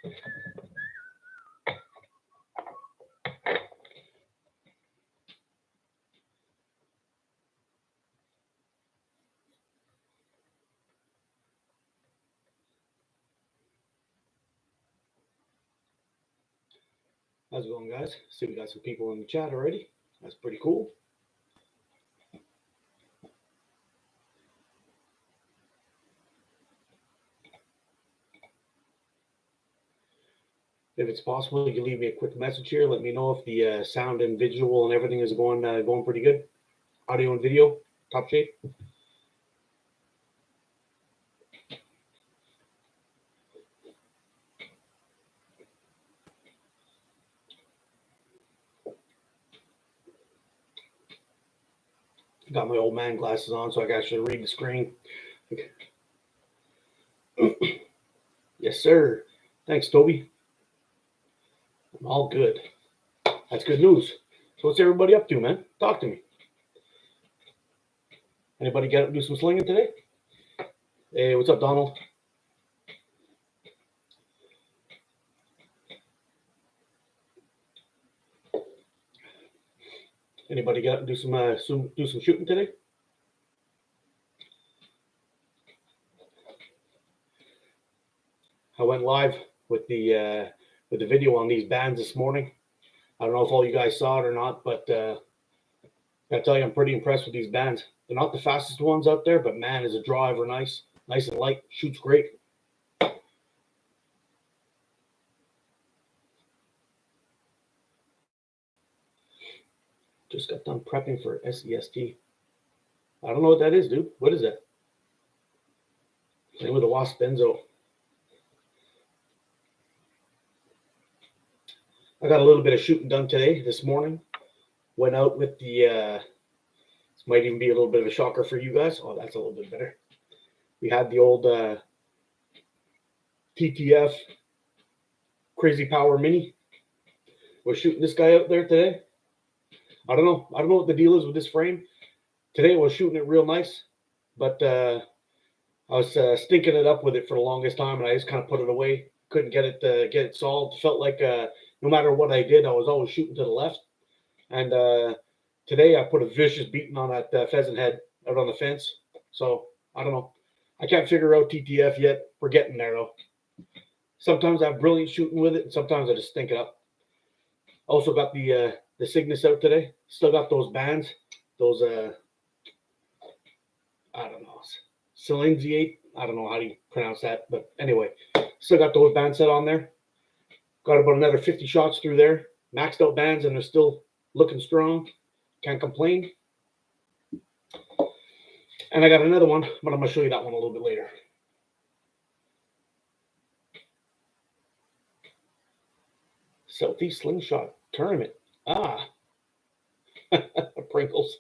How's it going, guys? See, we got some people in the chat already. That's pretty cool. If it's possible, you can leave me a quick message here. Let me know if the sound and visual and everything is going pretty good. Audio and video, top shape. Got my old man glasses on, so I got to read the screen. Yes, sir. Thanks, Toby. I'm all good. That's good news. So what's everybody up to, man? Talk to me. Anybody get up and do some slinging today? Hey, what's up, Donald? Anybody get up and do some shooting today? I went live with the video on these bands this morning. I don't know if all you guys saw it or not, but I tell you, I'm pretty impressed with these bands. They're not the fastest ones out there, but man, is a driver nice and light, shoots great. Just got done prepping for SEST. I don't know what that is, dude. What is that? Same with the Wasp Benzo. I got a little bit of shooting done this morning. Went out with the, this might even be a little bit of a shocker for you guys. Oh, that's a little bit better. We had the old TTF Crazy Power Mini. We're shooting this guy out there today. I don't know what the deal is with this frame. Today I was shooting it real nice, but I was stinking it up with it for the longest time, and I just kind of put it away. Couldn't get it solved. Felt like no matter what I did, I was always shooting to the left. And today I put a vicious beating on that pheasant head out on the fence. So I don't know. I can't figure out TTF yet. We're getting there though. Sometimes I have brilliant shooting with it, and sometimes I just stink it up. Also got the Cygnus out today. Still got those bands. Those I don't know. Slingshots. I don't know how you pronounce that, but anyway, still got those bands set on there. Got about another 50 shots through there. Maxed out bands, and they're still looking strong. Can't complain. And I got another one, but I'm going to show you that one a little bit later. Southeast Slingshot Tournament. Ah. Pringles.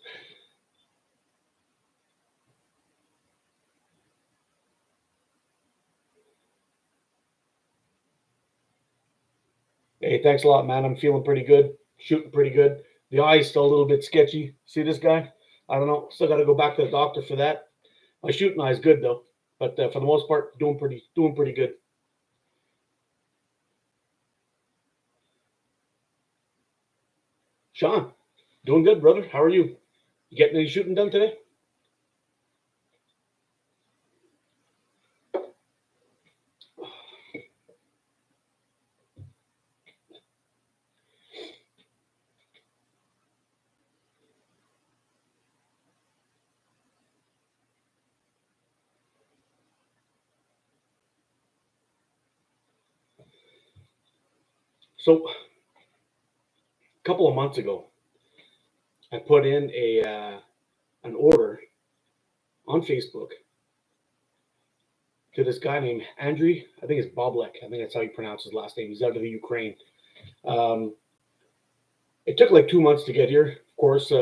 Hey, thanks a lot, man. I'm feeling pretty good. Shooting pretty good. The eye's still a little bit sketchy. See this guy? I don't know. Still got to go back to the doctor for that. My shooting eye is good though, but for the most part, doing pretty good. Sean, doing good, brother. How are you? You getting any shooting done today? So, a couple of months ago, I put in an order on Facebook to this guy named Andriy. I think it's Boblek. I think that's how you pronounce his last name. He's out of the Ukraine. It took like 2 months to get here. Of course,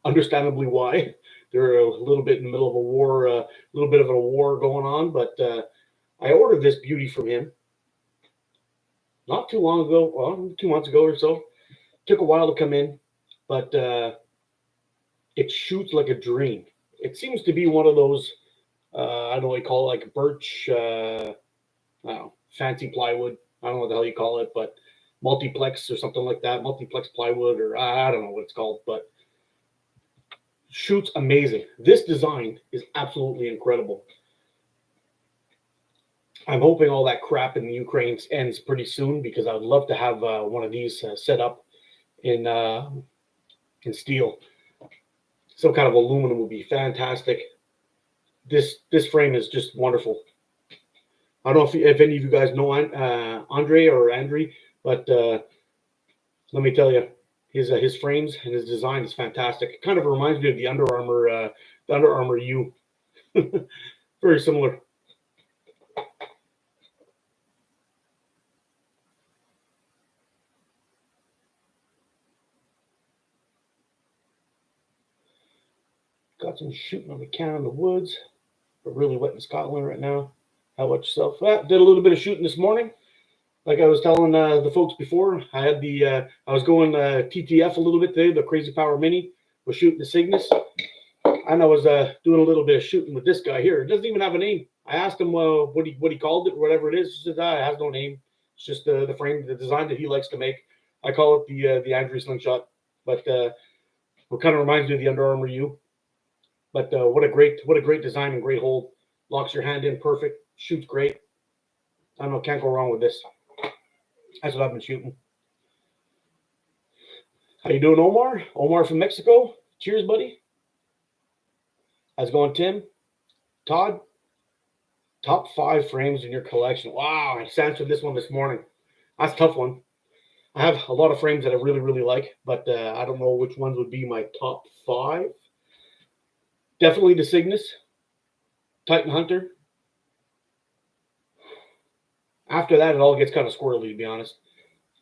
understandably why. They're a little bit in the middle of a war, a little bit of a war going on. But I ordered this beauty from him not too long ago, well, 2 months ago or so. Took a while to come in, but it shoots like a dream. It seems to be one of those, I don't know what you call it, like birch, I don't know, fancy plywood. I don't know what the hell you call it, but multiplex or something like that, multiplex plywood, or I don't know what it's called, but shoots amazing. This design is absolutely incredible. I'm hoping all that crap in the Ukraine ends pretty soon, because I would love to have one of these set up in steel. Some kind of aluminum would be fantastic. This frame is just wonderful. I don't know if any of you guys know Andre or Andre, but let me tell you, his frames and his design is fantastic. It kind of reminds me of the Under Armour U. Very similar. Got some shooting on the can in the woods. We're really wet in Scotland right now. How about yourself? Did a little bit of shooting this morning. Like I was telling the folks before, I had I was going TTF a little bit today. The Crazy Power Mini was shooting the Cygnus, and I was doing a little bit of shooting with this guy here. It doesn't even have a name. I asked him what he called it, whatever it is. He said, it has no name. It's just the frame, the design that he likes to make. I call it the Andrew Slingshot, but it kind of reminds me of the Under Armour U. But what a great design and great hold. Locks your hand in perfect. Shoots great. I don't know, can't go wrong with this. That's what I've been shooting. How you doing, Omar? Omar from Mexico. Cheers, buddy. How's it going, Tim? Todd? Top 5 frames in your collection. Wow, I just answered this one this morning. That's a tough one. I have a lot of frames that I really, really like, but I don't know which ones would be my top 5. Definitely the Cygnus, Titan Hunter. After that, it all gets kind of squirrely, to be honest.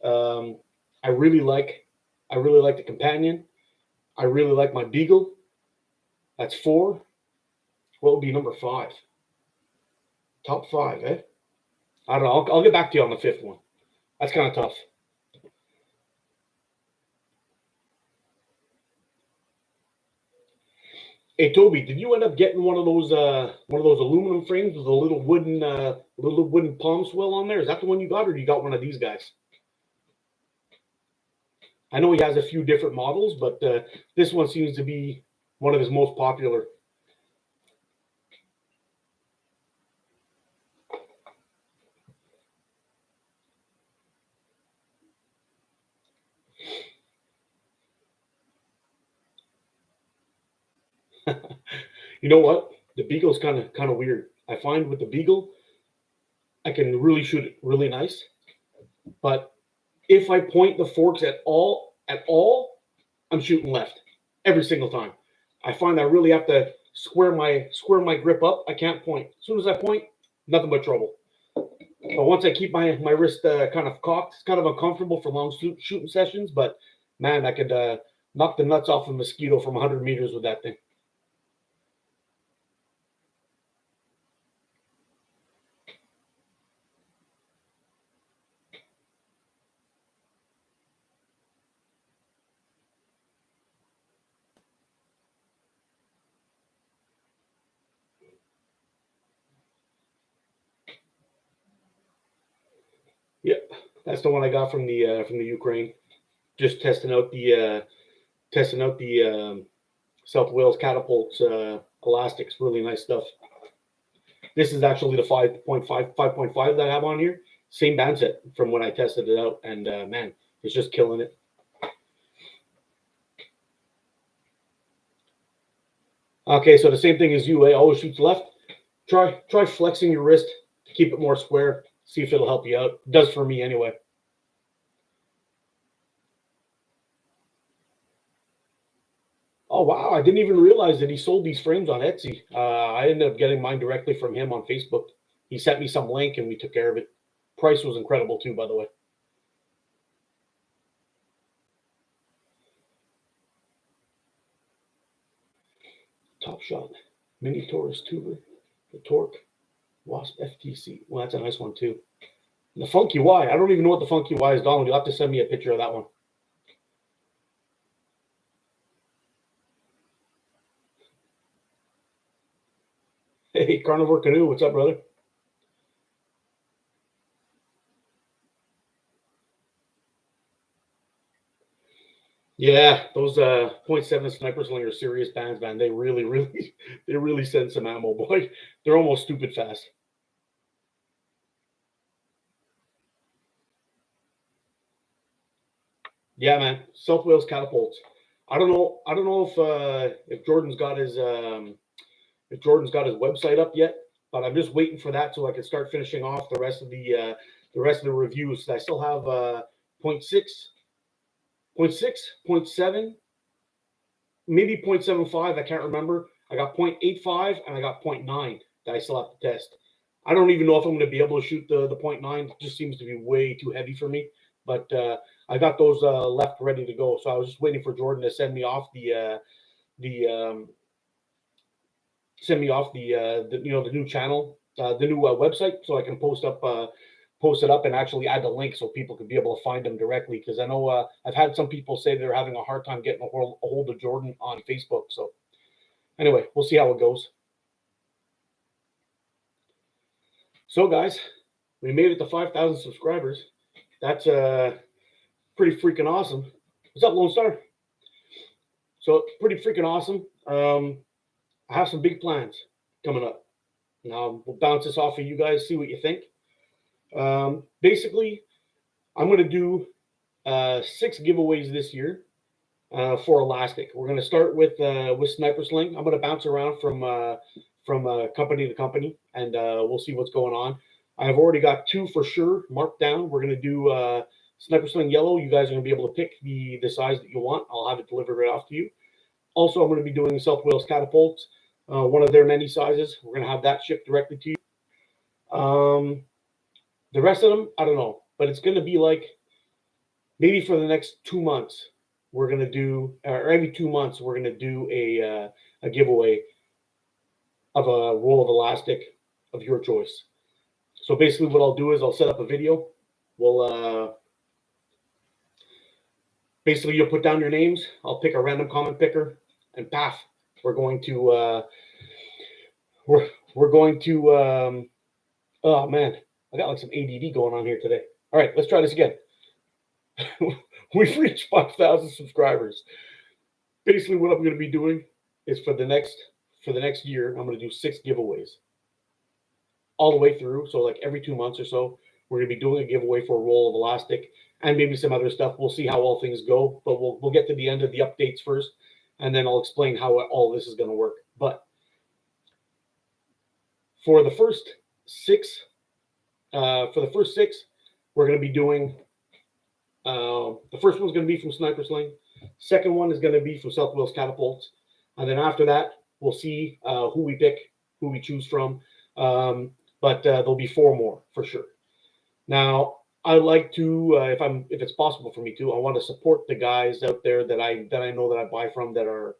I really like the Companion. I really like my Beagle. That's 4. What would be number 5? Top 5, eh? I don't know. I'll get back to you on the 5th one. That's kind of tough. Hey Toby, did you end up getting one of those aluminum frames with a little wooden palm swell on there? Is that the one you got, or you got one of these guys? I know he has a few different models, but this one seems to be one of his most popular. You know what? The Beagle's kind of weird. I find with the Beagle, I can really shoot it really nice, but if I point the forks at all, I'm shooting left every single time. I find I really have to square my grip up. I can't point. As soon as I point, nothing but trouble. But once I keep my wrist kind of cocked, it's kind of uncomfortable for long shooting sessions. But man, I could knock the nuts off a mosquito from 100 meters with that thing. Yep, that's the one I got from the Ukraine. Just testing out the South Wales catapults elastics. Really nice stuff. This is actually the 5.5 that I have on here. Same band set from when I tested it out, and man, it's just killing it. Okay, so the same thing as you. Always shoots left. Try flexing your wrist to keep it more square. See if it'll help you out. It does for me anyway. Oh wow! I didn't even realize that he sold these frames on Etsy. I ended up getting mine directly from him on Facebook. He sent me some link, and we took care of it. Price was incredible too, by the way. Top Shot, Mini Taurus Tuber, the Torque, Wasp FTC. Well, that's a nice one too. The Funky Y. I don't even know what the Funky Y is, Donald. You'll have to send me a picture of that one. Hey, Carnivore Canoe. What's up, brother? Yeah, those .7 Sniper Sling are serious bands, man. They really send some ammo, boy. They're almost stupid fast. Yeah, man. Self wheels catapults. I don't know. I don't know if Jordan's got his website up yet, but I'm just waiting for that so I can start finishing off the rest of the reviews. I still have point six, point six, point seven, maybe 0.75. I can't remember. I got 0.85 and I got 0.9 that I still have to test. I don't even know if I'm going to be able to shoot the 0.9. It just seems to be way too heavy for me. But I got those left ready to go. So I was just waiting for Jordan to send me off the the new channel, the new website, so I can post it up and actually add the link so people can be able to find them directly. Because I know I've had some people say they're having a hard time getting a hold of Jordan on Facebook. So anyway, we'll see how it goes. So guys, we made it to 5,000 subscribers. That's pretty freaking awesome. What's up, Lone Star? So pretty freaking awesome. I have some big plans coming up. Now we'll bounce this off of you guys, see what you think. Basically, I'm going to do 6 giveaways this year for Elastic. We're going to start with Sniper Sling. I'm going to bounce around from company to company, and we'll see what's going on. I've already got 2 for sure marked down. We're going to do Sniper Sling Yellow. You guys are going to be able to pick the size that you want. I'll have it delivered right off to you. Also, I'm going to be doing Self Wheels Catapults, one of their many sizes. We're going to have that shipped directly to you. The rest of them, I don't know, but it's going to be like maybe for the next 2 months, we're going to do, or every 2 months, we're going to do a giveaway of a roll of elastic of your choice. So basically what I'll do is I'll set up a video. We'll basically you'll put down your names. I'll pick a random comment picker, and paf, we're going to oh man, I got like some ADD going on here today. All right, let's try this again. We've reached 5,000 subscribers. Basically, what I'm going to be doing is for the next year, I'm going to do 6 giveaways all the way through. So like every 2 months or so, we're going to be doing a giveaway for a roll of elastic and maybe some other stuff. We'll see how all things go, but we'll get to the end of the updates first, and then I'll explain how all this is going to work. But for the first 6, we're going to be doing. The first one's going to be from Sniper Sling. Second one is going to be from Self Wheels Catapults, and then after that, we'll see who we pick, who we choose from. But there'll be 4 more for sure. Now, I like to, if it's possible for me to, I want to support the guys out there that I know that I buy from that are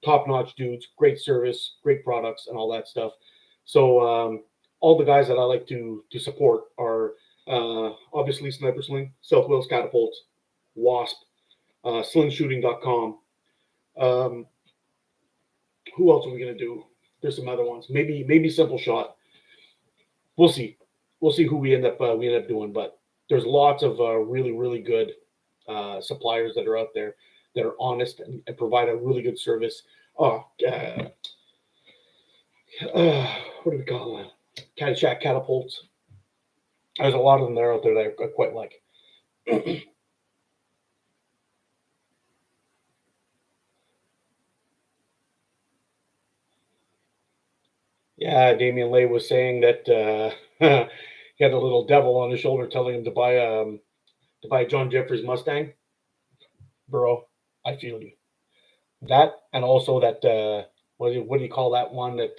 top-notch dudes, great service, great products, and all that stuff. So all the guys that I like to support are obviously Sniper Sling, Self Wheels Catapults, Wasp, slingshooting.com. Who else are we gonna do? There's some other ones. Maybe Simple Shot. We'll see. We'll see who we end up doing. But there's lots of really good suppliers that are out there that are honest and provide a really good service. What do we call that? Caddyshack Catapults. There's a lot of them that are out there that I quite like. Yeah, Damian Lay was saying that he had a little devil on his shoulder telling him to buy John Jeffrey's Mustang. Bro, I feel you. That, and also that what do you call that one that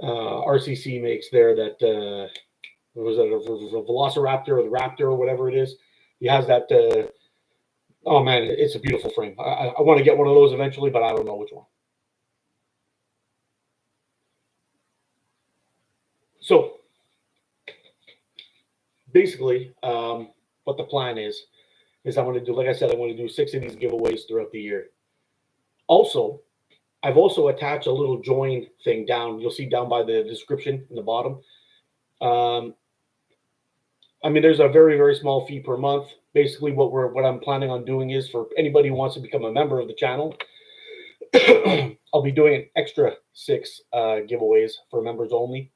RCC makes there? That was it a Velociraptor or the Raptor or whatever it is. He has that. Oh man, it's a beautiful frame. I want to get one of those eventually, but I don't know which one. So basically, what the plan is I'm going to do, like I said, I want to do 6 of these giveaways throughout the year. Also, I've also attached a little join thing down. You'll see down by the description in the bottom. I mean, there's a very, very small fee per month. Basically, what I'm planning on doing is for anybody who wants to become a member of the channel, I'll be doing an extra 6 giveaways for members only,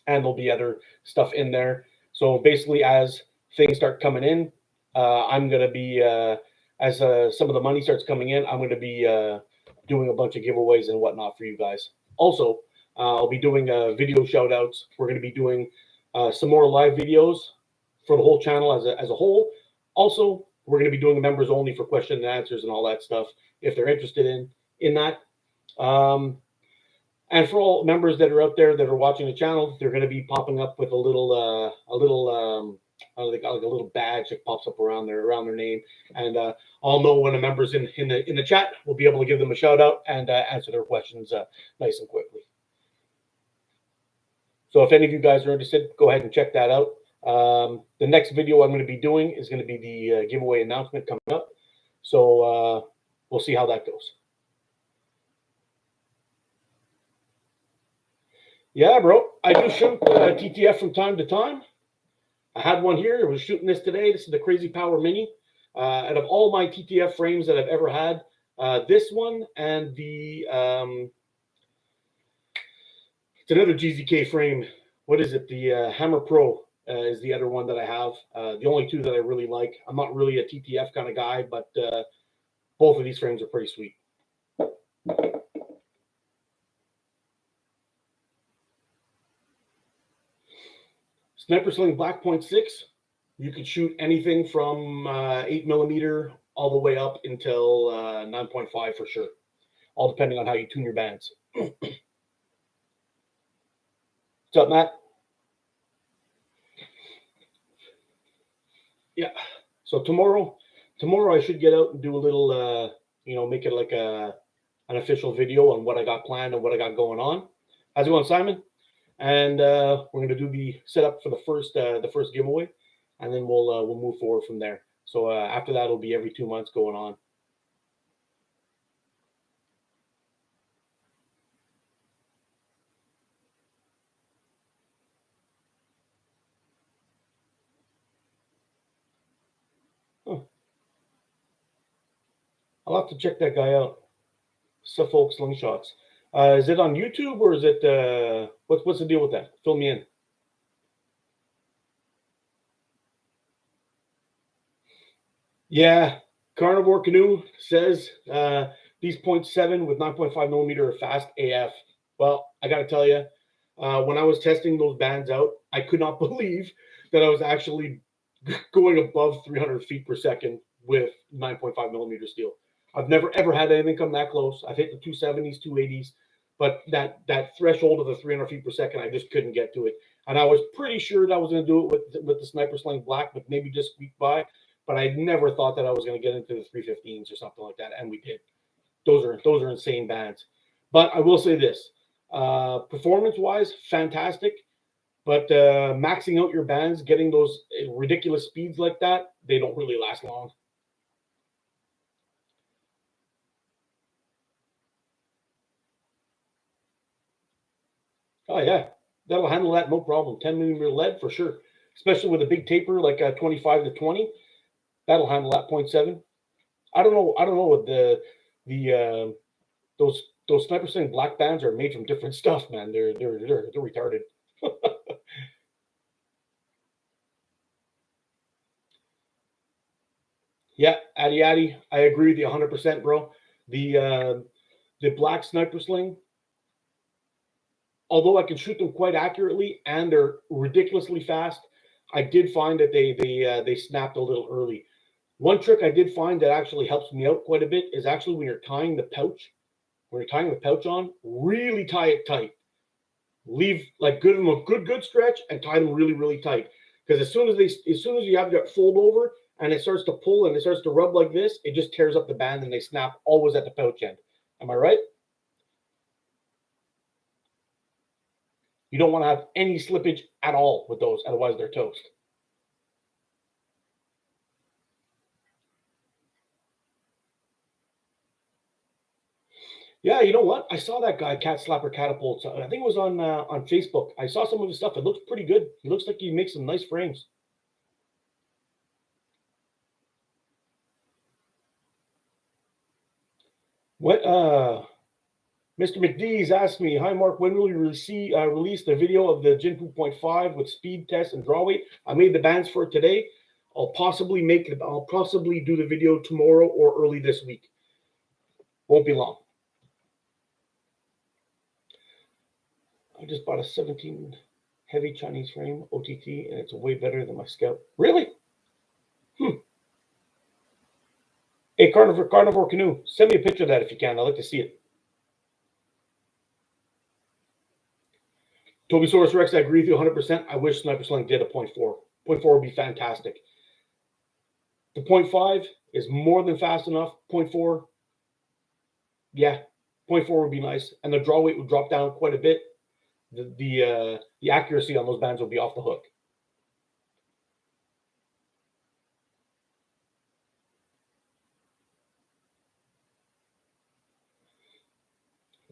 and there'll be other stuff in there. So basically, as things start coming in, I'm gonna be as some of the money starts coming in, I'm gonna be doing a bunch of giveaways and whatnot for you guys. Also, I'll be doing video shout outs. We're gonna be doing some more live videos for the whole channel as a whole. Also, we're going to be doing members only for question and answers and all that stuff if they're interested in that. And for all members that are out there that are watching the channel, they're going to be popping up with a little they got like a little badge that pops up around their name, and I'll know when a member's in the chat. We'll be able to give them a shout out and answer their questions nice and quickly. So if any of you guys are interested, go ahead and check that out. The next video I'm going to be doing is going to be the giveaway announcement coming up. So we'll see how that goes. Yeah, bro. I do shoot TTF from time to time. I had one here. I was shooting this today. This is the Crazy Power Mini. Out of all my TTF frames that I've ever had, this one and the it's another GZK frame. What is it? The Hammer Pro is the other one that I have. The only two that I really like. I'm not really a TTF kind of guy, but both of these frames are pretty sweet. Sniper Sling Black .6. You could shoot anything from 8mm all the way up until 9.5 for sure. All depending on how you tune your bands. What's up, Matt? Yeah. So tomorrow I should get out and do a little, make it like an official video on what I got planned and what I got going on. How's it going, Simon? And we're going to do the setup for the first giveaway, and then we'll move forward from there. So after that, it'll be every 2 months going on. Huh. I'll have to check that guy out. Suffolk Slingshots. Is it on YouTube or is it what's the deal with that? Fill me in. Yeah, Carnivore Canoe says these 0.7 with 9.5mm are fast AF. Well, I got to tell you, when I was testing those bands out, I could not believe that I was actually going above 300 feet per second with 9.5mm steel. I've never ever had anything come that close. I've hit the 270s, 280s, but that threshold of the 300 feet per second, I just couldn't get to it. And I was pretty sure that I was going to do it with the Sniper Sling Black, but maybe just squeak by. But I never thought that I was going to get into the 315s or something like that, and we did. Those are insane bands. But I will say this, performance-wise, fantastic. But maxing out your bands, getting those ridiculous speeds like that, they don't really last long. Oh, yeah. That'll handle that no problem. 10mm lead for sure. Especially with a big taper like 25 to 20. That'll handle that 0.7. I don't know what those Sniper Sling Black bands are made from different stuff, man. They're retarded. Yeah, Addy, I agree with you 100%, bro. The Black Sniper Sling, although I can shoot them quite accurately and they're ridiculously fast, I did find that they snapped a little early. One trick I did find that actually helps me out quite a bit is actually when you're tying the pouch, on, really tie it tight. Leave like give them a good stretch and tie them really, really tight. Because as soon as you have that fold over and it starts to pull and it starts to rub like this, it just tears up the band and they snap always at the pouch end. Am I right? You don't want to have any slippage at all with those, otherwise they're toast. Yeah, you know what? I saw that guy, Cat Slapper Catapult. I think it was on Facebook. I saw some of his stuff. It looks pretty good. He looks like he makes some nice frames. What Mr. McDee's asked me, "Hi Mark, when will you release the video of the Jin 2.5 with speed test and draw weight?" I made the bands for it today. I'll possibly do the video tomorrow or early this week. Won't be long. I just bought a 17 heavy Chinese frame OTT, and it's way better than my Scout. Really? Hey, Carnivore Canoe, send me a picture of that if you can. I'd like to see it. Tobysaurus Rex, I agree with you 100%. I wish Sniper Sling did a 0.4. 0.4 would be fantastic. The 0.5 is more than fast enough. 0.4, yeah, 0.4 would be nice. And the draw weight would drop down quite a bit. The accuracy on those bands would be off the hook.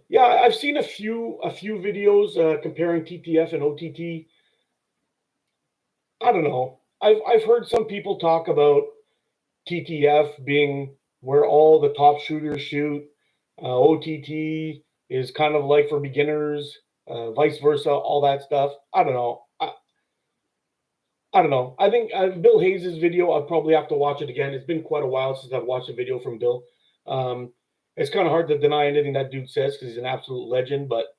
Yeah, I've seen a few videos comparing TTF and OTT. I don't know. I've heard some people talk about TTF being where all the top shooters shoot. OTT is kind of like for beginners, vice versa, all that stuff. I don't know. I don't know. I think Bill Hayes' video, I'll probably have to watch it again. It's been quite a while since I've watched a video from Bill. It's kind of hard to deny anything that dude says because he's an absolute legend. But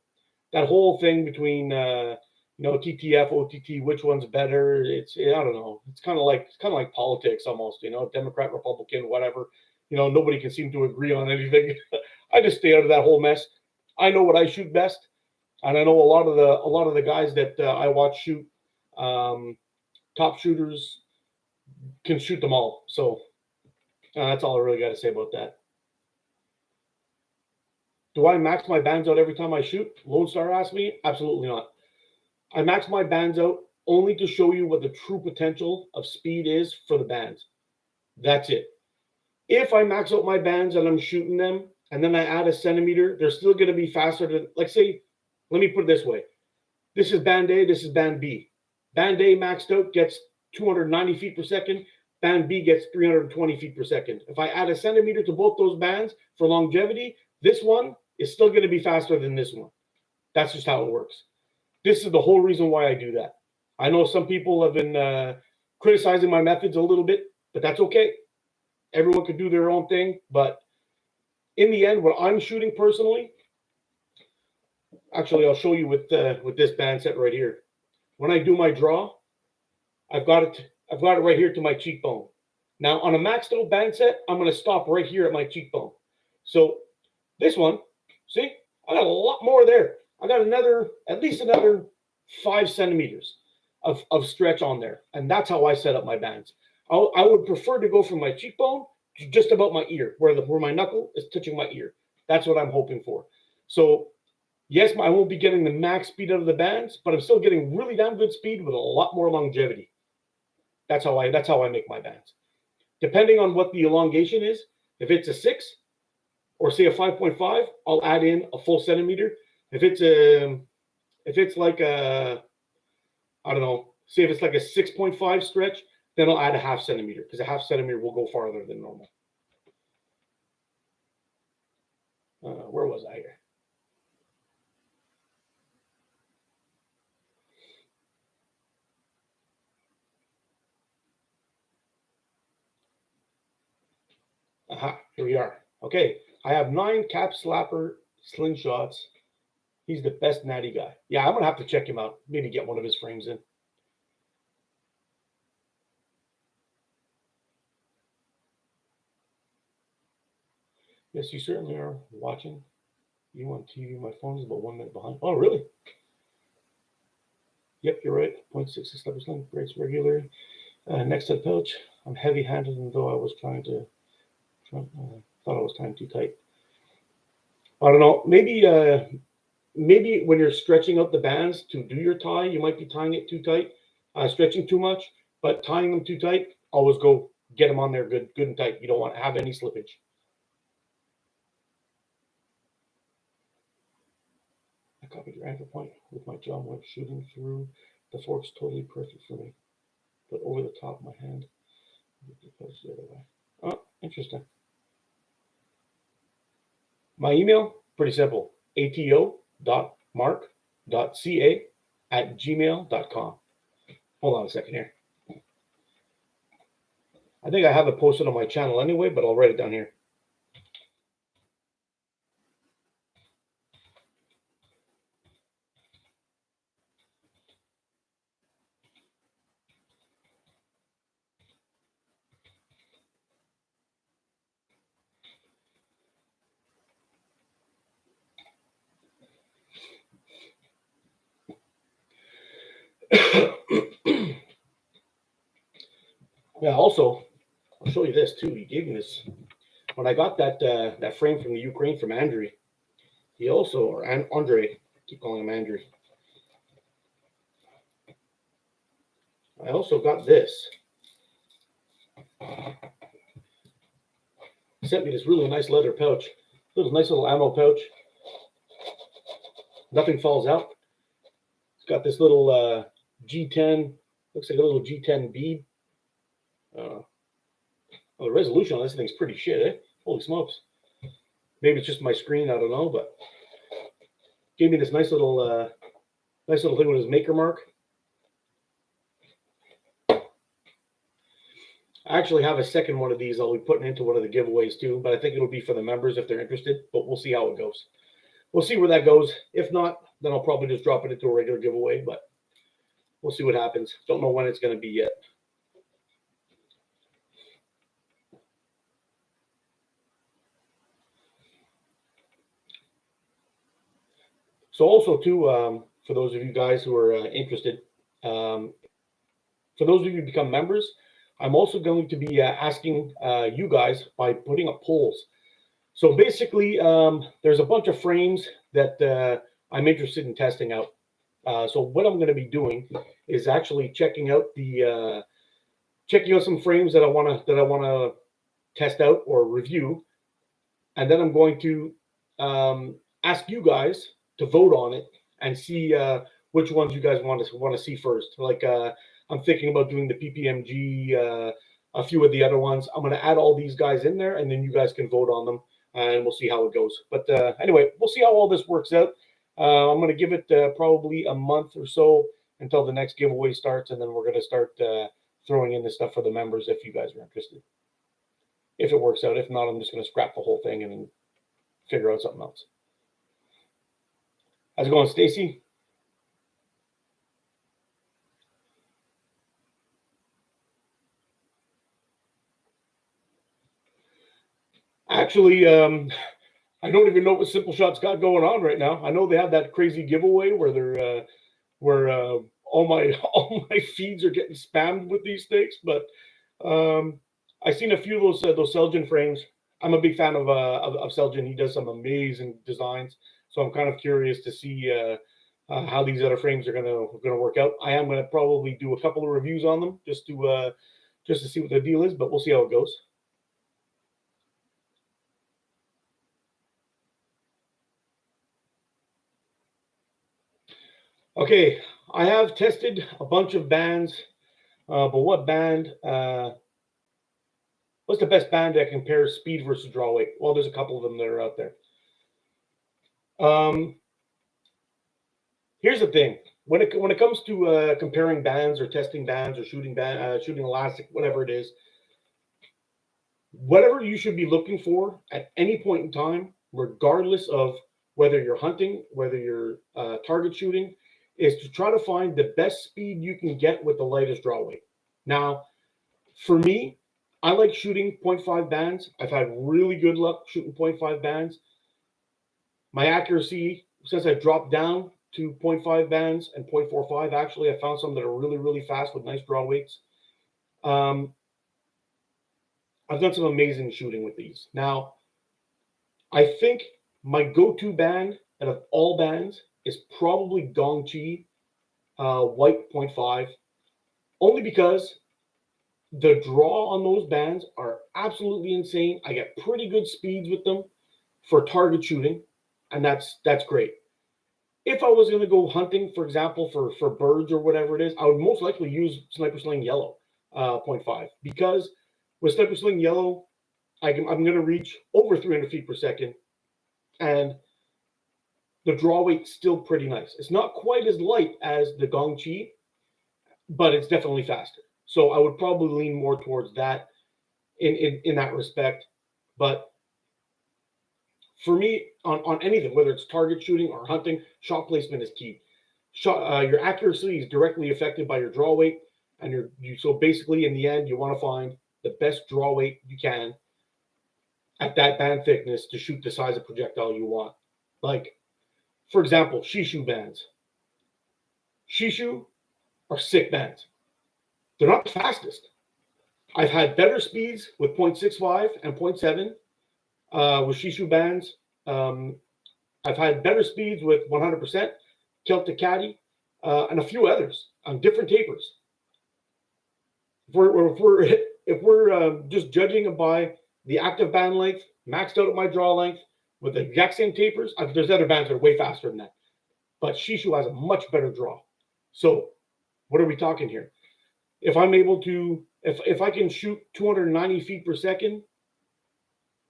that whole thing between TTF, OTT, which one's better? I don't know. It's kind of like politics almost. Democrat, Republican, whatever. Nobody can seem to agree on anything. I just stay out of that whole mess. I know what I shoot best, and I know a lot of the guys that I watch shoot. Top shooters can shoot them all. So that's all I really got to say about that. Do I max my bands out every time I shoot? Lone Star asked me. Absolutely not. I max my bands out only to show you what the true potential of speed is for the bands. That's it. If I max out my bands and I'm shooting them and then I add a centimeter, they're still going to be faster than, like, say, let me put it this way. This is band A, this is band B. Band A maxed out gets 290 feet per second. Band B gets 320 feet per second. If I add a centimeter to both those bands for longevity, this one is still going to be faster than this one. That's just how it works. This is the whole reason why I do that. I know some people have been criticizing my methods a little bit, but that's okay. Everyone can do their own thing. But in the end, what I'm shooting personally, actually, I'll show you with this band set right here. When I do my draw, I've got it right here to my cheekbone. Now, on a maxed out band set, I'm going to stop right here at my cheekbone. So this one, see, I got a lot more there. I got at least another 5 centimeters of stretch on there. And that's how I set up my bands. I would prefer to go from my cheekbone to just about my ear, where my knuckle is touching my ear. That's what I'm hoping for. So yes, I won't be getting the max speed out of the bands, but I'm still getting really damn good speed with a lot more longevity. That's how I make my bands. Depending on what the elongation is, if it's a 6 or say a 5.5, I'll add in a full centimeter. If it's like a, I don't know, say if it's like a 6.5 stretch, then I'll add a half centimeter because a half centimeter will go farther than normal. Where was I here? Aha, here we are. Okay, I have 9 Cap Slapper Slingshots. He's the best natty guy. Yeah, I'm going to have to check him out. Maybe get one of his frames in. Yes, you certainly are watching. You on TV, my phone is about 1 minute behind. Oh, really? Yep, you're right. 0.6 Slapper Sling breaks regularly. Next to the pouch, I'm heavy-handed, and though I was thought I was tying too tight. I don't know. Maybe when you're stretching out the bands to do your tie, you might be tying it too tight, stretching too much. But tying them too tight, always go get them on there good and tight. You don't want to have any slippage. I copied your anchor point with my jaw when shooting through. The fork's totally perfect for me, but over the top of my hand. The other way. Oh, interesting. My email, pretty simple. ato.mark.ca@gmail.com. Hold on a second here. I think I have it posted on my channel anyway, but I'll write it down here. Yeah, also, I'll show you this too. He gave me this when I got that frame from the Ukraine from Andrew. He also, or Andre, I keep calling him Andrew. I also got this. He sent me this really nice leather pouch, nice little ammo pouch. Nothing falls out. It's got this little G10, looks like a little G10 bead. Well, the resolution on this thing's pretty shit, eh? Holy smokes. Maybe it's just my screen, I don't know, but gave me this nice little thing with his maker mark. I actually have a second one of these I'll be putting into one of the giveaways too, but I think it'll be for the members if they're interested, but we'll see how it goes. We'll see where that goes. If not, then I'll probably just drop it into a regular giveaway, but we'll see what happens. Don't know when it's going to be yet. So also too, for those of you guys who are interested, for those of you who become members, I'm also going to be asking you guys by putting up polls. So basically, there's a bunch of frames that I'm interested in testing out. So what I'm going to be doing is actually checking out some frames that I want to test out or review, and then I'm going to ask you guys to vote on it and see which ones you guys want to see first. Like I'm thinking about doing the PPMG, a few of the other ones. I'm going to add all these guys in there, and then you guys can vote on them, and we'll see how it goes. But anyway, we'll see how all this works out. I'm going to give it probably a month or so until the next giveaway starts, and then we're going to start throwing in the stuff for the members if you guys are interested. If it works out. If not, I'm just going to scrap the whole thing and figure out something else. How's it going, Stacy? Actually, I don't even know what Slingshot's got going on right now. I know they have that crazy giveaway where they're all my feeds are getting spammed with these things. But I've seen a few of those Seljan frames. I'm a big fan of Seljan. He does some amazing designs. So I'm kind of curious to see how these other frames are gonna work out. I am gonna probably do a couple of reviews on them just to see what the deal is, but we'll see how it goes. Okay, I have tested a bunch of bands, but what band? What's the best band that compares speed versus draw weight? Well, there's a couple of them that are out there. Here's the thing: when it comes to comparing bands or testing bands or shooting elastic, whatever it is, whatever you should be looking for at any point in time, regardless of whether you're hunting, whether you're target shooting, is to try to find the best speed you can get with the lightest draw weight. Now, for me, I like shooting 0.5 bands. I've had really good luck shooting 0.5 bands. My accuracy, since I dropped down to 0.5 bands and 0.45, actually, I found some that are really, really fast with nice draw weights. I've done some amazing shooting with these. Now, I think my go-to band out of all bands is probably Dongchi White 0.5, only because the draw on those bands are absolutely insane. I get pretty good speeds with them for target shooting, and that's great. If I was going to go hunting, for example, for birds or whatever it is, I would most likely use Sniper Sling Yellow 0.5, because with Sniper Sling Yellow, I'm going to reach over 300 feet per second, and the draw weight's still pretty nice. It's not quite as light as the Gong Chi, but it's definitely faster. So I would probably lean more towards that in that respect. But for me, on anything, whether it's target shooting or hunting, shot placement is key. Your accuracy is directly affected by your draw weight, and so basically in the end, you want to find the best draw weight you can at that band thickness to shoot the size of projectile you want. Like, for example, Shishu bands. Shishu are sick bands. They're not the fastest. I've had better speeds with 0.65 and 0.7 with Shishu bands. I've had better speeds with 100%, Celtic Caddy, and a few others on different tapers. If we're just judging it by the active band length, maxed out at my draw length with the exact same tapers, there's other bands that are way faster than that. But Shishu has a much better draw. So what are we talking here? If I'm able to, if I can shoot 290 feet per second,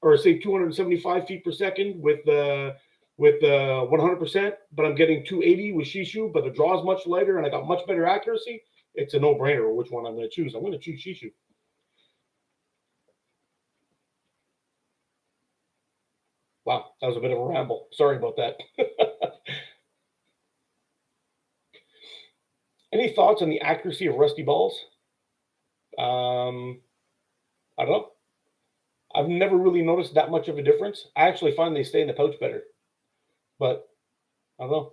or say 275 feet per second with 100%, but I'm getting 280 with Shishu, but the draw is much lighter and I got much better accuracy, it's a no-brainer which one I'm going to choose. I'm going to choose Shishu. Wow, that was a bit of a ramble. Sorry about that. Any thoughts on the accuracy of rusty balls? I don't know. I've never really noticed that much of a difference. I actually find they stay in the pouch better, but I don't know.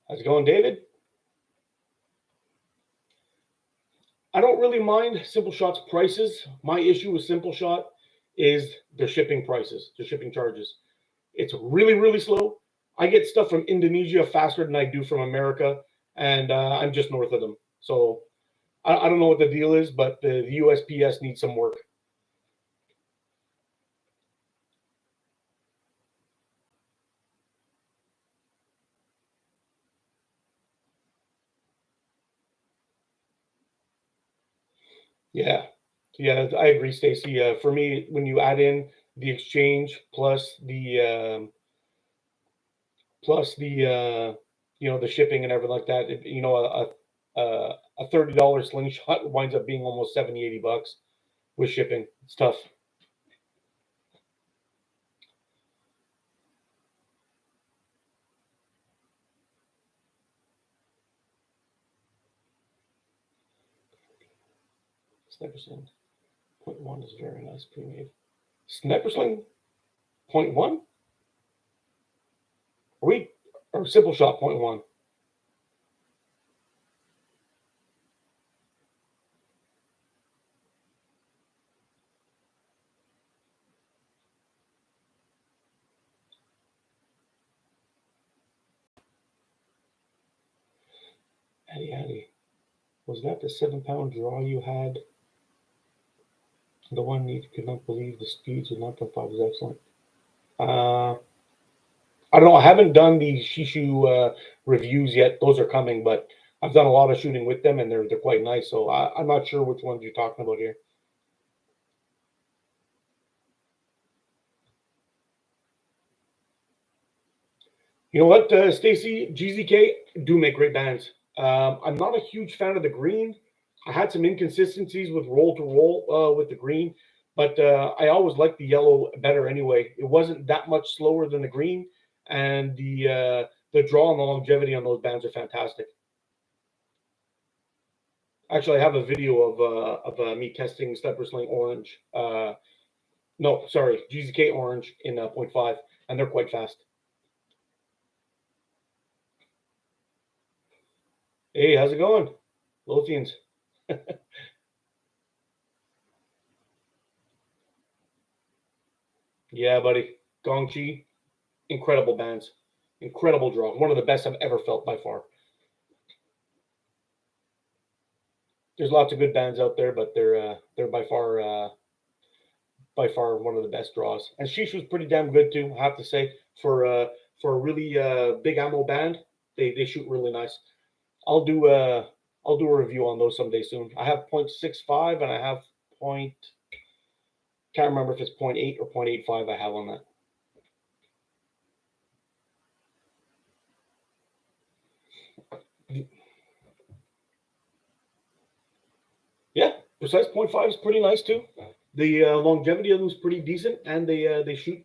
How's it going, David? I don't really mind Simple Shot's prices. My issue with Simple Shot is the shipping prices, the shipping charges. It's really, really slow. I get stuff from Indonesia faster than I do from America, and I'm just north of them. So I don't know what the deal is, but the USPS needs some work. Yeah, yeah, I agree, Stacy. For me, when you add in the exchange plus the the shipping and everything like that, a $30 slingshot winds up being almost 70-80 bucks with shipping. It's tough. Sniper Sling 0.1 is very nice pre-made. Sniper Sling 0.1? Or Simple Shot 0.1? Addy, was that the 7-pound draw you had? The one you could not believe the speeds of 9.5 is excellent. I don't know. I haven't done the Shishu reviews yet. Those are coming, but I've done a lot of shooting with them, and they're quite nice. So I'm not sure which ones you're talking about here. You know what, Stacy? GZK do make great bands. I'm not a huge fan of the green. I had some inconsistencies with roll to roll with the green, but I always liked the yellow better anyway. It wasn't that much slower than the green, and the draw and the longevity on those bands are fantastic. Actually, I have a video of me testing Sniper Sling Orange. No, sorry, GZK Orange in 0.5, and they're quite fast. Hey, how's it going, Lothians? Yeah, buddy. Gong Chi, incredible bands, incredible draw. One of the best I've ever felt by far. There's lots of good bands out there, but they're by far by far one of the best draws. And Sheesh was pretty damn good too, I have to say. For a really big ammo band, they shoot really nice. I'll do a review on those someday soon. I have 0.65 and I have can't remember if it's 0.8 or 0.85 I have on that. Yeah, precise 0.5 is pretty nice too. The longevity of them is pretty decent, and they shoot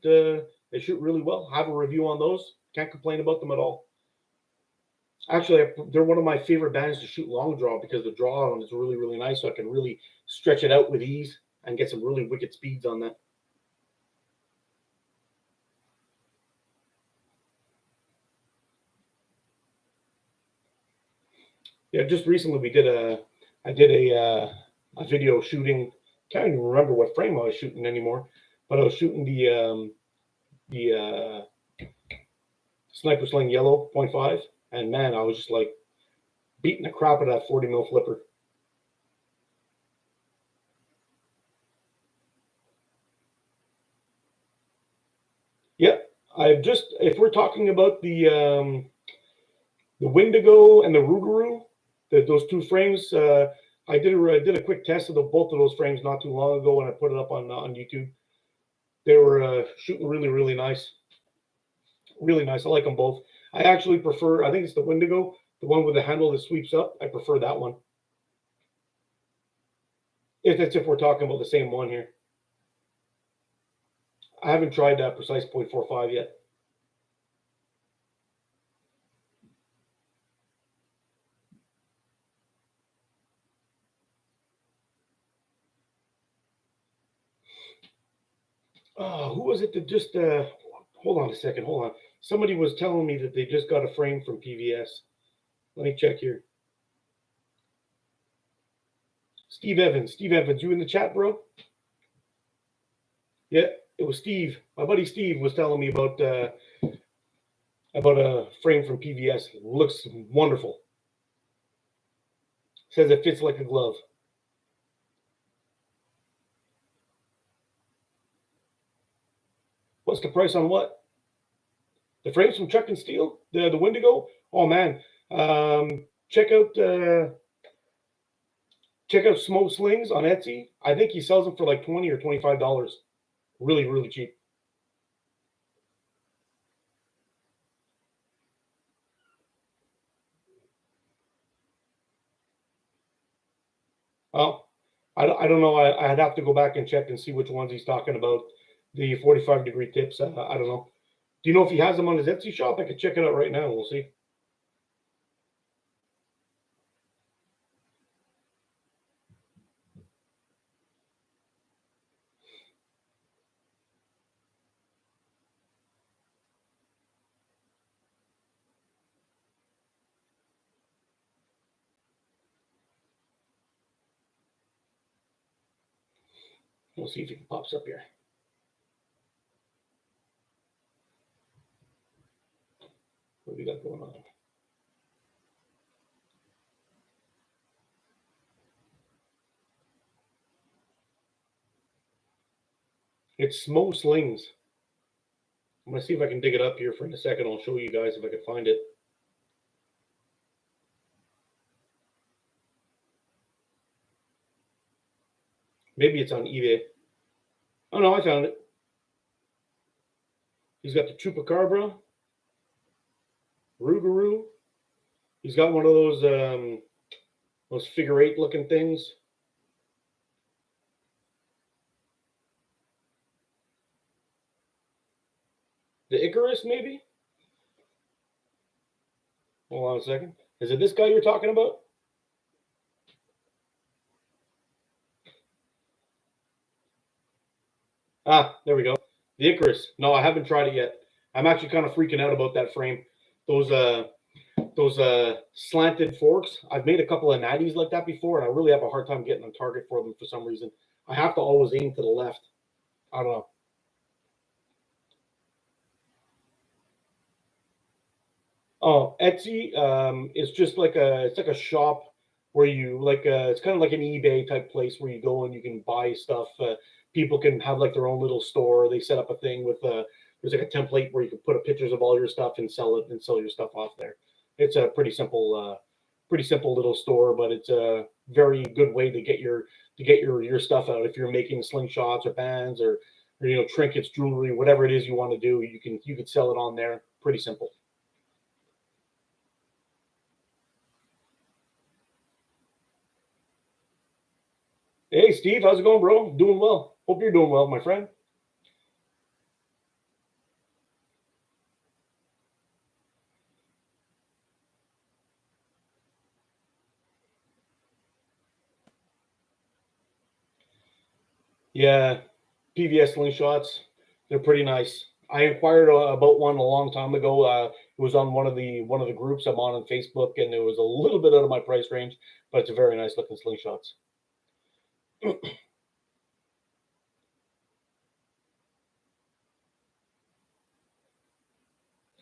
really well. I have a review on those. Can't complain about them at all. Actually, they're one of my favorite bands to shoot long draw because the draw on is really, really nice, so I can really stretch it out with ease and get some really wicked speeds on that. Yeah, just recently I did a video shooting. Can't even remember what frame I was shooting anymore, but I was shooting the Sniper Sling Yellow 0.5, and man, I was just like beating the crap out of that 40 mil flipper. Yeah, if we're talking about the Wendigo and the Rougarou, those two frames, I did a quick test of both of those frames not too long ago, and I put it up on YouTube. They were shooting really, really nice. Really nice. I like them both. I actually prefer, I think it's the Wendigo, the one with the handle that sweeps up. I prefer that one. If we're talking about the same one here. I haven't tried that precise 0.45 yet. Who was it that just, hold on a second, hold on. Somebody was telling me that they just got a frame from PVS. Let me check here. Steve Evans, you in the chat, bro? Yeah, it was Steve. My buddy Steve was telling me about a frame from PVS. It looks wonderful. Says it fits like a glove. What's the price on what? The frames from Chuck and Steel, the Wendigo. Oh man, check out Smoke Slings on Etsy. I think he sells them for like $20 or $25. Really, really cheap. Well, I don't know. I'd have to go back and check and see which ones he's talking about. The 45-degree tips. I don't know. Do you know if he has them on his Etsy shop? I could check it out right now. We'll see. We'll see if he pops up here. What do we got going on? It's Smo Slings. I'm going to see if I can dig it up here for in a second. I'll show you guys if I can find it. Maybe it's on eBay. Oh, no, I found it. He's got the Chupacabra, Rougarou. He's got one of those figure eight looking things. The Icarus, maybe? Hold on a second. Is it this guy you're talking about? Ah, there we go. The Icarus. No, I haven't tried it yet. I'm actually kind of freaking out about that frame. Those slanted forks. I've made a couple of natties like that before, and I really have a hard time getting on target for them for some reason. I have to always aim to the left. I don't know. Oh, Etsy is just like a shop where you it's kind of like an eBay type place where you go and you can buy stuff. people can have like their own little store. They set up a thing with there's like a template where you can put up pictures of all your stuff and sell it and sell your stuff off there. It's a pretty simple little store, but it's a very good way to get your stuff out. If you're making slingshots or bands or trinkets, jewelry, whatever it is you want to do, you can sell it on there. Pretty simple. Hey Steve, how's it going, bro? Doing well. Hope you're doing well, my friend. Yeah, PVS slingshots, they're pretty nice. I inquired about one a long time ago. It was on one of the groups I'm on Facebook, and it was a little bit out of my price range, but it's a very nice looking slingshots.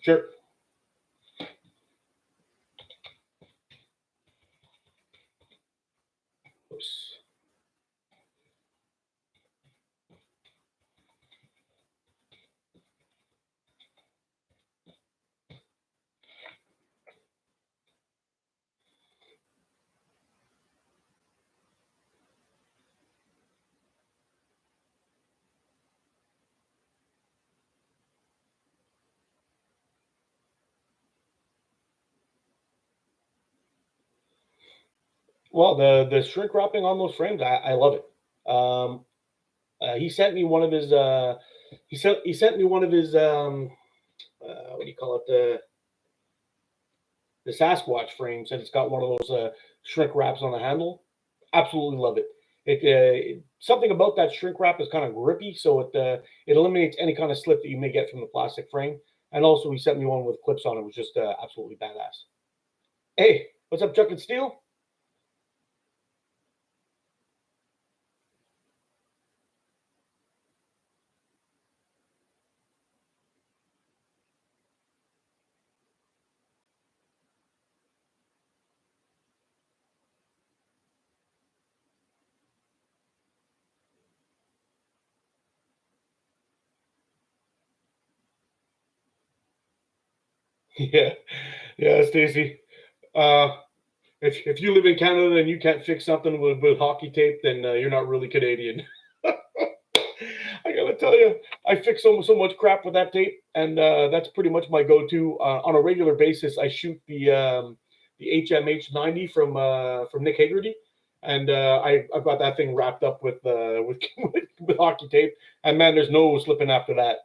Sure. Oops. Well, the shrink wrapping on those frames, I love it. He sent me one of his. He sent me one of his. What do you call it? The Sasquatch frames, and it's got one of those shrink wraps on the handle. Absolutely love it. Something about that shrink wrap is kind of grippy, so it eliminates any kind of slip that you may get from the plastic frame. And also, he sent me one with clips on it, which was just absolutely badass. Hey, what's up, Chuck and Steel? Yeah, yeah, Stacy. Uh, if you live in Canada and you can't fix something with hockey tape, then you're not really Canadian. I gotta tell you, I fix so much crap with that tape, and that's pretty much my go-to on a regular basis. I shoot the HMH 90 from Nick Hagerty, and I've got that thing wrapped up with hockey tape, and man, there's no slipping after that.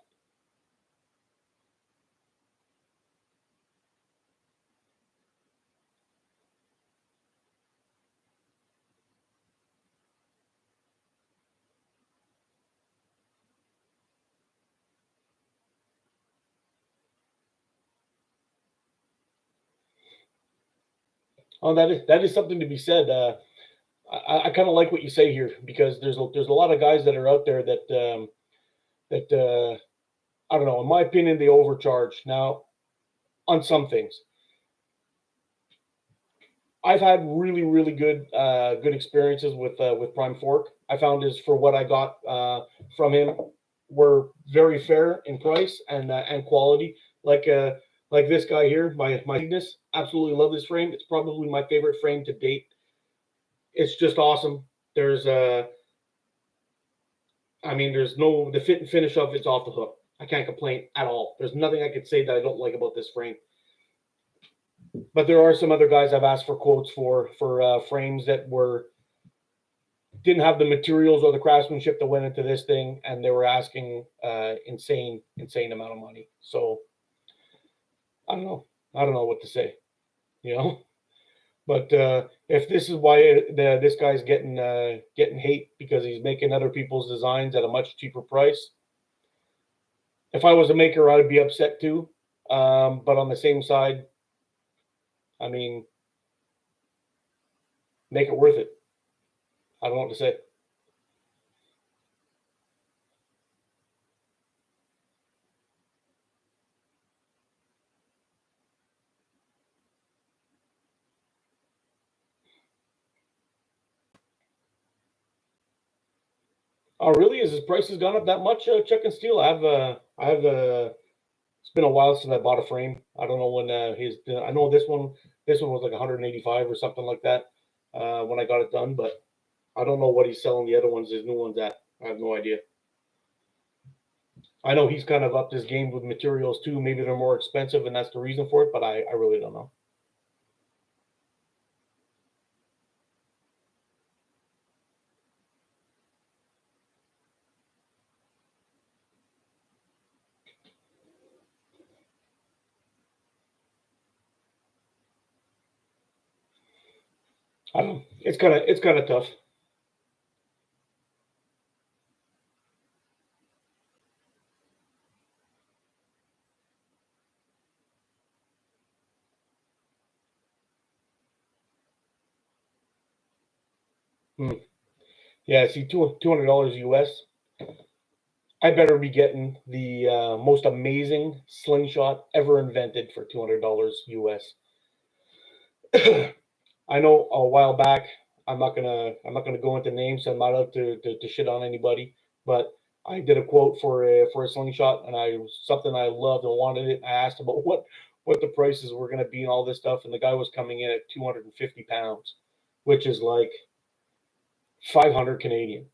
Oh, that is something to be said. I kind of like what you say here because there's a lot of guys that are out there that I don't know. In my opinion, they overcharge now on some things. I've had really good experiences with Prime Fork. I found is for what I got from him were very fair in price and quality. Like this guy here, my Cygnus, absolutely love this frame. It's probably my favorite frame to date. It's just awesome. There's I mean, there's no the fit and finish of it's off the hook. I can't complain at all. There's nothing I could say that I don't like about this frame. But there are some other guys I've asked for quotes for frames that were didn't have the materials or the craftsmanship that went into this thing, and they were asking insane amount of money. So I don't know. I don't know what to say, you know. But if this is why this guy's getting hate because he's making other people's designs at a much cheaper price, if I was a maker, I'd be upset too. But on the same side, I mean, make it worth it. I don't know what to say. Oh, really? Is his price has gone up that much, Chuck and Steel? It's been a while since I bought a frame. I don't know when I know this one was like 185 or something like that when I got it done, but I don't know what he's selling the other ones, his new ones at. I have no idea. I know he's kind of upped his game with materials too. Maybe they're more expensive and that's the reason for it, but I really don't know. I don't know. It's kind of tough. Hmm. Yeah, see, $200 US. I better be getting the most amazing slingshot ever invented for $200 US. I know a while back. I'm not gonna go into names. I'm not out to shit on anybody, but I did a quote for a slingshot, and I something I loved and wanted it. I asked about what the prices were gonna be and all this stuff, and the guy was coming in at 250 pounds, which is like 500 Canadian.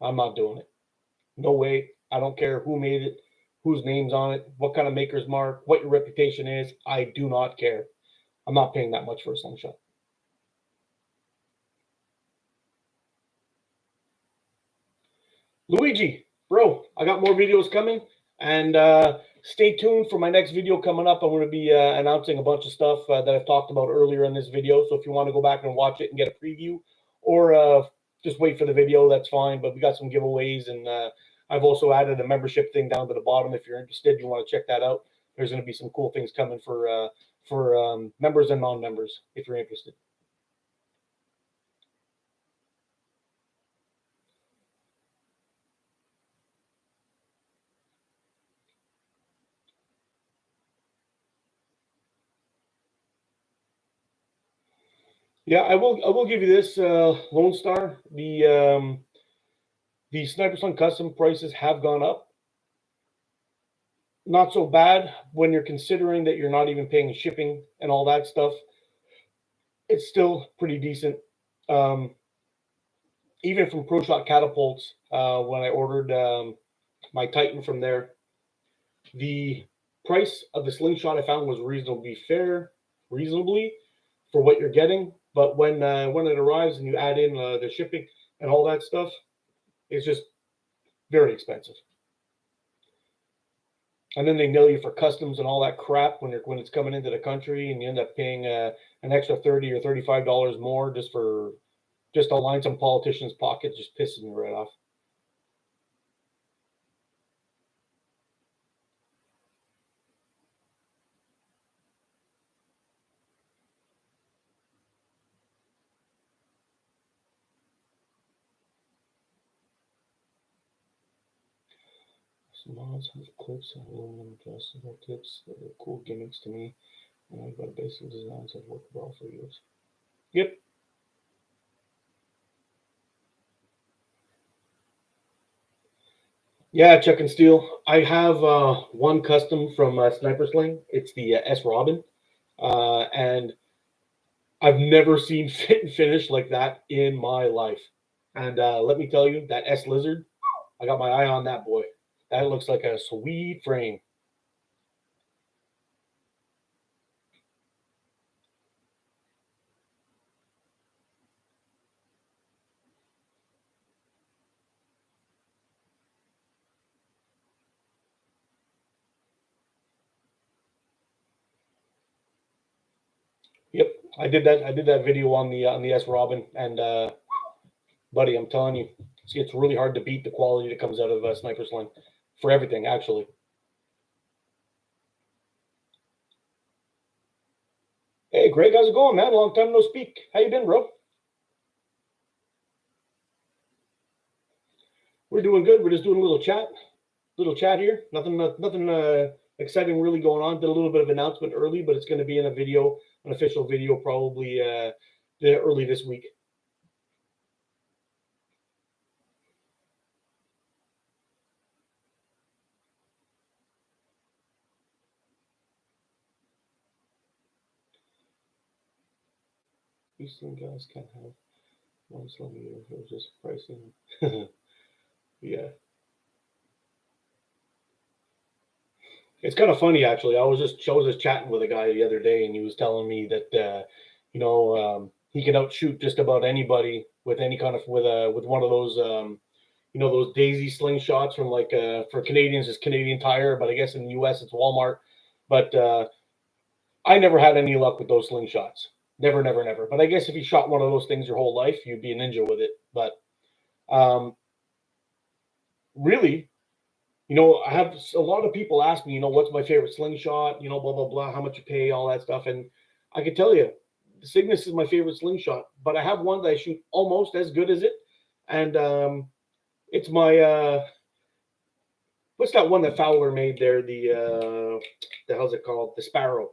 I'm not doing it. No way. I don't care who made it, whose name's on it, what kind of maker's mark, what your reputation is. I do not care. I'm not paying that much for a slingshot. Luigi, bro, I got more videos coming, and stay tuned for my next video coming up. I'm going to be announcing a bunch of stuff that I've talked about earlier in this video. So if you want to go back and watch it and get a preview, or just wait for the video, that's fine. But we got some giveaways, and I've also added a membership thing down to the bottom. If you're interested, you want to check that out. There's going to be some cool things coming for members and non-members if you're interested. Yeah, I will. I will give you this, Lone Star. The Sniper Sling custom prices have gone up. Not so bad when you're considering that you're not even paying shipping and all that stuff. It's still pretty decent. Um, Even from Pro Shot Catapults, when I ordered my Titan from there, the price of the slingshot I found was reasonably for what you're getting. But when it arrives and you add in the shipping and all that stuff, it's just very expensive. And then they nail you for customs and all that crap when it's coming into the country, and you end up paying an extra $30 or $35 more just to line some politicians' pockets, just pissing me right off. Some mods have clips and aluminum adjustable tips that are cool gimmicks to me, and I've got basic designs that work well for years. Yep. Yeah, Chuck and Steel. I have one custom from Sniper Sling. It's the S Robin, and I've never seen fit and finish like that in my life. And let me tell you, that S Lizard, I got my eye on that boy. That looks like a sweet frame. Yep, I did that. I did that video on the S Robin, and buddy, I'm telling you, see, it's really hard to beat the quality that comes out of Sniper Sling for everything. Actually, hey, Greg, how's it going, man? Long time no speak. How you been, bro? We're doing good. We're just doing a little chat here. Nothing exciting really going on. Did a little bit of announcement early, but it's going to be in a video, an official video, probably early this week. These sling guys can't have one sling meter. It was just pricing. Yeah. It's kind of funny actually. I was just chatting with a guy the other day, and he was telling me that he can outshoot just about anybody with any kind of with one of those those daisy slingshots from like for Canadians it's Canadian Tire, but I guess in the US it's Walmart. But I never had any luck with those slingshots. Never, never, never. But I guess if you shot one of those things your whole life, you'd be a ninja with it. But really, I have a lot of people ask me, what's my favorite slingshot, blah, blah, blah, how much you pay, all that stuff. And I can tell you, the Cygnus is my favorite slingshot, but I have one that I shoot almost as good as it. And it's my, what's that one that Fowler made there? The hell's it called? The Sparrow.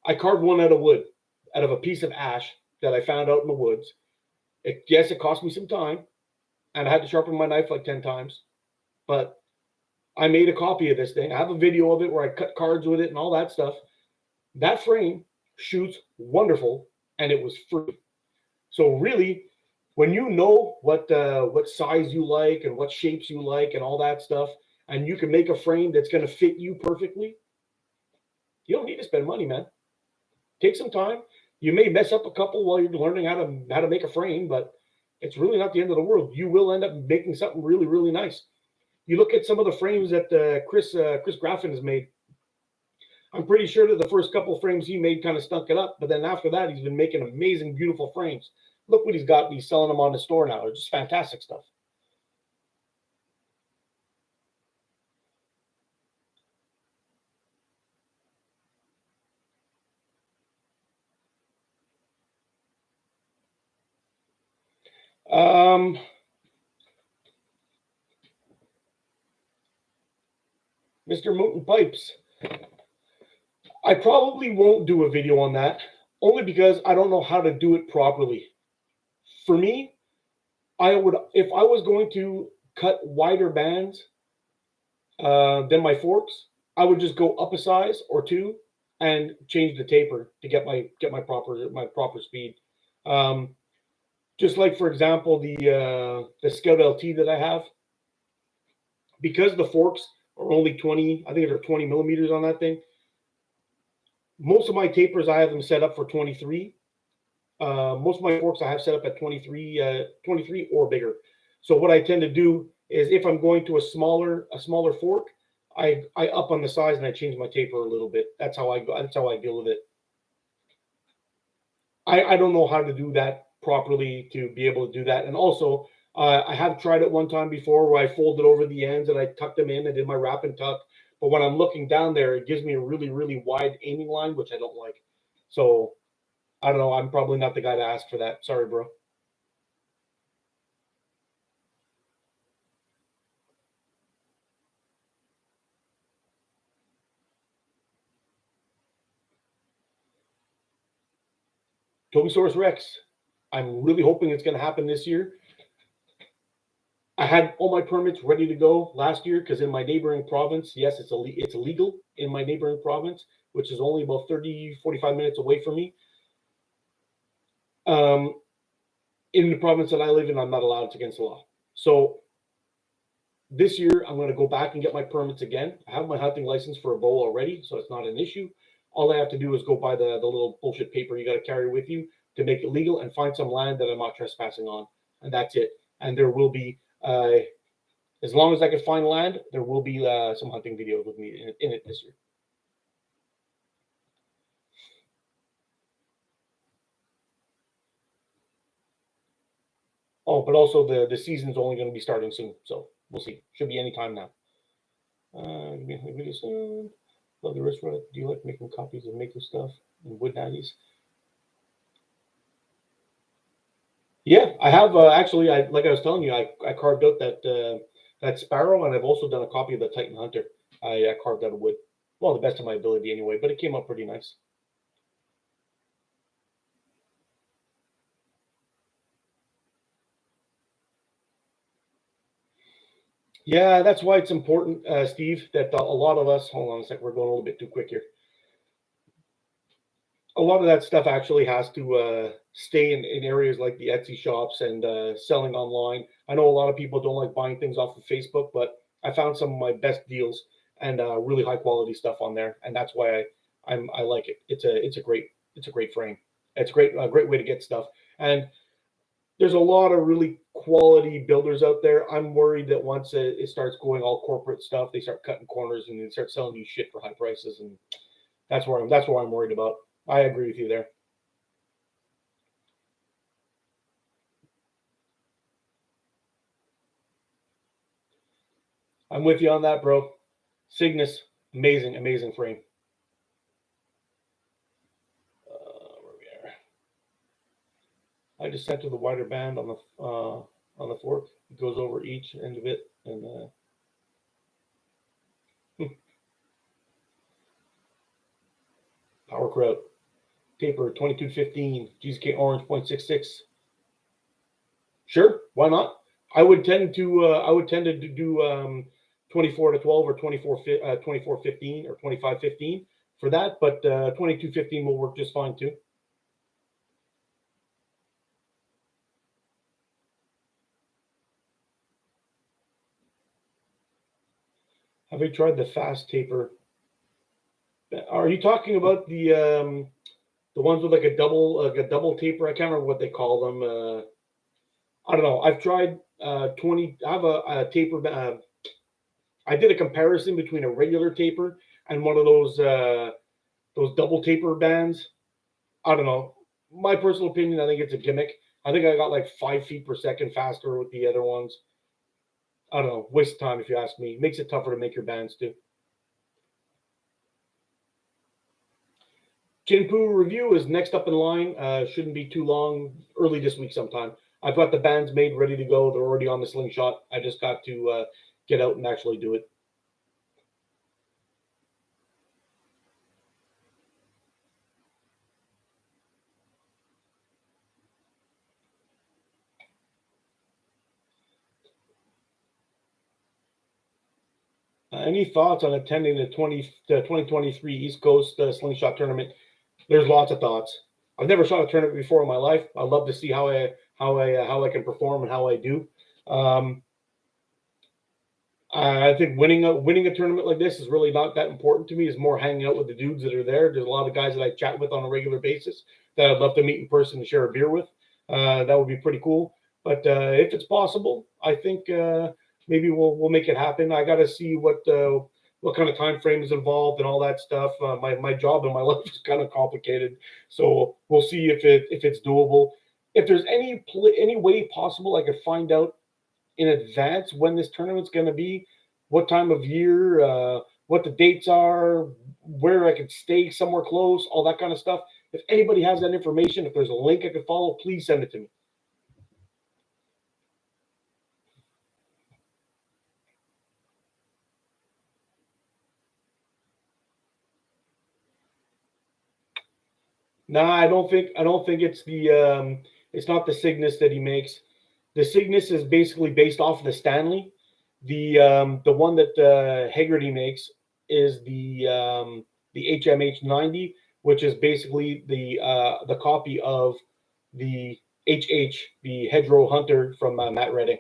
I carved one out of wood, out of a piece of ash that I found out in the woods. Yes, it cost me some time, and I had to sharpen my knife like 10 times, but I made a copy of this thing. I have a video of it where I cut cards with it and all that stuff. That frame shoots wonderful, and it was free. So really, when you know what size you like and what shapes you like and all that stuff, and you can make a frame that's going to fit you perfectly, you don't need to spend money, man. Take some time. You may mess up a couple while you're learning how to make a frame, but it's really not the end of the world. You will end up making something really, really nice. You look at some of the frames that Chris Graffin has made. I'm pretty sure that the first couple frames he made kind of stunk it up, but then after that, he's been making amazing, beautiful frames. Look what he's got. He's selling them on the store now. It's just fantastic stuff. Mr. Mountain Pipes. I probably won't do a video on that, only because I don't know how to do it properly. For me, if I was going to cut wider bands than my forks, I would just go up a size or two and change the taper to get my proper speed. Just like, for example, the Scout LT that I have, because the forks are only 20, I think they're 20 millimeters on that thing. Most of my tapers, I have them set up for 23. Most of my forks I have set up at 23 or bigger. So what I tend to do is if I'm going to a smaller fork, I up on the size and I change my taper a little bit. That's how I go. That's how I deal with it. I don't know how to do that properly to be able to do that. And also, I have tried it one time before where I folded over the ends and I tucked them in. I did my wrap and tuck. But when I'm looking down there, it gives me a really, really wide aiming line, which I don't like. So I don't know. I'm probably not the guy to ask for that. Sorry, bro. Tobysaurus Rex. I'm really hoping it's going to happen this year. I had all my permits ready to go last year because in my neighboring province, yes, it's illegal in my neighboring province, which is only about 30, 45 minutes away from me. In the province that I live in, I'm not allowed. It's against the law. So this year, I'm going to go back and get my permits again. I have my hunting license for a bow already, so it's not an issue. All I have to do is go buy the little bullshit paper you got to carry with you to make it legal and find some land that I'm not trespassing on. And that's it. And there will be, as long as I can find land, there will be some hunting videos with me in it this year. Oh, but also the season's only going to be starting soon, so we'll see. Should be any time now. Love the wrist rod. Do you like making copies of maker stuff and wood natties? Yeah, I have actually. Like I was telling you, I carved out that Sparrow, and I've also done a copy of the Titan Hunter. I carved out of wood. Well, the best of my ability anyway, but it came out pretty nice. Yeah, that's why it's important, Steve, that a lot of us. Hold on a sec. We're going a little bit too quick here. a lot of that stuff actually has to stay in areas like the Etsy shops and selling online. I know a lot of people don't like buying things off of Facebook, but I found some of my best deals and really high quality stuff on there, and that's why I like it. It's a great frame. It's a great way to get stuff. And there's a lot of really quality builders out there. I'm worried that once it starts going all corporate stuff, they start cutting corners and they start selling you shit for high prices, and that's where I'm worried about. I agree with you there. I'm with you on that, bro. Cygnus, amazing frame. Where we are. I just sent to the wider band on the fork. It goes over each end of it, and power crowd taper 2215 GZK orange 0.66. Sure, why not? I would tend to do 24 to 12 or 2415 or 2515 for that, but 2215 will work just fine too. Have you tried the fast taper? Are you talking about the ones with like a double taper? I can't remember what they call them. I don't know. I've tried 20. I have a taper. I did a comparison between a regular taper and one of those double taper bands. I don't know. My personal opinion, I think it's a gimmick. I think I got like 5 feet per second faster with the other ones. I don't know. Waste of time if you ask me. Makes it tougher to make your bands too. Jinpu review is next up in line. Shouldn't be too long. Early this week sometime. I've got the bands made, ready to go. They're already on the Slingshot. I just got to get out and actually do it. Any thoughts on attending the 2023 East Coast Slingshot tournament? There's lots of thoughts. I've never shot a tournament before in my life. I'd love to see how I can perform and how I do. Um, I think winning a tournament like this is really not that important to me. It's more hanging out with the dudes that are there. There's a lot of guys that I chat with on a regular basis that I'd love to meet in person and share a beer with. That would be pretty cool. But if it's possible, I think maybe we'll make it happen. I got to see what kind of time frame is involved and all that stuff. My job and my life is kind of complicated, so we'll see if it's doable. If there's any way possible, I could find out in advance when this tournament's going to be, what time of year, what the dates are, where I could stay somewhere close, all that kind of stuff. If anybody has that information, if there's a link I could follow, please send it to me. No, I don't think it's not the Cygnus that he makes. The Cygnus is basically based off of the Stanley. The one that Haggerty makes is the HMH 90, which is basically the copy of the HH, the Hedgerow Hunter from Matt Redding.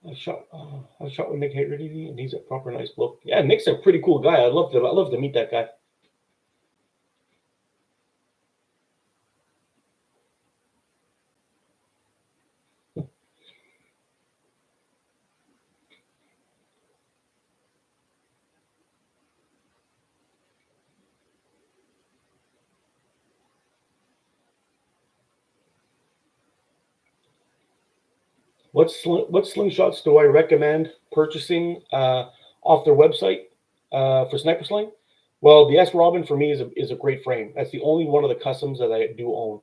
I shot with Nick Haggerty, and he's a proper nice bloke. Yeah, Nick's a pretty cool guy. I'd love to meet that guy. What slingshots do I recommend purchasing off their website for sniper sling? Well, the S Robin for me is a great frame. That's the only one of the customs that I do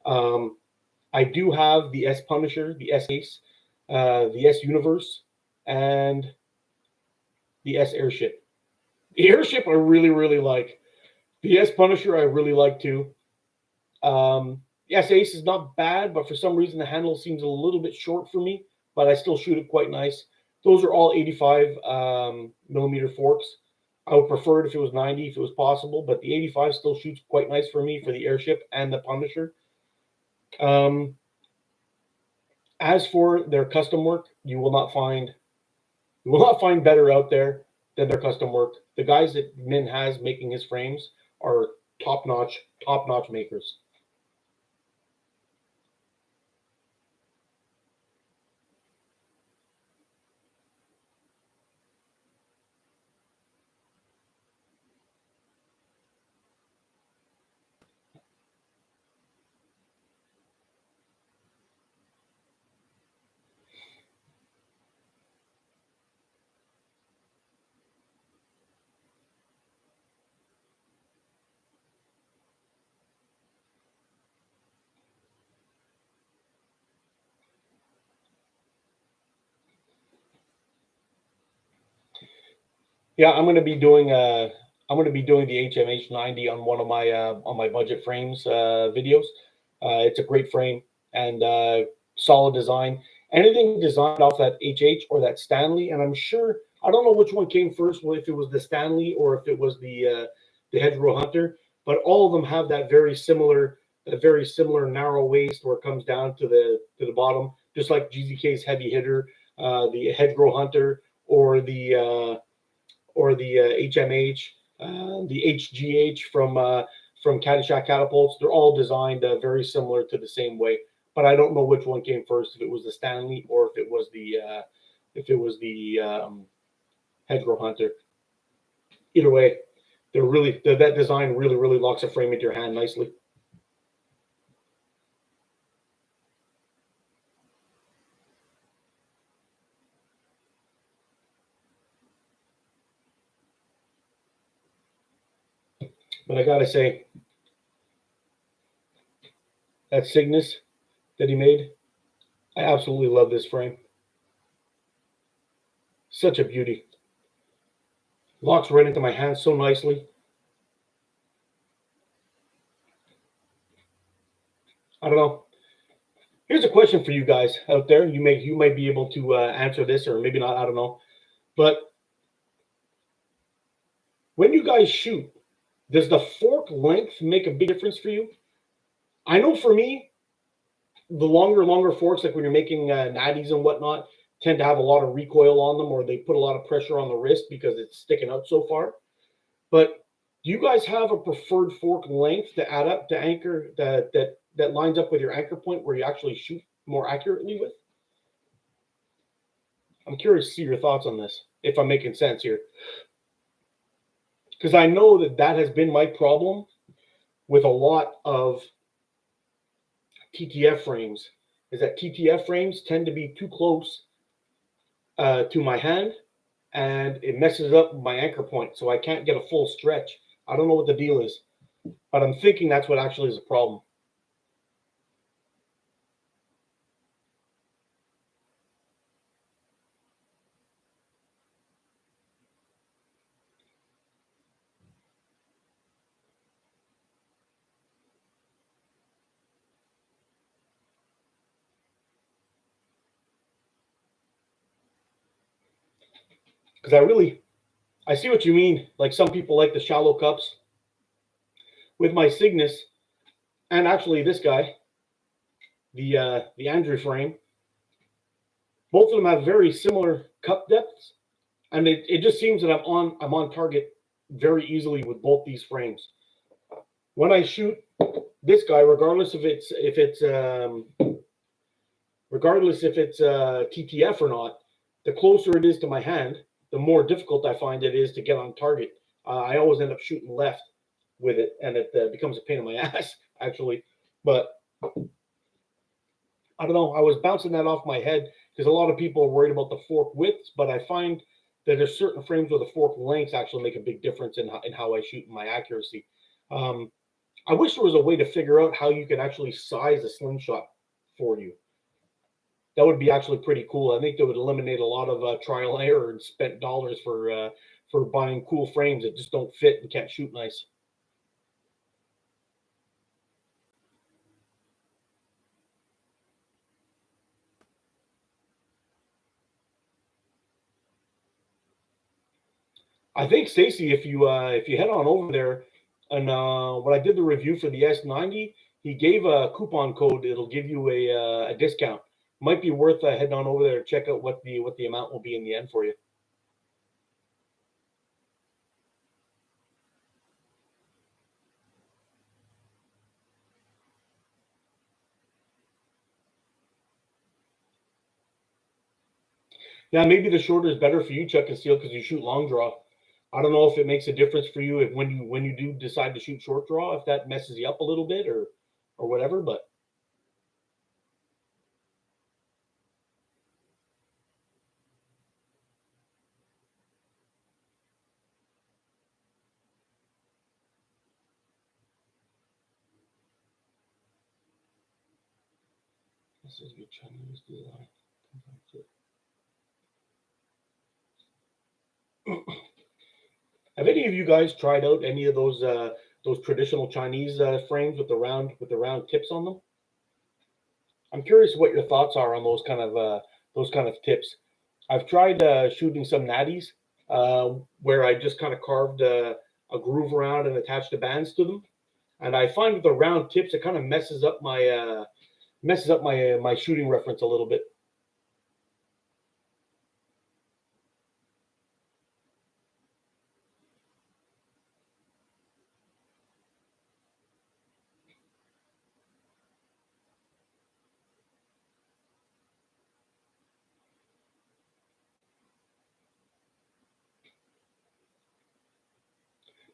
own. I do have the S Punisher, the S Ace, the S Universe, and the S Airship. The Airship I really, really like. The S Punisher I really like too. The S Ace is not bad, but for some reason the handle seems a little bit short for me, but I still shoot it quite nice. Those are all 85 millimeter forks. I would prefer it if it was 90, if it was possible, but the 85 still shoots quite nice for me for the Airship and the Punisher. As for their custom work, you will not find better out there than their custom work. The guys that Min has making his frames are top notch makers. Yeah, I'm going to be doing the HMH 90 on one of my on my budget frames videos. It's a great frame and solid design. Anything designed off that HH or that Stanley, and I'm sure I don't know which one came first, if it was the Stanley or if it was the Hedgerow Hunter, but all of them have that very similar narrow waist where it comes down to the bottom, just like GZK's Heavy Hitter, the Hedgerow Hunter, or the HMH, the HGH from Caddyshack Catapults. They're all designed very similar to the same way. But I don't know which one came first, if it was the Stanley or if it was the Hedgerow Hunter. Either way, that design really locks a frame into your hand nicely. But I gotta say, that Cygnus that he made, I absolutely love this frame. Such a beauty. Locks right into my hand so nicely. I don't know. Here's a question for you guys out there. You might be able to answer this, or maybe not. I don't know. But when you guys shoot, does the fork length make a big difference for you? I know for me, the longer forks, like when you're making natties and whatnot, tend to have a lot of recoil on them, or they put a lot of pressure on the wrist because it's sticking out so far. But do you guys have a preferred fork length to add up to anchor that lines up with your anchor point where you actually shoot more accurately with? I'm curious to see your thoughts on this, if I'm making sense here. Because I know that has been my problem with a lot of TTF frames, is that TTF frames tend to be too close to my hand, and it messes up my anchor point, so I can't get a full stretch. I don't know what the deal is, but I'm thinking that's what actually is a problem. Because I see what you mean. Like, some people like the shallow cups. With my Cygnus, and actually this guy, the Andrew frame, both of them have very similar cup depths, and it just seems that I'm on target very easily with both these frames. When I shoot this guy, regardless if it's TTF or not, the closer it is to my hand, the more difficult I find it is to get on target. I always end up shooting left with it, and it becomes a pain in my ass, actually. But I don't know. I was bouncing that off my head because a lot of people are worried about the fork widths, but I find that there's certain frames where the fork lengths actually make a big difference in how I shoot and my accuracy. I wish there was a way to figure out how you could actually size a slingshot for you. That would be actually pretty cool. I think that would eliminate a lot of trial and error and spent dollars for buying cool frames that just don't fit and can't shoot nice. I think Stacy, if you head on over there, and when I did the review for the S90, he gave a coupon code. It'll give you a discount. Might be worth heading on over there to check out what the amount will be in the end for you. Yeah, maybe the shorter is better for you, Chuck and Steel, because you shoot long draw. I don't know if it makes a difference for you if when you do decide to shoot short draw, if that messes you up a little bit or whatever. But this is good Chinese design. Have any of you guys tried out any of those traditional Chinese frames with the round tips on them? I'm curious what your thoughts are on those kind of tips. I've tried shooting some natties where I just kind of carved a groove around and attached the bands to them, and I find with the round tips it kind of messes up my shooting reference a little bit.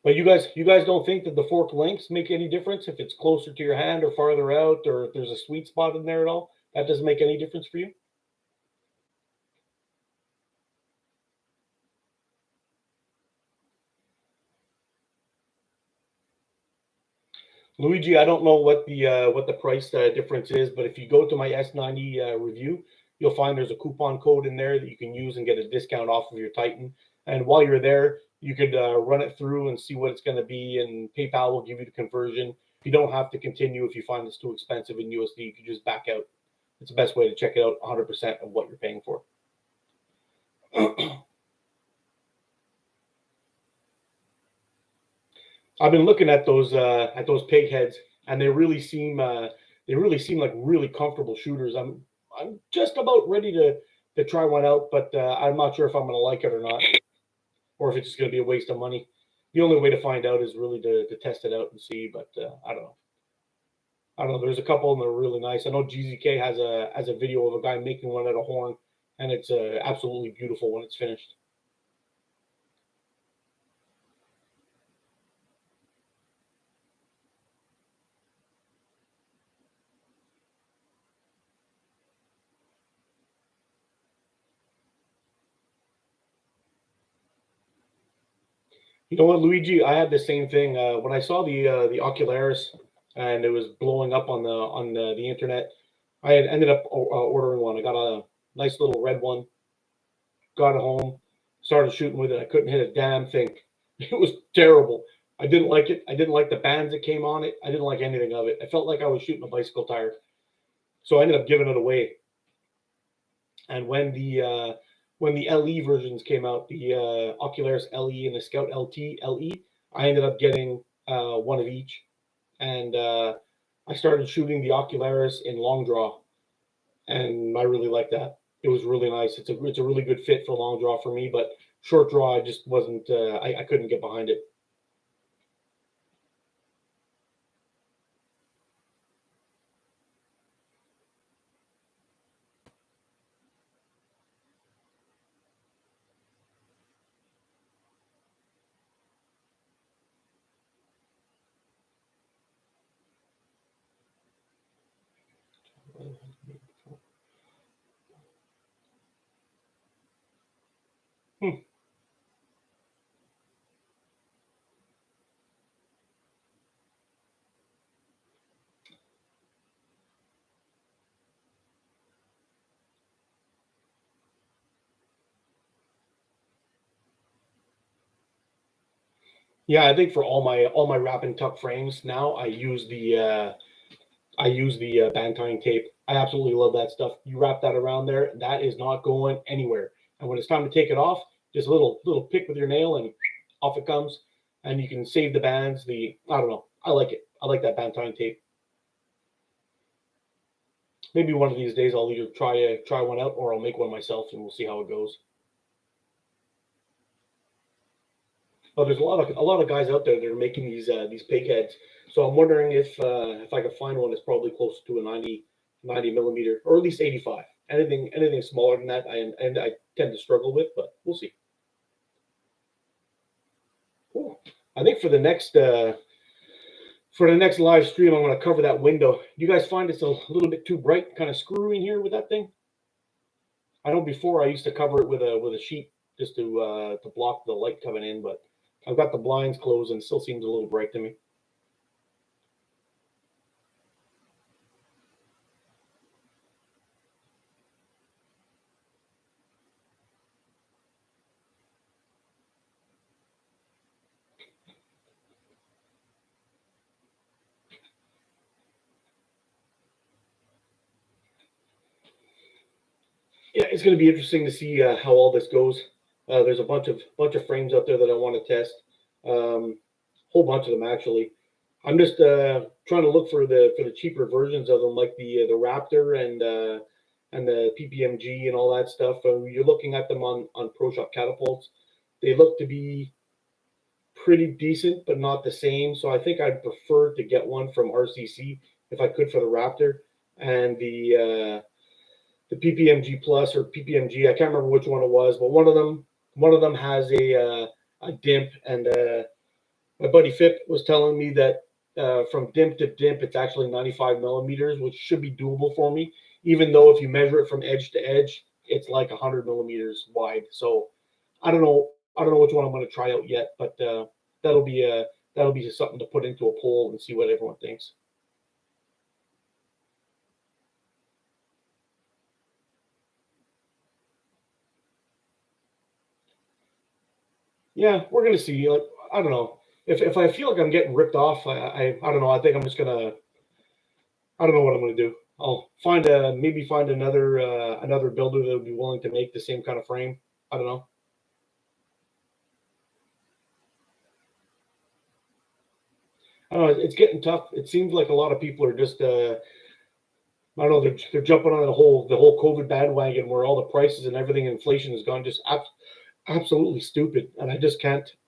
But you guys don't think that the fork lengths make any difference if it's closer to your hand or farther out, or if there's a sweet spot in there at all? That doesn't make any difference for you? Luigi, I don't know what the price difference is, but if you go to my S90 review, you'll find there's a coupon code in there that you can use and get a discount off of your Titan. And while you're there, you could run it through and see what it's going to be, and PayPal will give you the conversion. You don't have to continue if you find it's too expensive in USD. You can just back out. It's the best way to check it out 100% of what you're paying for. I've been looking at those pig heads, and they really seem like really comfortable shooters. I'm just about ready to try one out, but I'm not sure if I'm going to like it or not, or if it's just going to be a waste of money. The only way to find out is really to test it out and see. But I don't know. I don't know. There's a couple of them that are really nice. I know GZK has a video of a guy making one out of horn, and it's absolutely beautiful when it's finished. You know what, Luigi? I had the same thing when I saw the Ocularis and it was blowing up on the internet. I had ended up ordering one. I got a nice little red one. Got it home, started shooting with it. I couldn't hit a damn thing. It was terrible. I didn't like it. I didn't like the bands that came on it. I didn't like anything of it. I felt like I was shooting a bicycle tire. So I ended up giving it away. And when the LE versions came out, the Ocularis LE and the Scout LT LE, I ended up getting one of each, and I started shooting the Ocularis in long draw, and I really like that. It was really nice. It's a really good fit for long draw for me, but short draw I just wasn't. I couldn't get behind it. Hmm. Yeah, I think for all my wrap and tuck frames now, I use the band tying tape. I absolutely love that stuff. You wrap that around there, that is not going anywhere. And when it's time to take it off, just a little pick with your nail and off it comes. And you can save the bands. I don't know. I like it. I like that band tying tape. Maybe one of these days I'll either try one out or I'll make one myself and we'll see how it goes. But there's a lot of guys out there that are making these pig heads. So I'm wondering if I could find one that's probably close to a 90 millimeter or at least 85. Anything smaller than that, I tend to struggle with, but we'll see. Cool. I think for the next live stream, I'm going to cover that window. You guys find it's a little bit too bright, kind of screwy in here with that thing? I know before I used to cover it with a sheet just to block the light coming in, but I've got the blinds closed and it still seems a little bright to me. Yeah, it's going to be interesting to see how all this goes. There's a bunch of frames out there that I want to test. Whole bunch of them actually. I'm just trying to look for the cheaper versions of them, like the Raptor and the PPMG and all that stuff. You're looking at them on Pro Shop catapults. They look to be pretty decent, but not the same. So I think I'd prefer to get one from RCC if I could for the Raptor and the PPMG Plus or PPMG. I can't remember which one it was, but one of them has a dimp, and my buddy Fip was telling me that from dimp to dimp, it's actually 95 millimeters, which should be doable for me. Even though if you measure it from edge to edge, it's like 100 millimeters wide. So I don't know. I don't know which one I'm going to try out yet, but that'll be a that'll be something to put into a poll and see what everyone thinks. Yeah, we're gonna see. Like, I don't know if I feel like I'm getting ripped off. I don't know. I think I'm just gonna. I don't know what I'm gonna do. I'll maybe find another builder that would be willing to make the same kind of frame. I don't know. I don't know. It's getting tough. It seems like a lot of people are just. I don't know. They're jumping on the whole COVID bandwagon where all the prices and everything, inflation has gone just absolutely stupid, and I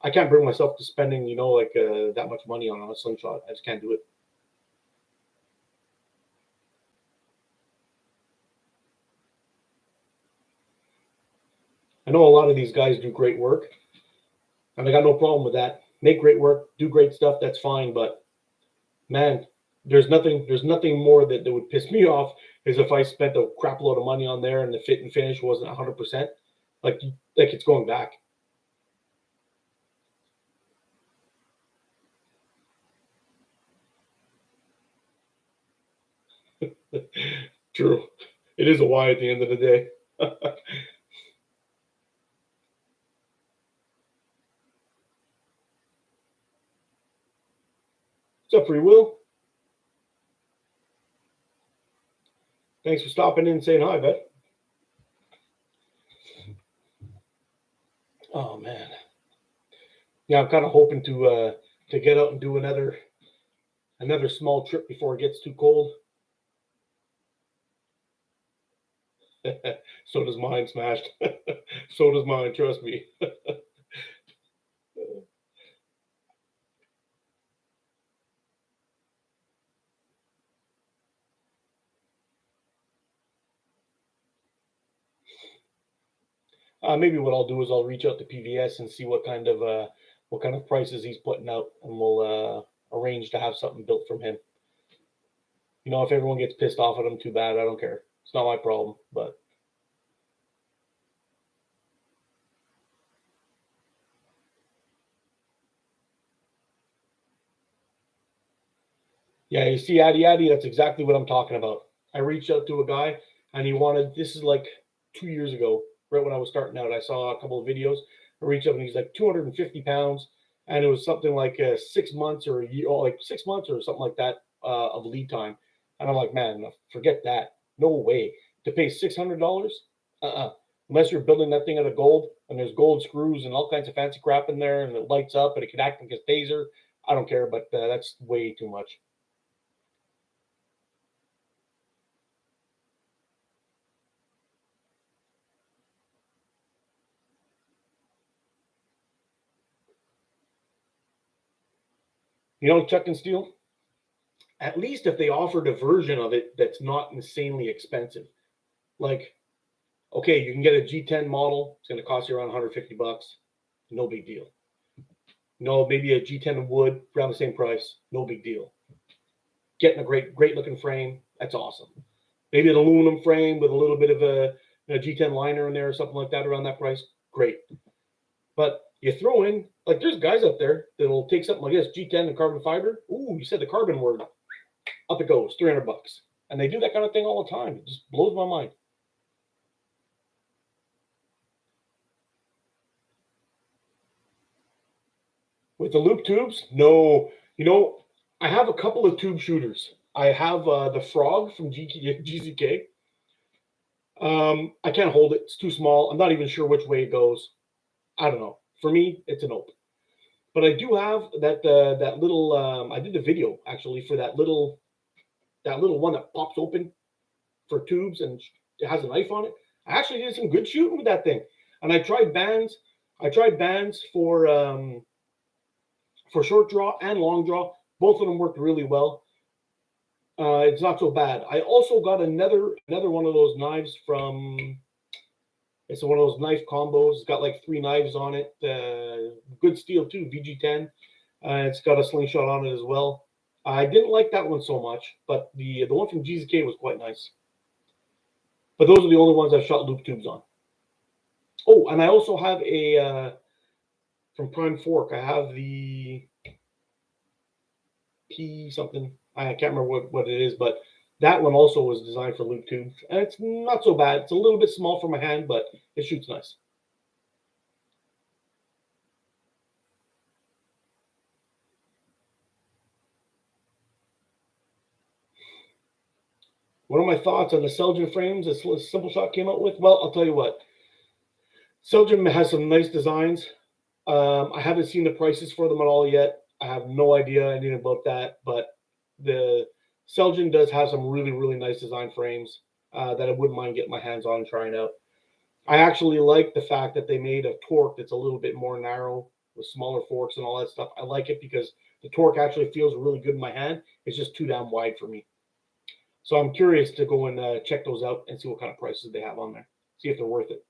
can't bring myself to spending like that much money on a slingshot. I just can't do it. I know a lot of these guys do great work, and I got no problem with that. Make great work, do great stuff. That's fine, but man, there's nothing more that would piss me off is if I spent a crap load of money on there and the fit and finish wasn't 100%. Like it's going back. True. It is a why at the end of the day. What's up, Free Will? Thanks for stopping in and saying hi, bud. Oh man. Yeah, I'm kind of hoping to get out and do another small trip before it gets too cold. So does mine, smashed. So does mine, trust me. Maybe what I'll do is I'll reach out to PVS and see what kind of prices he's putting out, and we'll arrange to have something built from him. If everyone gets pissed off at him, too bad. I don't care. It's not my problem. But yeah, you see, Addy Addy, that's exactly what I'm talking about. I reached out to a guy, and he wanted. This is like 2 years ago, right when I was starting out. I saw a couple of videos. I reached out, and he's like 250 pounds. and it was something like 6 months or a year, or like 6 months or something like that of lead time. And I'm like, man, forget that. No way to pay $600. Unless you're building that thing out of gold and there's gold screws and all kinds of fancy crap in there and it lights up and it can act like a taser. I don't care, but that's way too much. You know, Chuck and Steel, at least if they offered a version of it that's not insanely expensive. Like, okay, you can get a G10 model, it's going to cost you around $150. No big deal. No, maybe a G10 wood around the same price. No big deal. Getting a great looking frame, that's awesome. Maybe an aluminum frame with a little bit of a G10 liner in there or something like that around that price. Great. But you throw in, like, there's guys out there that'll take something like this, G10 and carbon fiber. Ooh, you said the carbon word. Up it goes, $300. And they do that kind of thing all the time. It just blows my mind. With the loop tubes, no. You know, I have a couple of tube shooters. I have the Frog from GZK. I can't hold it. It's too small. I'm not even sure which way it goes. I don't know. For me, it's a nope. But I do have that little. I did a video actually for that little one that pops open for tubes and it has a knife on it. I actually did some good shooting with that thing, and I tried bands. I tried bands for short draw and long draw. Both of them worked really well. It's not so bad. I also got another one of those knives from. It's one of those knife combos. It's got like 3 knives on it. Good steel too, VG10. It's got a slingshot on it as well. I didn't like that one so much, but the one from GZK was quite nice. But those are the only ones I've shot loop tubes on. Oh, and I also have a from Prime Fork. I have the P something. I can't remember what it is, but that one also was designed for loop tubes, and it's not so bad. It's a little bit small for my hand, but it shoots nice. What are my thoughts on the Selgen frames that Simple Shot came out with? Well, I'll tell you what. Selgen has some nice designs. I haven't seen the prices for them at all yet. I have no idea anything about that, but the Selgen does have some really nice design frames that I wouldn't mind getting my hands on and trying out. I actually like the fact that they made a torque that's a little bit more narrow with smaller forks and all that stuff. I like it because the torque actually feels really good in my hand. It's just too damn wide for me. So I'm curious to go and check those out and see what kind of prices they have on there. See if they're worth it.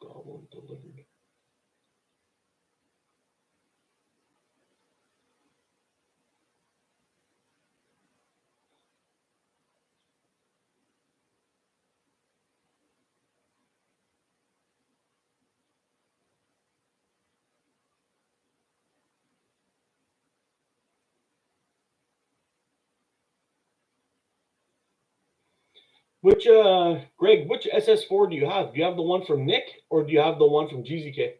Goblin delivered. Which Greg, which SS4 do you have? Do you have the one from Nick or do you have the one from GZK?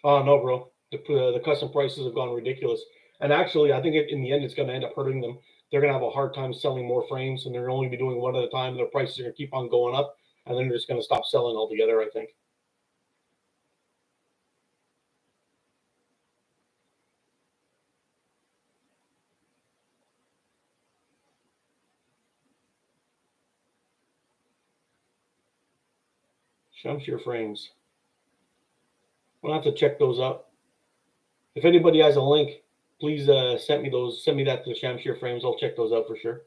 Oh no, bro. The custom prices have gone ridiculous. And actually, I think in the end, it's going to end up hurting them. They're going to have a hard time selling more frames, and they're only be doing one at a time. Their prices are going to keep on going up, and then they're just going to stop selling altogether, I think. Shamshir frames. We'll have to check those out. If anybody has a link, please send me those. Send me that to the Shamshir frames. I'll check those out for sure.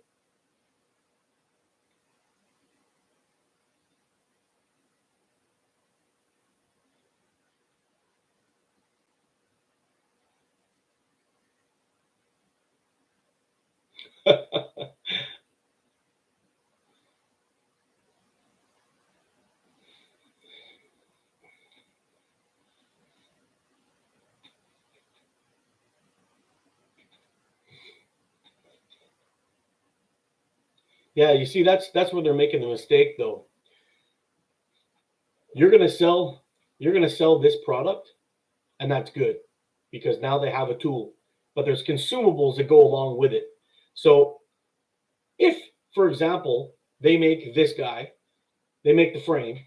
Yeah, you see, that's where they're making the mistake, though. You're gonna sell you're gonna sell this product, and that's good because now they have a tool. But there's consumables that go along with it. So if, for example, they make this guy, they make the frame,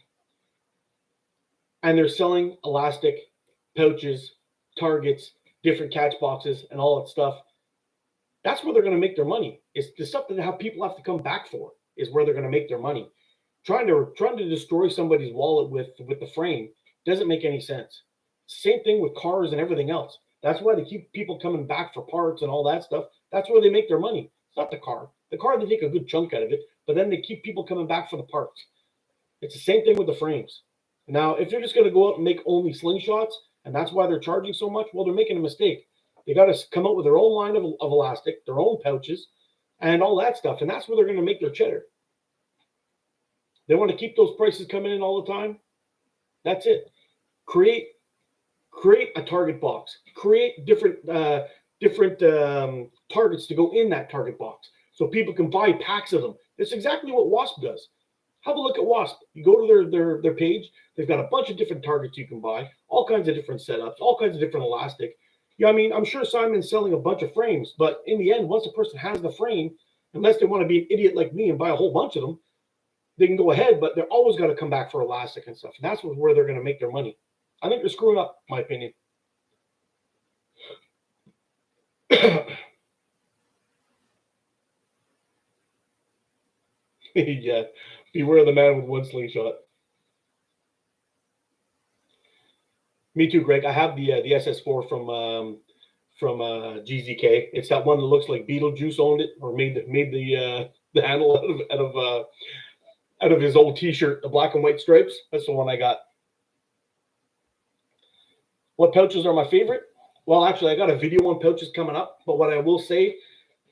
and they're selling elastic pouches, targets, different catch boxes, and all that stuff. That's where they're going to make their money. It's the stuff that have people have to come back for is where they're going to make their money. Trying to destroy somebody's wallet with the frame doesn't make any sense. Same thing with cars and everything else. That's why they keep people coming back for parts and all that stuff. That's where they make their money. It's not the car. The car, they take a good chunk out of it, but then they keep people coming back for the parts. It's the same thing with the frames. Now, if they're just going to go out and make only slingshots, and that's why they're charging so much, well, they're making a mistake. They got to come out with their own line of elastic, their own pouches, and all that stuff. And that's where they're going to make their cheddar. They want to keep those prices coming in all the time. That's it. Create a target box. Create different targets to go in that target box, so people can buy packs of them. That's exactly what Wasp does. Have a look at Wasp. You go to their page. They've got a bunch of different targets you can buy, all kinds of different setups, all kinds of different elastic. Yeah, I mean, I'm sure Simon's selling a bunch of frames, but in the end, once a person has the frame, unless they want to be an idiot like me and buy a whole bunch of them, they can go ahead, but they're always got to come back for elastic and stuff. And that's where they're going to make their money. I think they're screwing up, in my opinion. Yeah, beware the man with one slingshot. Me too, Greg. I have the SS4 from GZK. It's that one that looks like Beetlejuice owned it or made the handle out of his old T-shirt, the black and white stripes. That's the one I got. What pouches are my favorite? Well, actually, I got a video on pouches coming up. But what I will say,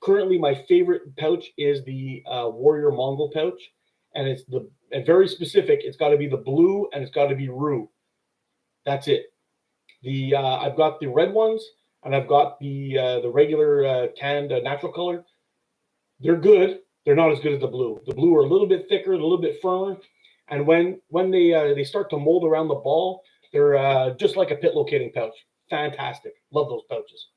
currently, my favorite pouch is the Warrior Mongol pouch, and it's very specific. It's got to be the blue and it's got to be Rue. That's it. I've got the red ones and I've got the regular canned natural color. They're good. They're not as good as the blue. The blue are a little bit thicker, a little bit firmer, and when they start to mold around the ball, they're just like a pit locating pouch. Fantastic. Love those pouches.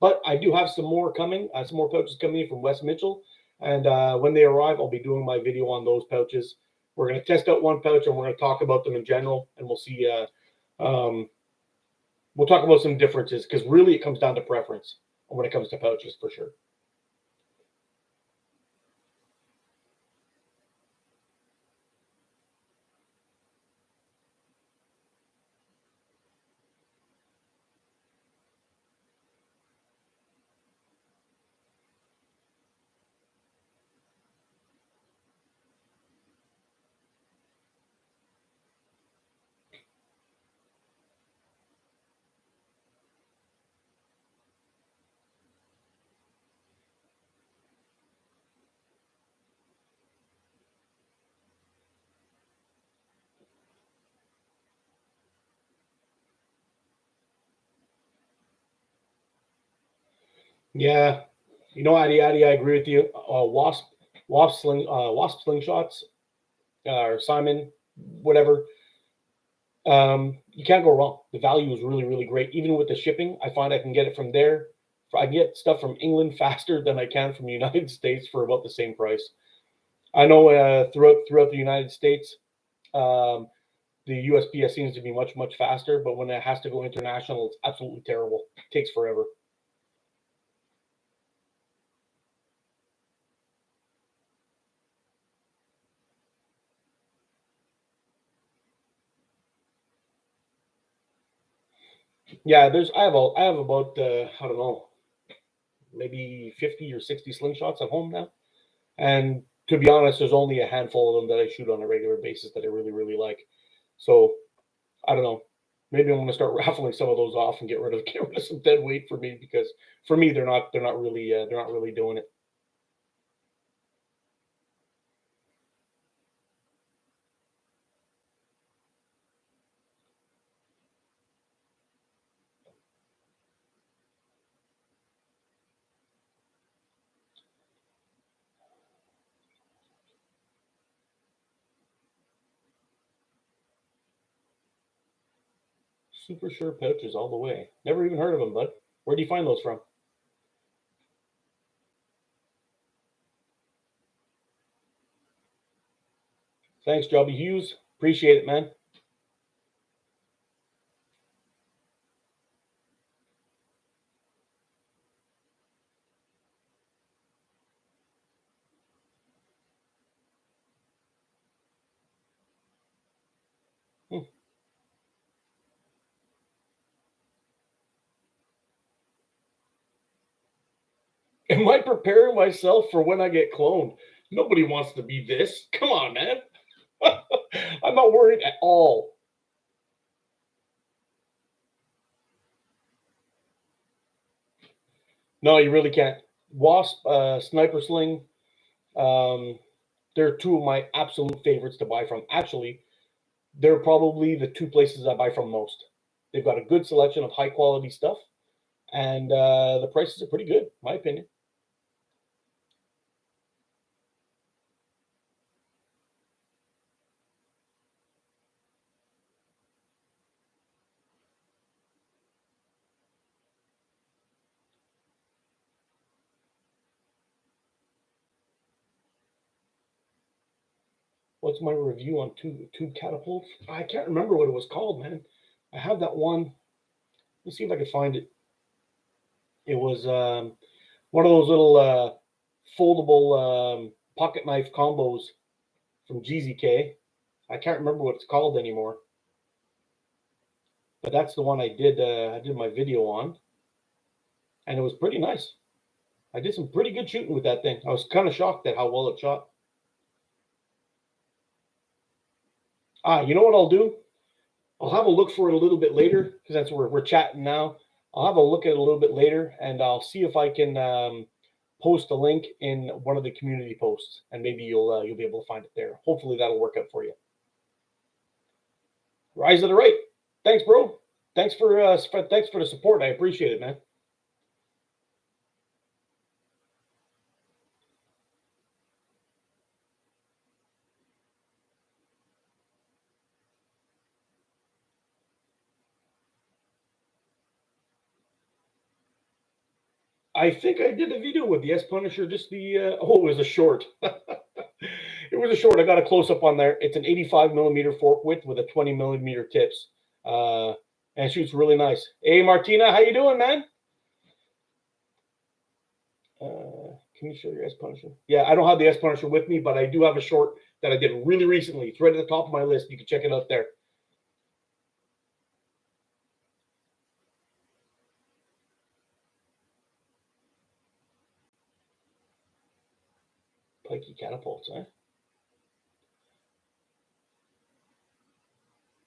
But I do have some more coming. Some more pouches coming in from West Mitchell, and when they arrive, I'll be doing my video on those pouches. We're going to test out one pouch and we're going to talk about them in general, and we'll see. We'll talk about some differences because really it comes down to preference when it comes to pouches for sure. Yeah, Addy, I agree with you. Wasp slingshots, or Simon, whatever. You can't go wrong. The value is really, really great. Even with the shipping, I find I can get it from there. I can get stuff from England faster than I can from the United States for about the same price. I know throughout the United States, um, the USPS seems to be much, much faster, but when it has to go international, it's absolutely terrible. It takes forever. Yeah, I have about I don't know, maybe 50 or 60 slingshots at home now. And to be honest, there's only a handful of them that I shoot on a regular basis that I really, really like. So I don't know. Maybe I'm going to start raffling some of those off and get rid of some dead weight for me because for me they're not really doing it. Super Sure pouches all the way. Never even heard of them, bud. Where do you find those from? Thanks, Jobby Hughes. Appreciate it, man. Am I preparing myself for when I get cloned? Nobody wants to be this. Come on, man. I'm not worried at all. No, you really can't. Wasp, Sniper Sling, they're two of my absolute favorites to buy from. Actually, they're probably the two places I buy from most. They've got a good selection of high quality stuff, and the prices are pretty good, in my opinion. What's my review on tube catapults? I can't remember what it was called, man. I have that one. Let's see if I can find it. It was one of those little foldable pocket knife combos from GZK. I can't remember what it's called anymore, but that's the one I did my video on, and it was pretty nice. I did some pretty good shooting with that thing. I was kind of shocked at how well it shot. You know what I'll do? I'll have a look for it a little bit later because that's where we're chatting now. I'll have a look at it a little bit later, and I'll see if I can post a link in one of the community posts, and maybe you'll be able to find it there. Hopefully that'll work out for you. Rise of the right. Thanks, bro. Thanks for the support. I appreciate it, man. I think I did a video with the S Punisher. Just it was a short. It was a short. I got a close up on there. It's an 85 millimeter fork width with a 20 millimeter tips, and it shoots really nice. Hey, Martina, how you doing, man? Can you show your S Punisher? Yeah, I don't have the S Punisher with me, but I do have a short that I did really recently. It's right at the top of my list. You can check it out there. Pikey catapults, eh?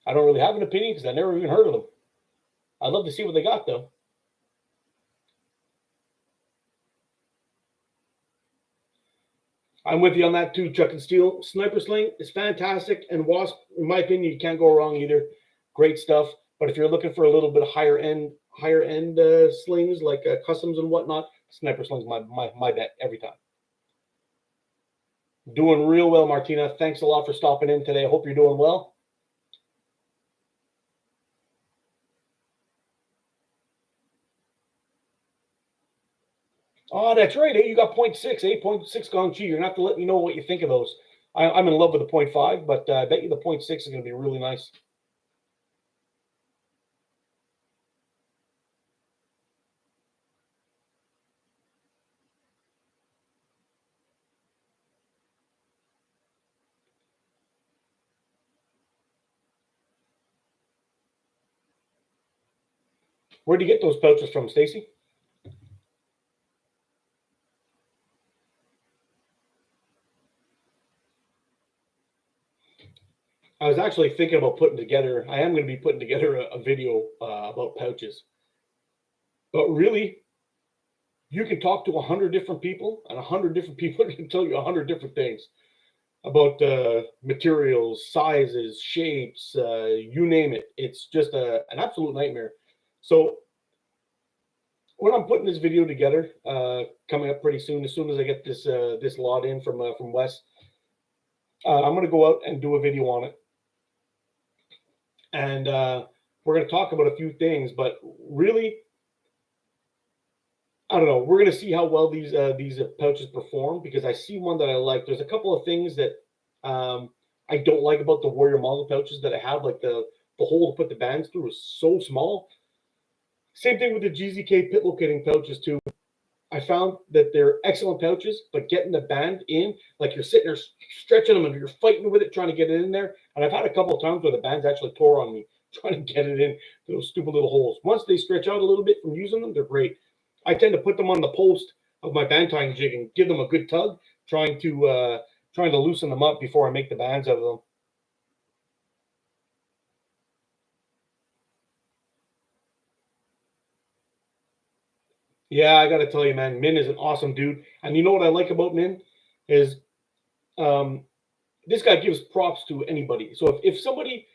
I don't really have an opinion because I never even heard of them. I'd love to see what they got, though. I'm with you on that too, Chuck and Steel. Sniper Sling is fantastic, and Wasp, in my opinion, you can't go wrong either. Great stuff. But if you're looking for a little bit of higher end slings like customs and whatnot, Sniper Sling's my bet every time. Doing real well, Martina. Thanks a lot for stopping in today. I hope you're doing well. Oh, that's right. Hey, you got 0.6, 8.6 Gong Chi. You're going to have to let me know what you think of those. I'm in love with the 0.5, but I bet you the 0.6 is going to be really nice. Where do you get those pouches from, Stacy? I was actually thinking about putting together, I am going to be putting together a video about pouches. But really, you can talk to 100 different people, and 100 different people can tell you 100 different things about materials, sizes, shapes, you name it. It's just an absolute nightmare. So when I'm putting this video together, coming up pretty soon, as soon as I get this lot in from Wes, I'm going to go out and do a video on it. And We're going to talk about a few things, but really, I don't know. We're going to see how well these pouches perform, because I see one that I like. There's a couple of things that I don't like about the Warrior model pouches that I have, like the hole to put the bands through is so small. Same thing with the GZK pit locating pouches too. I found that they're excellent pouches, but getting the band in, like you're sitting there stretching them and you're fighting with it, trying to get it in there. And I've had a couple of times where the bands actually tore on me trying to get it in those stupid little holes. Once they stretch out a little bit from using them, they're great. I tend to put them on the post of my band tying jig and give them a good tug, trying to loosen them up before I make the bands out of them. Yeah, I got to tell you, man, Min is an awesome dude. And you know what I like about Min is this guy gives props to anybody. So if somebody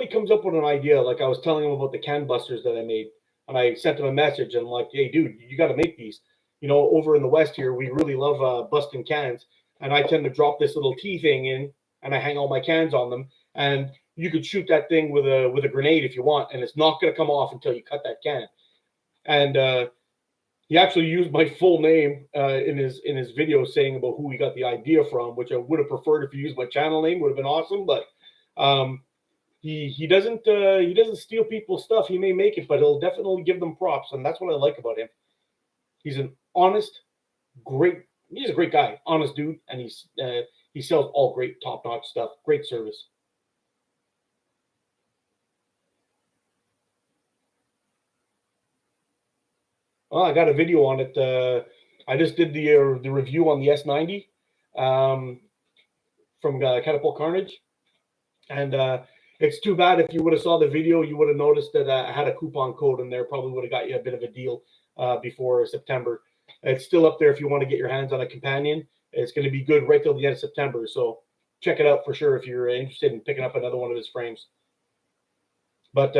comes up with an idea, like I was telling him about the can busters that I made, and I sent him a message and I'm like, hey, dude, you got to make these. You know, over in the West here, we really love busting cans. And I tend to drop this little T thing in and I hang all my cans on them. And you could shoot that thing with a grenade if you want, and it's not going to come off until you cut that can. And he actually used my full name in his video, saying about who he got the idea from, which I would have preferred if he used my channel name. Would have been awesome, but he doesn't steal people's stuff. He may make it, but he'll definitely give them props, and that's what I like about him. He's an honest, he's a great guy, honest dude, and he sells all great, top-notch stuff, great service. Well, I got a video on it. I just did the review on the S90 from Catapult Carnage, and it's too bad. If you would have saw the video, you would have noticed that I had a coupon code in there. Probably would have got you a bit of a deal before September. It's still up there if you want to get your hands on a companion. It's going to be good right till the end of September, so check it out for sure if you're interested in picking up another one of his frames. But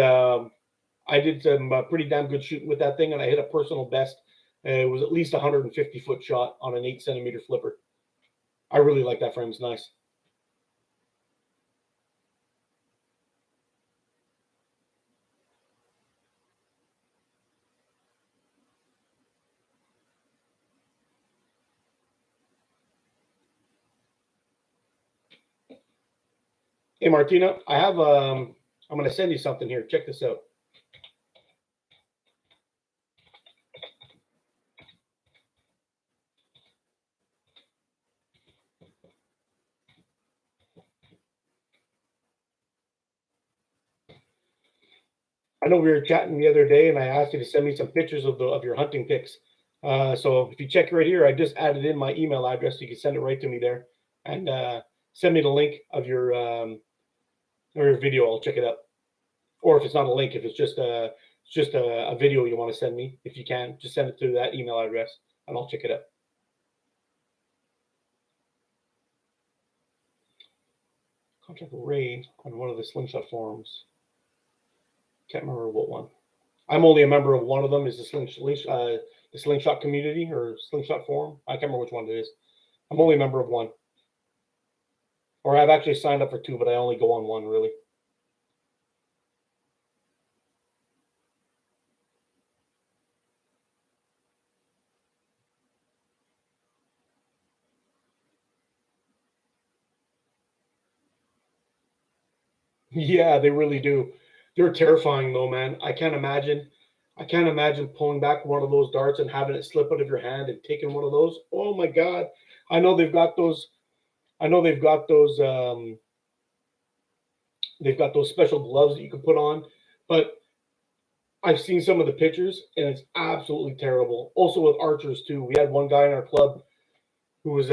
I did some pretty damn good shooting with that thing, and I hit a personal best. It was at least 150-foot shot on an 8-centimeter flipper. I really like that frame. It's nice. Hey, Martina, I have I'm going to send you something here. Check this out. I know we were chatting the other day, and I asked you to send me some pictures of your hunting pics. So if you check right here, I just added in my email address. So you can send it right to me there, and send me the link of your video. I'll check it out. Or if it's not a link, if it's just a video you want to send me, if you can, just send it to that email address, and I'll check it out. Contact Ray on one of the Slingshot forums. Can't remember what one. I'm only a member of one of them. Is the Slingshot community or Slingshot forum? I can't remember which one it is. I'm only a member of one. Or I've actually signed up for two, but I only go on one, really. Yeah, they really do. They're terrifying though, man. I can't imagine pulling back one of those darts and having it slip out of your hand and taking one of those. Oh my God. I know they've got those special gloves that you can put on, but I've seen some of the pictures and it's absolutely terrible. Also with archers too. We had one guy in our club who was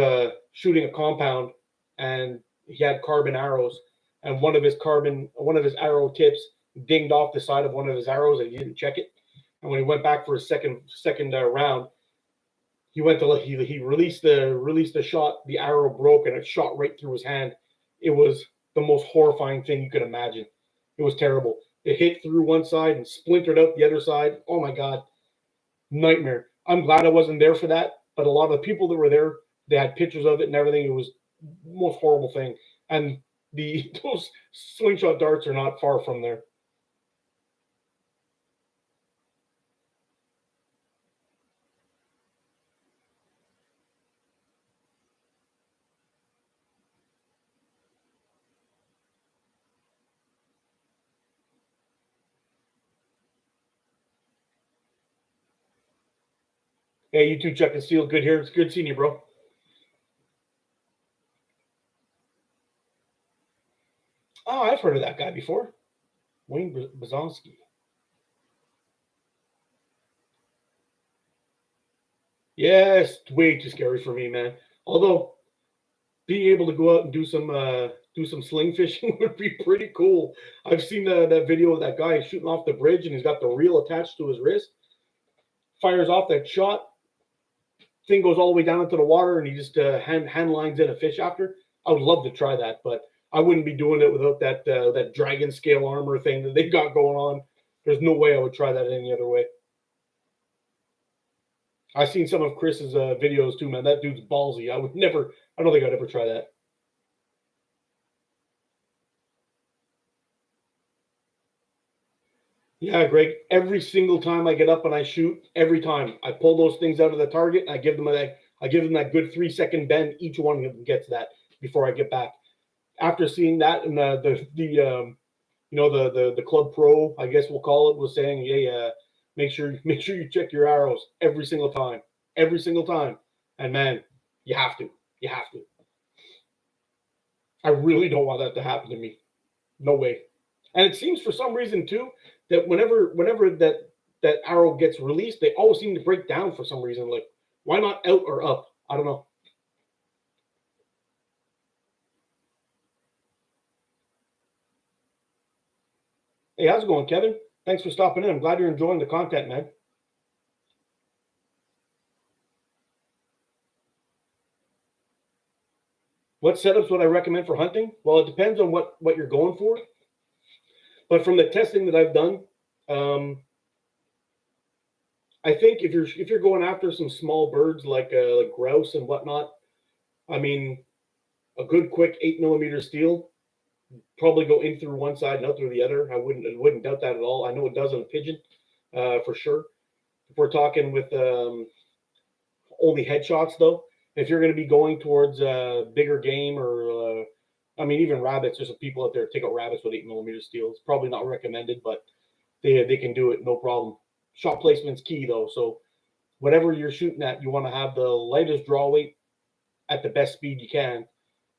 shooting a compound, and he had carbon arrows, and one of his arrow tips dinged off the side of one of his arrows, and he didn't check it. And when he went back for his second round, he released the shot. The arrow broke and it shot right through his hand. It was the most horrifying thing you could imagine. It was terrible. It hit through one side and splintered out the other side. Oh my God, nightmare. I'm glad I wasn't there for that, but a lot of the people that were there, they had pictures of it and everything. It was the most horrible thing. And those slingshot darts are not far from there. Hey, you too, Chuck and Steel. Good here. It's good seeing you, bro. Oh, I've heard of that guy before. Wayne Bazonsky. Yes, way too scary for me, man. Although being able to go out and do some sling fishing would be pretty cool. I've seen that video of that guy shooting off the bridge, and he's got the reel attached to his wrist. Fires off that shot, thing goes all the way down into the water, and he just hand lines in a fish after. I would love to try that, but I wouldn't be doing it without that dragon scale armor thing that they got going on. There's no way I would try that any other way. I've seen some of Chris's videos too, man. That dude's ballsy. I would never. I don't think I'd ever try that. Yeah, Greg. Every single time I get up and I shoot, every time I pull those things out of the target, and I give them that good 3-second bend. Each one of them gets that before I get back. After seeing that, and the club pro, I guess we'll call it, was saying, hey, make sure you check your arrows every single time. And man, you have to. I really don't want that to happen to me. No way. And it seems for some reason too that whenever that arrow gets released, they always seem to break down for some reason. Like, why not out or up? I don't know. Hey, how's it going, Kevin? Thanks for stopping in. I'm glad you're enjoying the content, man. What setups would I recommend for hunting? Well, it depends on what you're going for. But from the testing that I've done, I think if you're going after some small birds like grouse and whatnot, I mean, a good quick 8mm steel probably go in through one side and out through the other. I wouldn't doubt that at all. I know it does on a pigeon, for sure. If we're talking with only headshots, though, if you're going to be going towards bigger game or I mean, even rabbits, there's some people out there take out rabbits with 8mm steel. It's probably not recommended, but they can do it no problem. Shot placement's key though, so whatever you're shooting at, you want to have the lightest draw weight at the best speed you can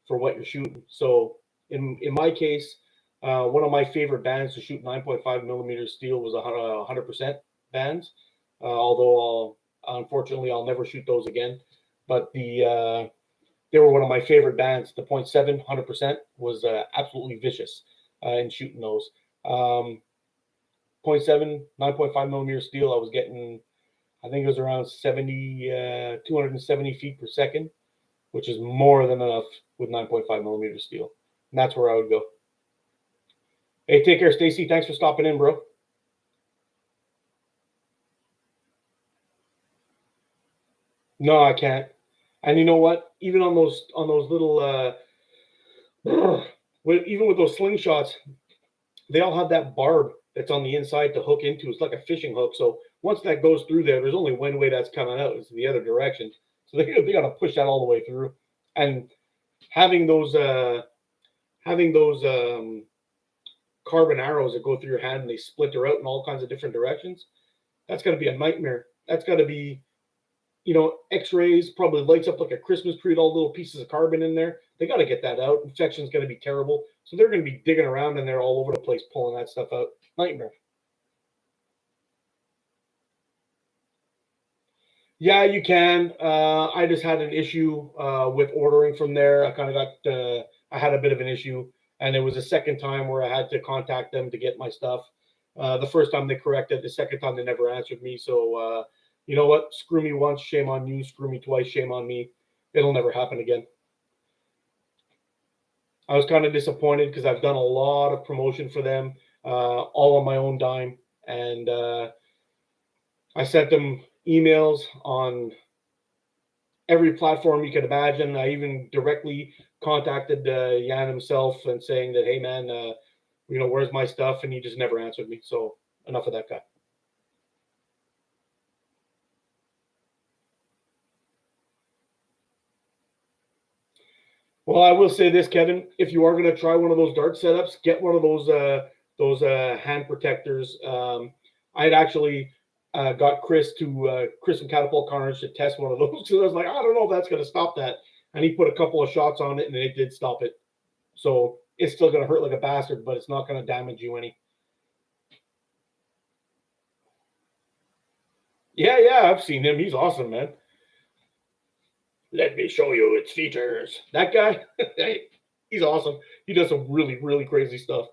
for what you're shooting. So in my case, one of my favorite bands to shoot 9.5mm steel was 100% bands. Although unfortunately I'll never shoot those again. But they were one of my favorite bands. The 0.7 100% was absolutely vicious in shooting those. 0.7 9.5mm steel, I was getting, I think it was around 270 feet per second, which is more than enough with 9.5mm steel. And that's where I would go. Hey, take care, Stacy. Thanks for stopping in, bro. No, I can't. And you know what? Even on those little even with those slingshots, they all have that barb that's on the inside to hook into. It's like a fishing hook. So once that goes through there's only one way that's coming out. It's the other direction. So they got to push that all the way through. And having those carbon arrows that go through your hand and they splinter out in all kinds of different directions, that's got to be a nightmare. That's got to be, X-rays, probably lights up like a Christmas tree, all little pieces of carbon in there. They got to get that out. Infection's going to be terrible. So they're going to be digging around in there all over the place, pulling that stuff out. Nightmare. Yeah, you can. I just had an issue with ordering from there. I had a bit of an issue, and it was the second time where I had to contact them to get my stuff. The first time they corrected, the second time they never answered me. So, you know what? Screw me once, shame on you. Screw me twice, shame on me. It'll never happen again. I was kind of disappointed because I've done a lot of promotion for them, all on my own dime. And I sent them emails on every platform you could imagine. I even directly contacted Jan himself and saying that, hey, man, where's my stuff? And he just never answered me. So enough of that guy. Well, I will say this, Kevin. If you are going to try one of those dart setups, get one of those hand protectors. I'd actually got Chris from Catapult Carnage to test one of those. So I was like, I don't know if that's going to stop that. And he put a couple of shots on it, and it did stop it. So it's still going to hurt like a bastard, but it's not going to damage you any. Yeah, I've seen him. He's awesome, man. Let me show you its features. That guy, he's awesome. He does some really, really crazy stuff.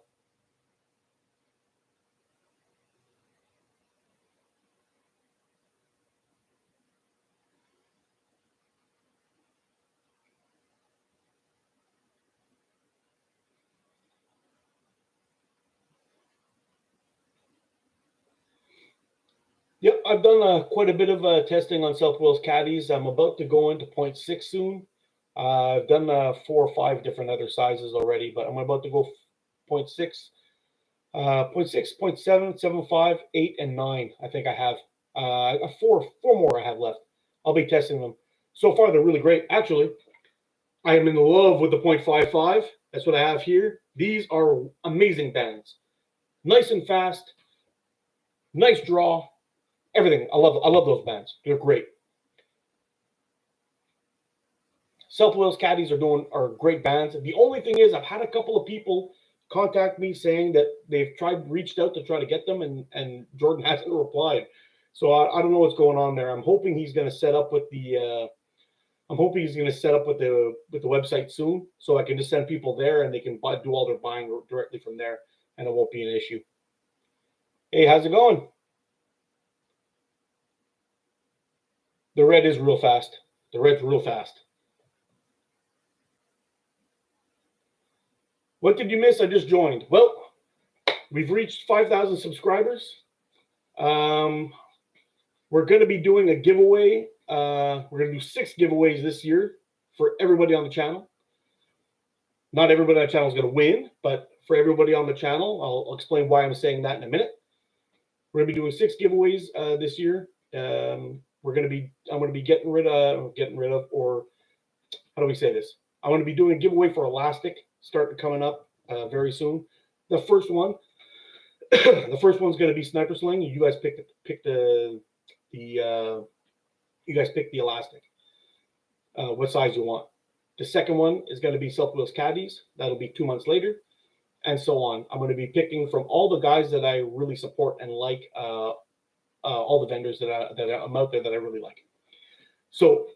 Yep, I've done quite a bit of testing on South Wales caddies. I'm about to go into 0.6 soon. I've done 4 or 5 different other sizes already, but I'm about to go 0.6, 0.6, 0.7, 7.5, 8, and 9. I think I have four more I have left. I'll be testing them. So far, they're really great. Actually, I am in love with the 0.55. That's what I have here. These are amazing bands. Nice and fast. Nice draw. Everything. I love those bands. They're great. South Wales caddies are great bands. The only thing is, I've had a couple of people contact me saying that they've reached out to try to get them, and Jordan hasn't replied. So I don't know what's going on there. I'm hoping he's going to set up with the website soon, so I can just send people there and they can do all their buying directly from there, and it won't be an issue. Hey, how's it going? The red is real fast. The red's real fast. What did you miss? I just joined. Well, we've reached 5,000 subscribers. We're going to be doing a giveaway. We're going to do 6 giveaways this year for everybody on the channel. Not everybody on the channel is going to win, but for everybody on the channel, I'll explain why I'm saying that in a minute. We're going to be doing 6 giveaways this year. I'm going to be getting rid of, or how do we say this? I'm going to be doing a giveaway for Elastic coming up very soon. The first one's going to be Sniper Sling. You guys pick the Elastic. What size you want. The second one is going to be South Wales caddies. That'll be 2 months later, and so on. I'm going to be picking from all the guys that I really support and like. All the vendors that I'm out there that I really like. So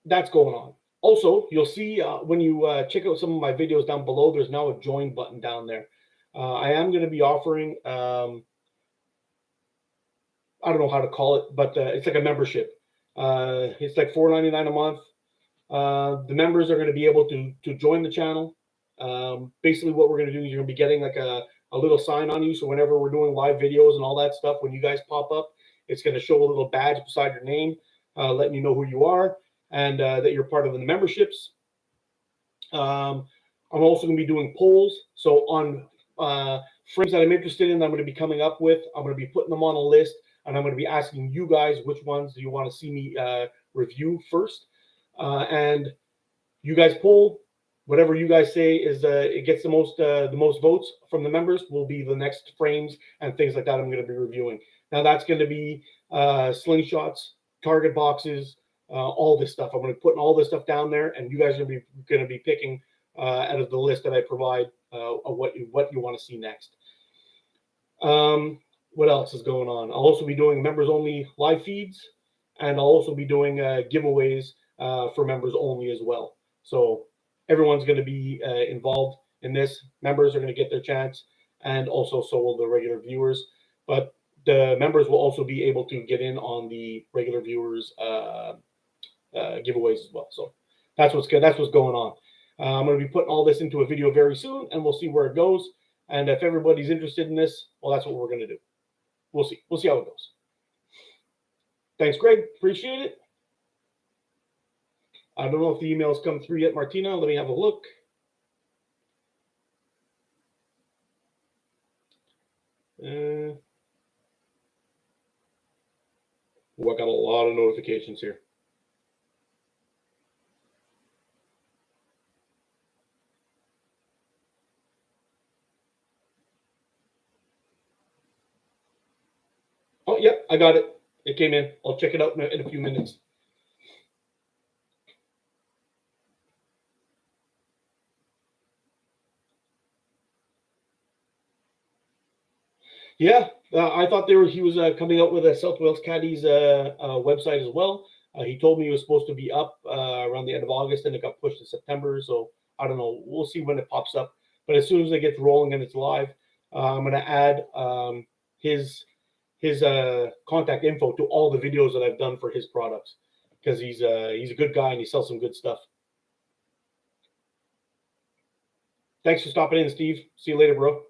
that's going on. Also, you'll see when you check out some of my videos down below, there's now a join button down there. I am going to be offering, I don't know how to call it, but it's like a membership. It's like $4.99 a month. The members are going to be able to join the channel. Basically, what we're going to do is you're going to be getting like a little sign on you. So whenever we're doing live videos and all that stuff, when you guys pop up, it's going to show a little badge beside your name, letting you know who you are and that you're part of the memberships. I'm also going to be doing polls. So on frames that I'm interested in, I'm going to be coming up with, I'm going to be putting them on a list, and I'm going to be asking you guys which ones do you want to see me review first. And you guys poll. Whatever you guys say is it gets the most votes from the members will be the next frames and things like that I'm going to be reviewing. Now that's going to be slingshots, target boxes, all this stuff. I'm going to put all this stuff down there, and you guys are going to be picking out of the list that I provide of what you want to see next. What else is going on? I'll also be doing members only live feeds, and I'll also be doing giveaways for members only as well. So everyone's going to be involved in this. Members are going to get their chance, and also so will the regular viewers. But the members will also be able to get in on the regular viewers' giveaways as well. So that's what's good. That's what's going on. I'm going to be putting all this into a video very soon, and we'll see where it goes. And if everybody's interested in this, well, that's what we're going to do. We'll see. We'll see how it goes. Thanks, Greg. Appreciate it. I don't know if the emails come through yet, Martina. Let me have a look. I got a lot of notifications here. I got it. It came in. I'll check it out in a few minutes. Yeah, I thought he was coming out with a South Wales Caddies website as well. He told me he was supposed to be up around the end of August, and it got pushed to September. So I don't know. We'll see when it pops up. But as soon as it gets rolling and it's live, I'm going to add his contact info to all the videos that I've done for his products, because he's a good guy and he sells some good stuff. Thanks for stopping in, Steve. See you later, bro.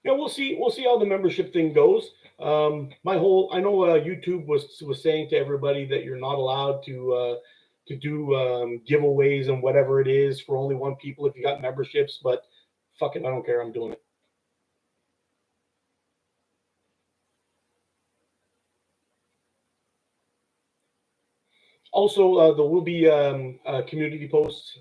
Yeah, we'll see. We'll see how the membership thing goes. I know YouTube was saying to everybody that you're not allowed to do giveaways and whatever it is for only one people if you got memberships. But fuck it, I don't care. I'm doing it. Also, there will be community posts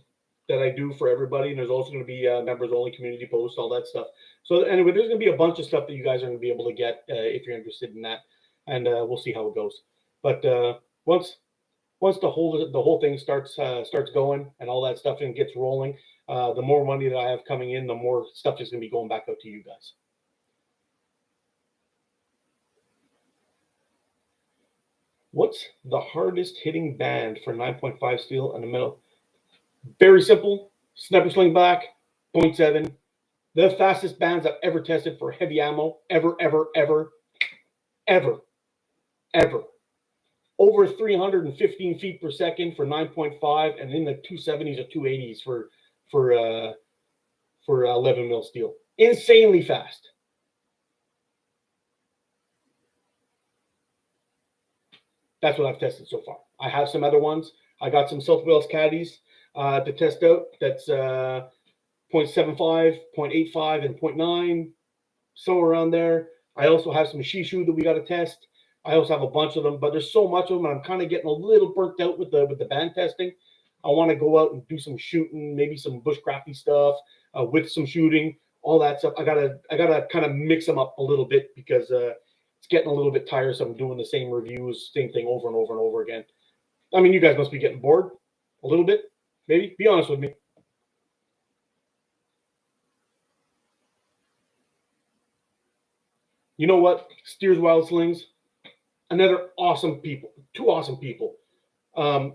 that I do for everybody, and there's also going to be members only community posts, all that stuff. So anyway, there's going to be a bunch of stuff that you guys are going to be able to get if you're interested in that, and we'll see how it goes. But once the whole thing starts going and all that stuff and gets rolling, the more money that I have coming in, the more stuff is going to be going back out to you guys. What's the hardest hitting band for 9.5 steel in the middle? Very simple. Sniper sling back, 0.7. The fastest bands I've ever tested for heavy ammo, ever. Over 315 feet per second for 9.5, and in the 270s or 280s for 11 mil steel. Insanely fast. That's what I've tested so far. I have some other ones. I got some South Wales Caddies to test out. That's 0.75, 0.85, and 0.9, somewhere around there. I also have some Shishu that we got to test. I also have a bunch of them, but there's so much of them, and I'm kind of getting a little burnt out with the band testing. I want to go out and do some shooting, maybe some bushcrafty stuff with some shooting, all that stuff. I gotta kind of mix them up a little bit because it's getting a little bit tiresome doing the same reviews, same thing over and over and over again. I mean, you guys must be getting bored a little bit, maybe. Be honest with me. You know what? Steers Wild Slings, another awesome people, two awesome people. Both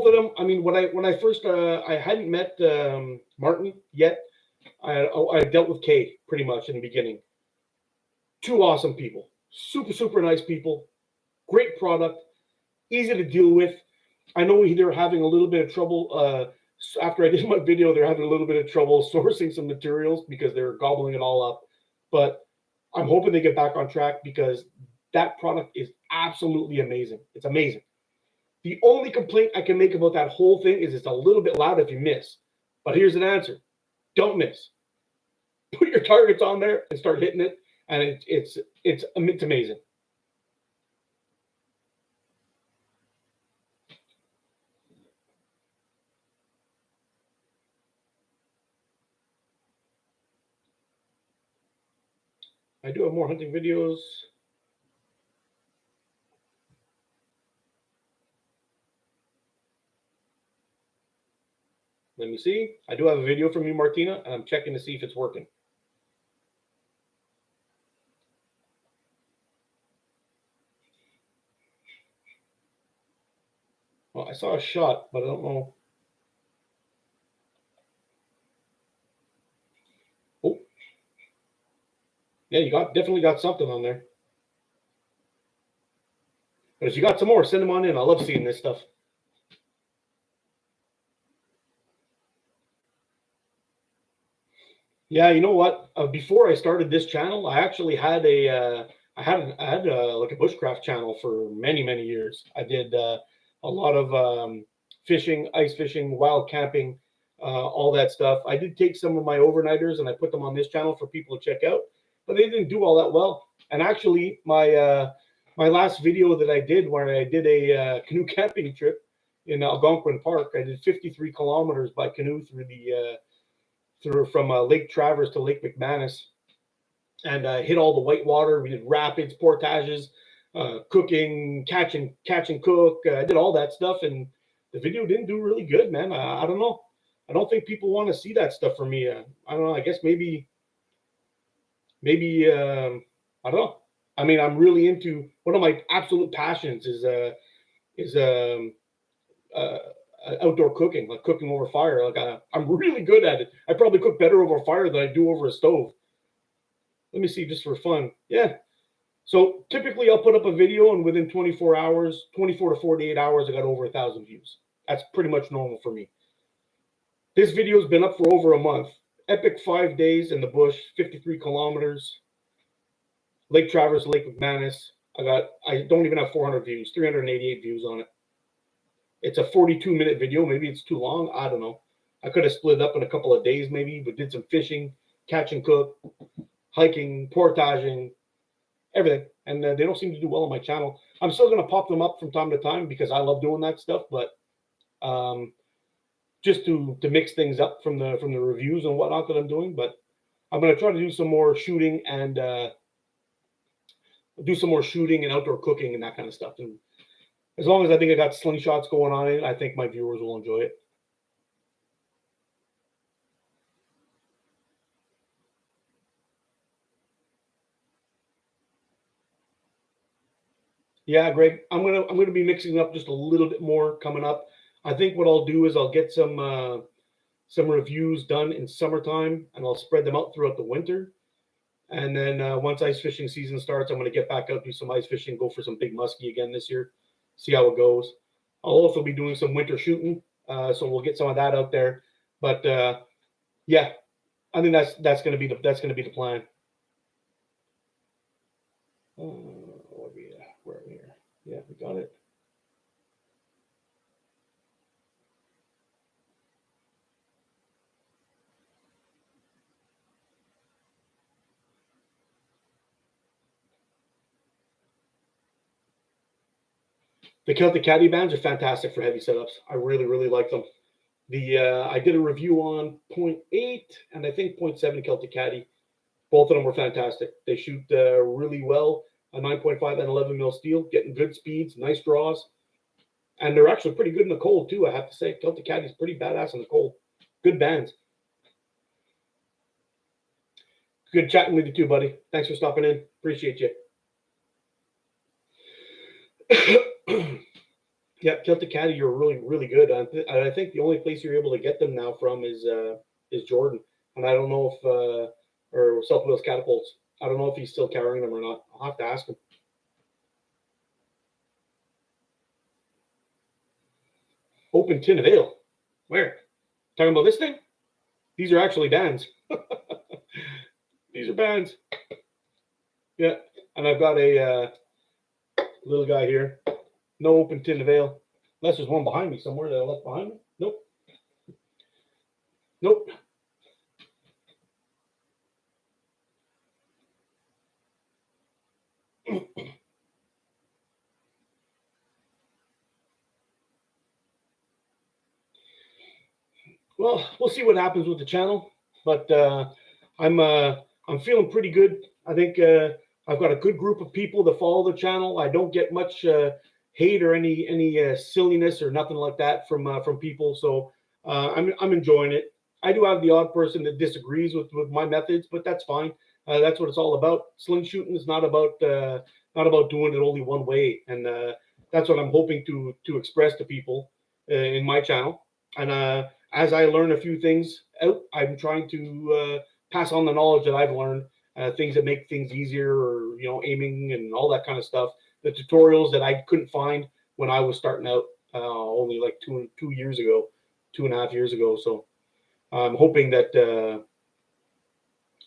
of them. I mean, when I first I hadn't met Martin yet. I dealt with Kay pretty much in the beginning. Two awesome people, super nice people, great product, easy to deal with. I know they're having a little bit of trouble. After I did my video, they're having a little bit of trouble sourcing some materials because they're gobbling it all up. But I'm hoping they get back on track because that product is absolutely amazing. It's amazing. The only complaint I can make about that whole thing is it's a little bit loud if you miss. But here's an answer. Don't miss. Put your targets on there and start hitting it, and it's amazing. I do have more hunting videos. Let me see. I do have a video from you, Martina, and I'm checking to see if it's working. Well, I saw a shot, but I don't know. Oh. Yeah, you definitely got something on there. But if you got some more, send them on in. I love seeing this stuff. Yeah, you know what? Before I started this channel, I actually had a like a bushcraft channel for many years. I did a lot of fishing, ice fishing, wild camping, all that stuff. I did take some of my overnighters and I put them on this channel for people to check out, but they didn't do all that well. And actually, my last video that I did where I did a canoe camping trip, in Algonquin Park. I did 53 kilometers by canoe through from Lake Traverse to Lake McManus, and hit all the whitewater. We did rapids, portages, cooking, catch and cook. I did all that stuff, and the video didn't do really good, man. I don't know. I don't think people want to see that stuff from me. I don't know. I guess maybe I don't know. I mean, I'm really into, one of my absolute passions is outdoor cooking, like cooking over fire. Like I'm really good at it. I probably cook better over fire than I do over a stove. Let me see, just for fun. Yeah. So typically I'll put up a video, and within 24 to 48 hours, I got over 1,000 views. That's pretty much normal for me. This video's been up for over a month. Epic 5 days in the bush, 53 kilometers. Lake Traverse, Lake McManus. I don't even have 400 views, 388 views on it. It's a 42-minute video. Maybe it's too long. I don't know. I could have split it up in a couple of days maybe, but did some fishing, catch and cook, hiking, portaging, everything. And they don't seem to do well on my channel. I'm still going to pop them up from time to time because I love doing that stuff, but just to mix things up from the reviews and whatnot that I'm doing. But I'm going to try to do some more shooting and outdoor cooking and that kind of stuff. And as long as I think I got slingshots going on in it, I think my viewers will enjoy it. Yeah, Greg, I'm gonna be mixing up just a little bit more coming up. I think what I'll do is I'll get some reviews done in summertime, and I'll spread them out throughout the winter. And then once ice fishing season starts, I'm going to get back out, do some ice fishing, go for some big muskie again this year, see how it goes. I'll also be doing some winter shooting, so we'll get some of that out there. But yeah, I think that's going to be the plan. Where are we here? Yeah, we got it. The Celtic Caddy bands are fantastic for heavy setups. I really, really like them. I did a review on 0.8 and I think 0.7 Celtic Caddy. Both of them were fantastic. They shoot really well. A 9.5 and 11 mil steel, getting good speeds, nice draws, and they're actually pretty good in the cold too. I have to say, Celtic Caddy is pretty badass in the cold. Good bands. Good chatting with you too, buddy. Thanks for stopping in. Appreciate you. Yeah, Celtic Caddy, you're really, really good. I think the only place you're able to get them now from is Jordan, and I don't know if or South Wales Catapults. I don't know if he's still carrying them or not. I'll have to ask him. Open tin of ale. Where? Talking about this thing? These are actually bands. These are bands. Yeah, and I've got a little guy here. No open tin of ale. Unless there's one behind me somewhere that I left behind me. Nope. Nope. Well, we'll see what happens with the channel, but I'm feeling pretty good. I think I've got a good group of people that follow the channel. I don't get much hate or any silliness or nothing like that from people, so I'm enjoying it. I do have the odd person that disagrees with my methods, but that's fine. That's what it's all about. Sling shooting is not about doing it only one way, and that's what I'm hoping to express to people in my channel. And as I learn a few things out, I'm trying to pass on the knowledge that I've learned, things that make things easier, or aiming and all that kind of stuff. The tutorials that I couldn't find when I was starting out, only like 2.5 years ago. So I'm hoping that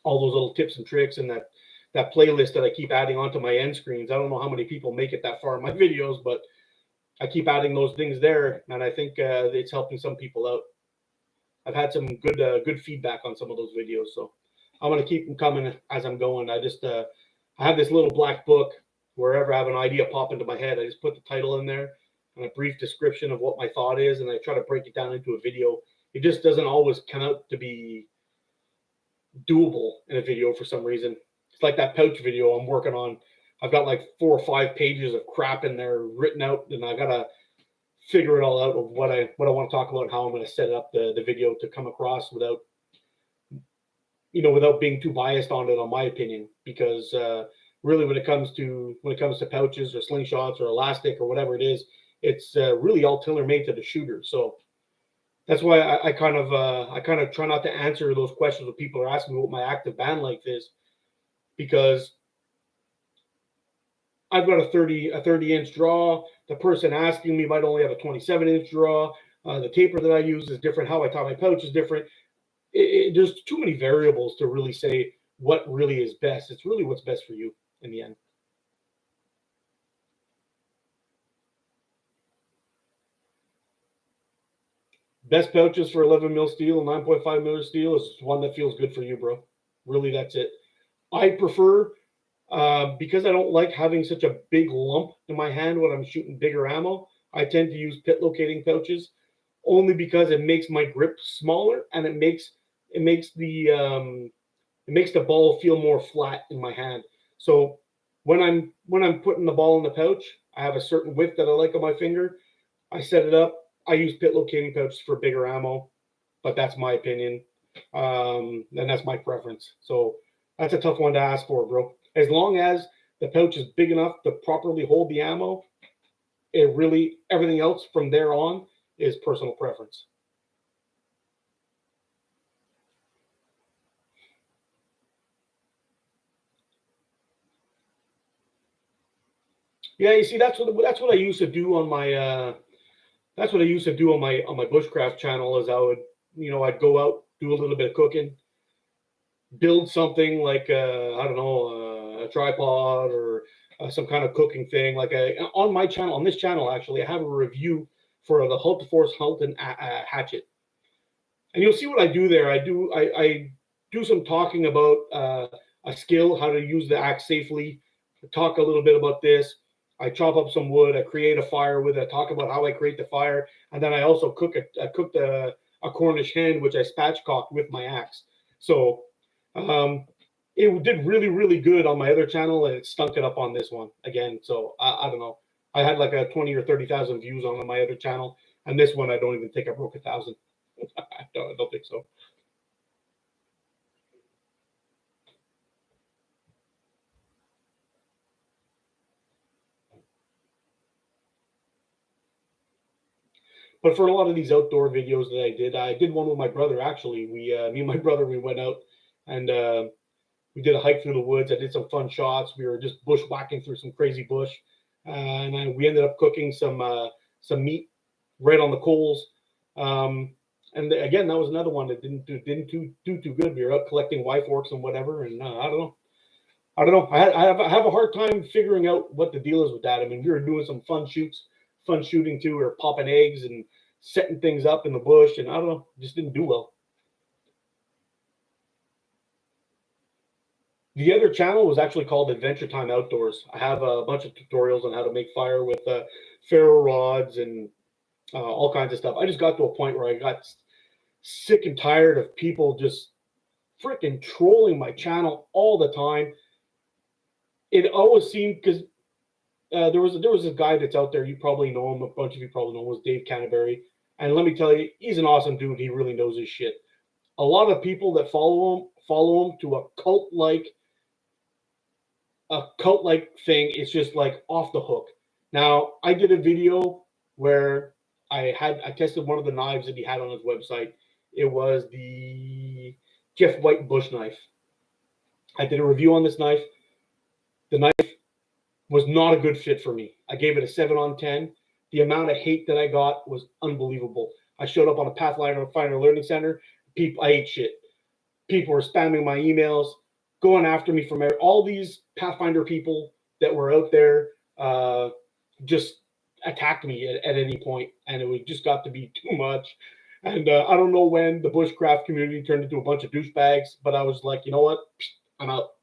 all those little tips and tricks and that playlist that I keep adding onto my end screens. I don't know how many people make it that far in my videos, but I keep adding those things there, and I think it's helping some people out. I've had some good feedback on some of those videos, so I'm going to keep them coming as I'm going. I have this little black book. Wherever I have an idea pop into my head, I just put the title in there, and a brief description of what my thought is, and I try to break it down into a video, it just doesn't always come out to be doable in a video for some reason. It's like that pouch video I'm working on. I've got like 4 or 5 pages of crap in there written out, and I gotta figure it all out of what I want to talk about, and how I'm going to set up the video to come across without being too biased on it, on my opinion. Because really, when it comes to pouches or slingshots or elastic or whatever it is, it's really all tailor made to the shooter. So that's why I kind of try not to answer those questions when people are asking me what my active band length is, because I've got a 30-inch draw. The person asking me might only have a 27-inch draw. The taper that I use is different. How I tie my pouch is different. There's too many variables to really say what really is best. It's really what's best for you in the end. Best pouches for 11 mil steel and 9.5 mil steel is one that feels good for you, bro. Really, that's it. I prefer, because I don't like having such a big lump in my hand when I'm shooting bigger ammo, I tend to use pit locating pouches, only because it makes my grip smaller, and it makes the ball feel more flat in my hand. So when I'm putting the ball in the pouch, I have a certain width that I like on my finger. I set it up. I use pit locating pouches for bigger ammo, but that's my opinion, and that's my preference. So that's a tough one to ask for, bro. As long as the pouch is big enough to properly hold the ammo, everything else from there on is personal preference. Yeah, you see, that's what I used to do on my bushcraft channel. Is I'd go out, do a little bit of cooking, build something like I don't know, a tripod or some kind of cooking thing. Like on this channel, actually, I have a review for the Hultafors Halton hatchet, and you'll see what I do there. I do some talking about a skill, how to use the axe safely. Talk a little bit about this. I chop up some wood. I create a fire with it. I talk about how I create the fire, and then I also cooked a Cornish hen, which I spatchcocked with my axe. So it did really, really good on my other channel, and it stunk it up on this one again. So I don't know. I had like a 20 or 30,000 views on my other channel, and this one I don't even think I broke 1,000. I don't think so. But for a lot of these outdoor videos that I did one with my brother. Actually, me and my brother, we went out and we did a hike through the woods. I did some fun shots. We were just bushwhacking through some crazy bush, and we ended up cooking some meat right on the coals. And again, that was another one that didn't do too good. We were out collecting Y forks and whatever, and I don't know. I have a hard time figuring out what the deal is with that. I mean, we were doing some fun shooting too. We were popping eggs and setting things up in the bush, and I don't know, just didn't do well. The other channel was actually called Adventure Time Outdoors. I have a bunch of tutorials on how to make fire with ferro rods and all kinds of stuff. I just got to a point where I got sick and tired of people just freaking trolling my channel all the time. It always seemed, because there was this guy that's out there. You probably know him. A bunch of you probably know him. Was Dave Canterbury. And let me tell you, he's an awesome dude. He really knows his shit. A lot of people that follow him to a cult-like thing. It's just like off the hook. Now, I did a video where I tested one of the knives that he had on his website. It was the Jeff White bush knife. I did a review on this knife. The knife was not a good fit for me. I gave it a 7 on 10. The amount of hate that I got was unbelievable. I showed up on a Pathfinder Learning Center. I ate shit. People were spamming my emails, going after me from all these Pathfinder people that were out there. Just attacked me at any point, and it just got to be too much. And I don't know when the bushcraft community turned into a bunch of douchebags, but I was like, you know what? I'm out.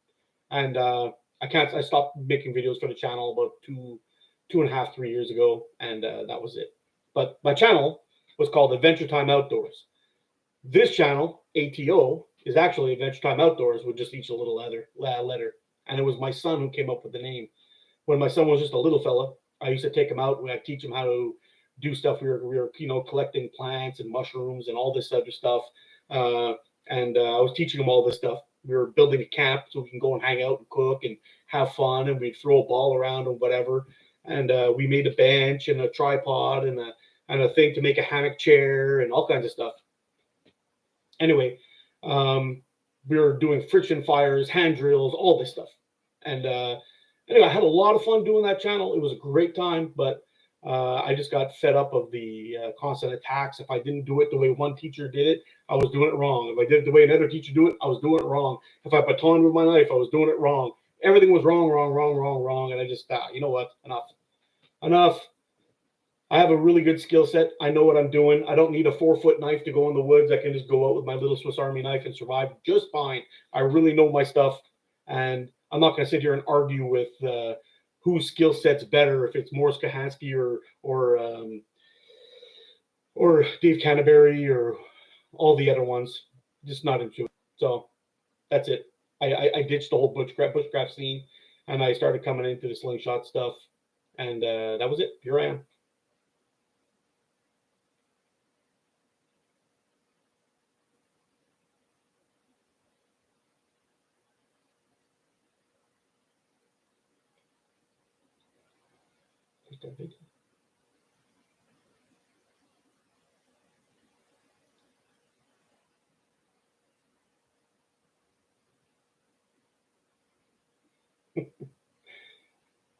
And I stopped making videos for the channel about two 2.5, 3 years ago, and that was it. But my channel was called Adventure Time Outdoors. This channel, ATO, is actually Adventure Time Outdoors with just each a little letter. And it was my son who came up with the name. When my son was just a little fella, I used to take him out and I'd teach him how to do stuff. We were collecting plants and mushrooms and all this other stuff. And I was teaching him all this stuff. We were building a camp so we can go and hang out and cook and have fun, and we'd throw a ball around or whatever. And we made a bench and a tripod and a thing to make a hammock chair and all kinds of stuff. Anyway, we were doing friction fires, hand drills, all this stuff. And anyway, I had a lot of fun doing that channel. It was a great time, but I just got fed up of the constant attacks. If I didn't do it the way one teacher did it, I was doing it wrong. If I did it the way another teacher did it, I was doing it wrong. If I batoned with my knife, I was doing it wrong. Everything was wrong. And I just thought, you know what? Enough. I have a really good skill set. I know what I'm doing. I don't need a 4-foot knife to go in the woods. I can just go out with my little Swiss Army knife and survive just fine. I really know my stuff. And I'm not going to sit here and argue with whose skill set's better, if it's Morris Kahansky or Dave Canterbury or all the other ones. Just not into it. So that's it. I ditched the whole bushcraft scene, and I started coming into the slingshot stuff, and that was it. Here I am.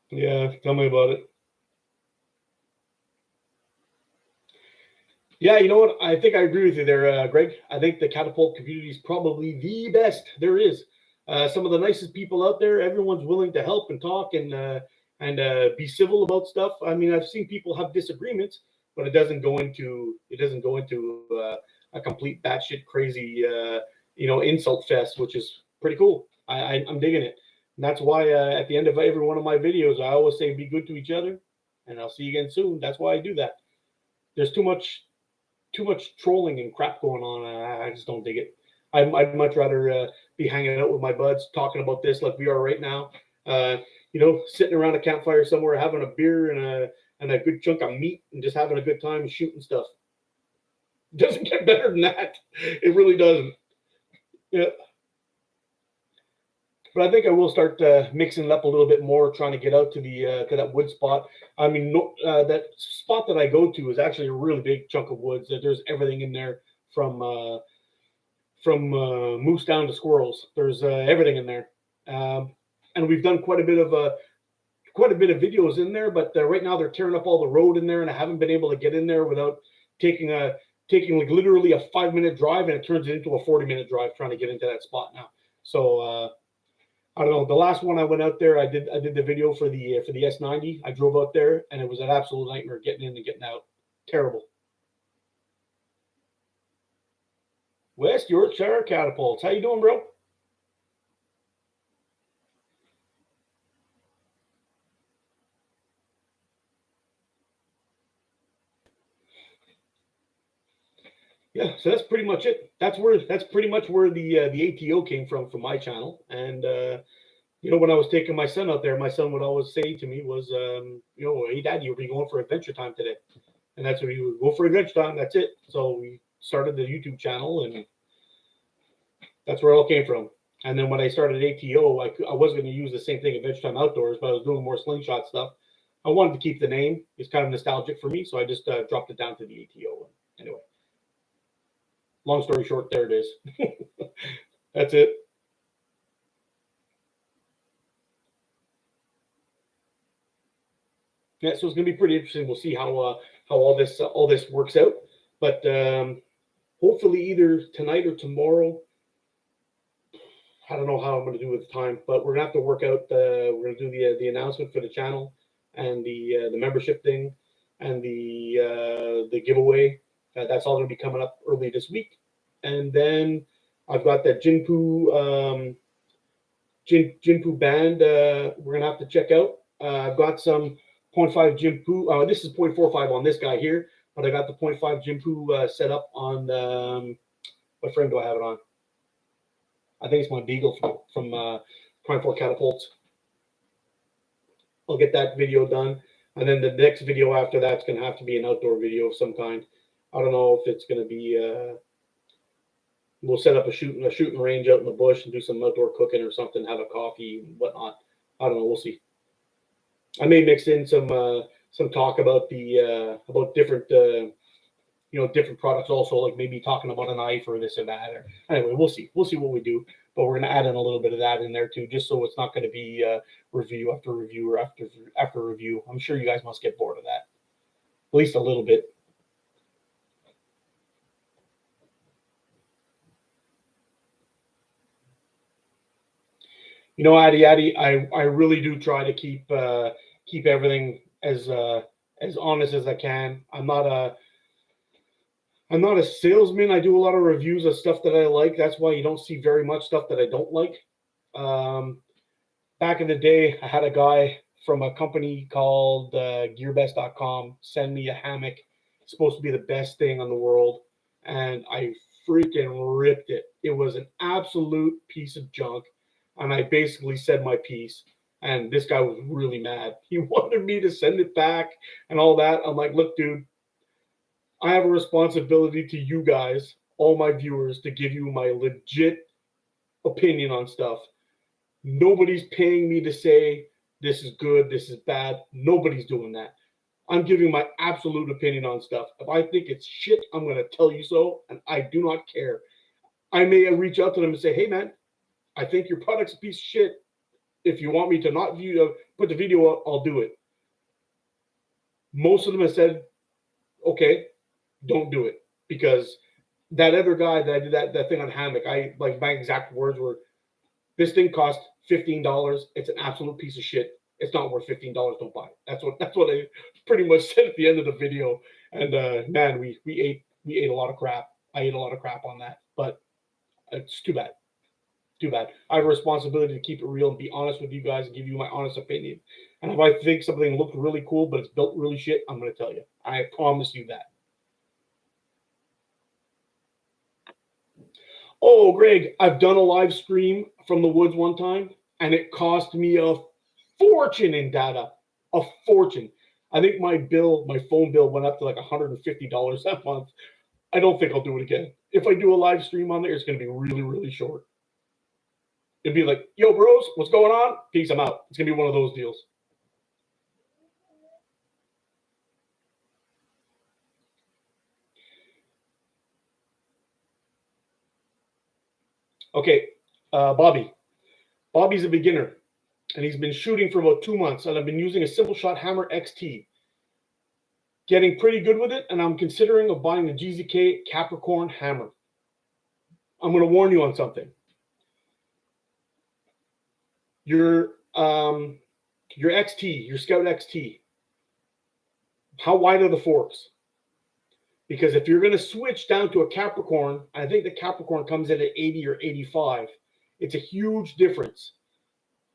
Yeah, tell me about it. Yeah, you know what? I think I agree with you there, Greg. I think the catapult community is probably the best there is. Some of the nicest people out there. Everyone's willing to help and talk and be civil about stuff. I mean, I've seen people have disagreements, but it doesn't go into a complete batshit crazy insult fest, which is pretty cool. I'm digging it. And that's why at the end of every one of my videos, I always say be good to each other, and I'll see you again soon. That's why I do that. There's too much trolling and crap going on. I just don't dig it. I'd much rather be hanging out with my buds, talking about this like we are right now. Sitting around a campfire somewhere, having a beer and a good chunk of meat, and just having a good time shooting stuff. It doesn't get better than that. It really doesn't. Yeah. But I think I will start mixing it up a little bit more, trying to get out to that wood spot. I mean, that spot that I go to is actually a really big chunk of woods. There's everything in there from moose down to squirrels. There's everything in there, and we've done quite a bit of videos in there. But right now they're tearing up all the road in there, and I haven't been able to get in there without taking like literally a 5-minute drive, and it turns it into a 40-minute drive trying to get into that spot now. So. I don't know. The last one I went out there, I did the video for the S90. I drove out there, and it was an absolute nightmare getting in and getting out. Terrible. West Yorkshire Catapults. How you doing, bro? Yeah, so that's pretty much it. That's pretty much where the ATO came from my channel. And when I was taking my son out there, my son would always say to me was, hey, Dad, you'll be going for adventure time today. And that's what he would go for adventure time. That's it. So we started the YouTube channel, and that's where it all came from. And then when I started ATO, I was going to use the same thing, Adventure Time Outdoors, but I was doing more slingshot stuff. I wanted to keep the name. It's kind of nostalgic for me, so I just dropped it down to the ATO. Anyway, long story short, there it is. That's it. Yeah, so it's going to be pretty interesting. We'll see how all this works out. But hopefully either tonight or tomorrow. I don't know how I'm going to do with the time, but we're going to have to work out. We're going to do the announcement for the channel and the membership thing and the giveaway. That's all going to be coming up early this week. And then I've got that Jinpu band we're going to have to check out. I've got some 0.5 Jimpu. This is 0.45 on this guy here, but I got the 0.5 Jimpu set up on what frame do I have it on? I think it's my Beagle from Prime 4 Catapults. I'll get that video done, and then the next video after that's going to have to be an outdoor video of some kind. I don't know if it's going to be. We'll set up a shooting range out in the bush and do some outdoor cooking or something. Have a coffee and whatnot. I don't know. We'll see. I may mix in some talk about the about different different products also, like maybe talking about a knife or this or that. Or, anyway, we'll see what we do, but we're going to add in a little bit of that in there too, just so it's not going to be review after review or after review. I'm sure you guys must get bored of that, at least a little bit. You know, Addy, I really do try to keep everything as honest as I can. I'm not a salesman. I do a lot of reviews of stuff that I like. That's why you don't see very much stuff that I don't like. Back in the day, I had a guy from a company called gearbest.com send me a hammock. It's supposed to be the best thing on the world, and I freaking ripped it. It was an absolute piece of junk, and I basically said my piece, and this guy was really mad. He wanted me to send it back and all that. I'm like, look, dude, I have a responsibility to you guys, all my viewers, to give you my legit opinion on stuff. Nobody's paying me to say this is good, this is bad. Nobody's doing that. I'm giving my absolute opinion on stuff. If I think it's shit, I'm going to tell you so, and I do not care. I may reach out to them and say, hey, man, I think your product's a piece of shit. If you want me to not put the video up, I'll do it. Most of them have said, okay, don't do it, because that other guy that I did that thing on hammock, my exact words were, this thing cost $15. It's an absolute piece of shit. It's not worth $15. Don't buy it. That's what I pretty much said at the end of the video. And man, we ate a lot of crap. I ate a lot of crap on that, but it's too bad. Too bad. I have a responsibility to keep it real and be honest with you guys and give you my honest opinion. And if I think something looks really cool but it's built really shit, I'm going to tell you. I promise you that. Oh, Greg, I've done a live stream from the woods one time, and it cost me a fortune in data. A fortune. I think my phone bill went up to like $150 that month. I don't think I'll do it again. If I do a live stream on there, it's going to be really, really short. It'd be like, yo, bros, what's going on? Peace, I'm out. It's going to be one of those deals. Okay, Bobby. Bobby's a beginner, and he's been shooting for about 2 months, and I've been using a Simple Shot Hammer XT. Getting pretty good with it, and I'm considering of buying the GZK Capricorn hammer. I'm going to warn you on something. Your XT, your Scout XT, how wide are the forks? Because if you're going to switch down to a Capricorn, I think the Capricorn comes in at 80 or 85. It's a huge difference.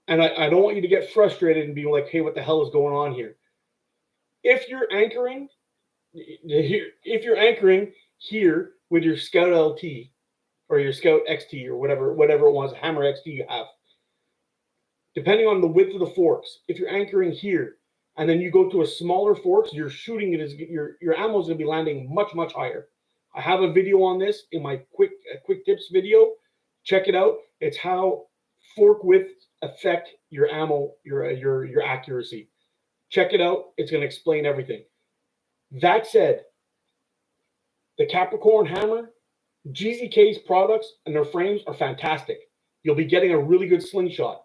And I don't want you to get frustrated and be like, hey, what the hell is going on here? If you're anchoring here with your Scout LT or your Scout XT or whatever it was, Hammer XT you have, depending on the width of the forks, if you're anchoring here and then you go to a smaller forks, you're shooting it as your ammo is going to be landing much, much higher. I have a video on this in my quick tips video. Check it out. It's how fork widths affect your ammo, your accuracy. Check it out. It's going to explain everything. That said, the Capricorn hammer, GZK's products and their frames are fantastic. You'll be getting a really good slingshot,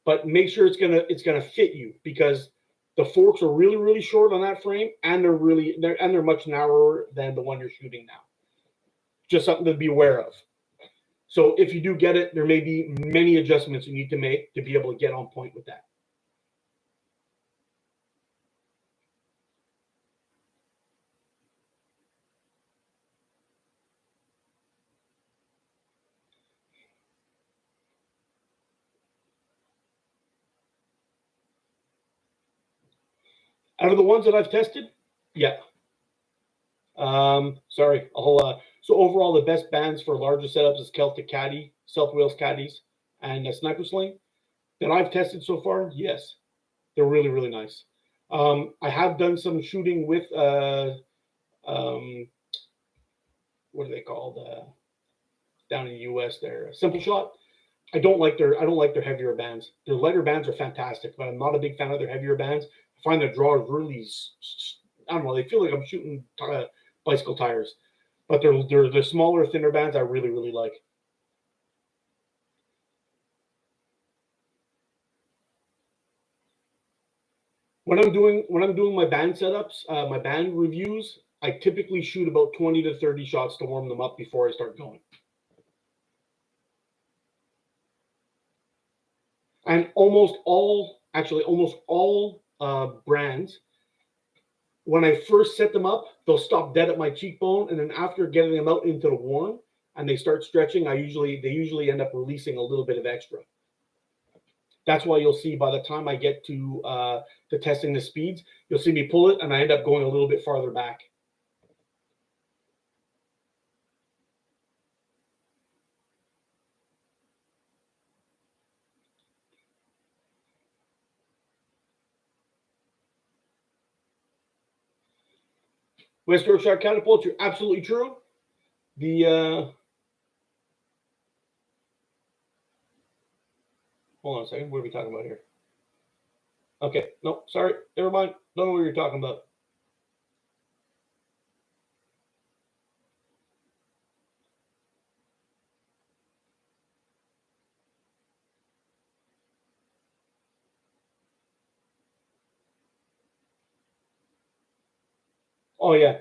but make sure it's gonna fit you, because the forks are really, really short on that frame, and they're much narrower than the one you're shooting now. Just something to be aware of. So if you do get it, there may be many adjustments you need to make to be able to get on point with that. Out of the ones that I've tested, yeah. Sorry, so overall, the best bands for larger setups is Celtic Caddy, South Wales Caddies, and Sniper Sling that I've tested so far. Yes, they're really, really nice. I have done some shooting with what are they called down in the U.S. They're Simple Shot. I don't like their heavier bands. Their lighter bands are fantastic, but I'm not a big fan of their heavier bands. I find their drawers really, I don't know. They feel like I'm shooting bicycle tires. But they're smaller, thinner bands I really, really like. When I'm doing my band setups, my band reviews, I typically shoot about 20 to 30 shots to warm them up before I start going. And almost all brands, when I first set them up, they'll stop dead at my cheekbone, and then after getting them out into the warm and they start stretching, they usually end up releasing a little bit of extra. That's why you'll see by the time I get to testing the speeds, you'll see me pull it, and I end up going a little bit farther back. West Yorkshire catapults, you're absolutely true. Hold on a second. What are we talking about here? Okay, no, sorry, never mind. Don't know what you're talking about. Oh yeah,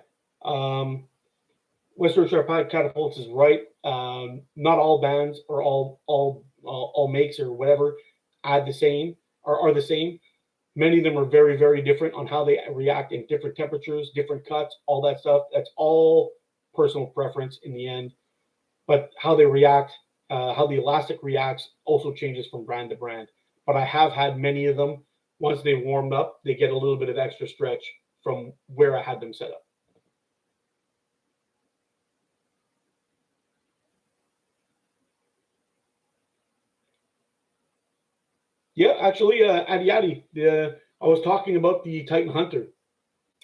West Yorkshire catapults is right. Not all bands or all makes or whatever add the same or are the same. Many of them are very, very different on how they react in different temperatures, different cuts, all that stuff. That's all personal preference in the end. But how they react, how the elastic reacts also changes from brand to brand. But I have had many of them, once they warmed up, they get a little bit of extra stretch from where I had them set up. Yeah, actually, Addy Addy, I was talking about the Titan Hunter.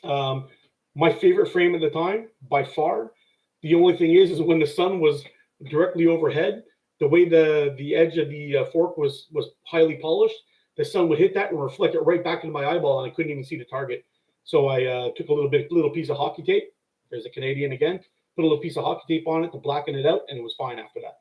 My favorite frame at the time, by far. The only thing is when the sun was directly overhead, the way the edge of the fork was highly polished, the sun would hit that and reflect it right back into my eyeball, and I couldn't even see the target. So I took a little piece of hockey tape. There's a Canadian again. Put a little piece of hockey tape on it to blacken it out, and it was fine after that.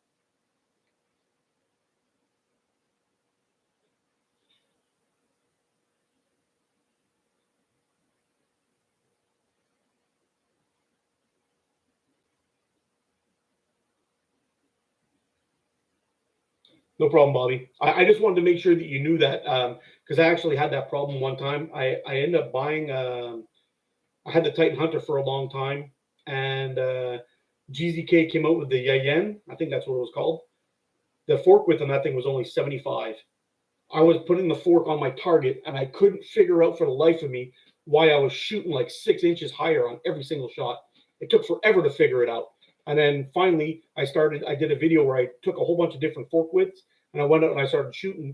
No problem, Bobby. I just wanted to make sure that you knew that because I actually had that problem one time. I ended up buying. I had the Titan Hunter for a long time, and GZK came out with the Yayen. I think that's what it was called. The fork width on that thing was only 75. I was putting the fork on my target, and I couldn't figure out for the life of me why I was shooting like 6 inches higher on every single shot. It took forever to figure it out. And then finally, I did a video where I took a whole bunch of different fork widths, and I went out and I started shooting,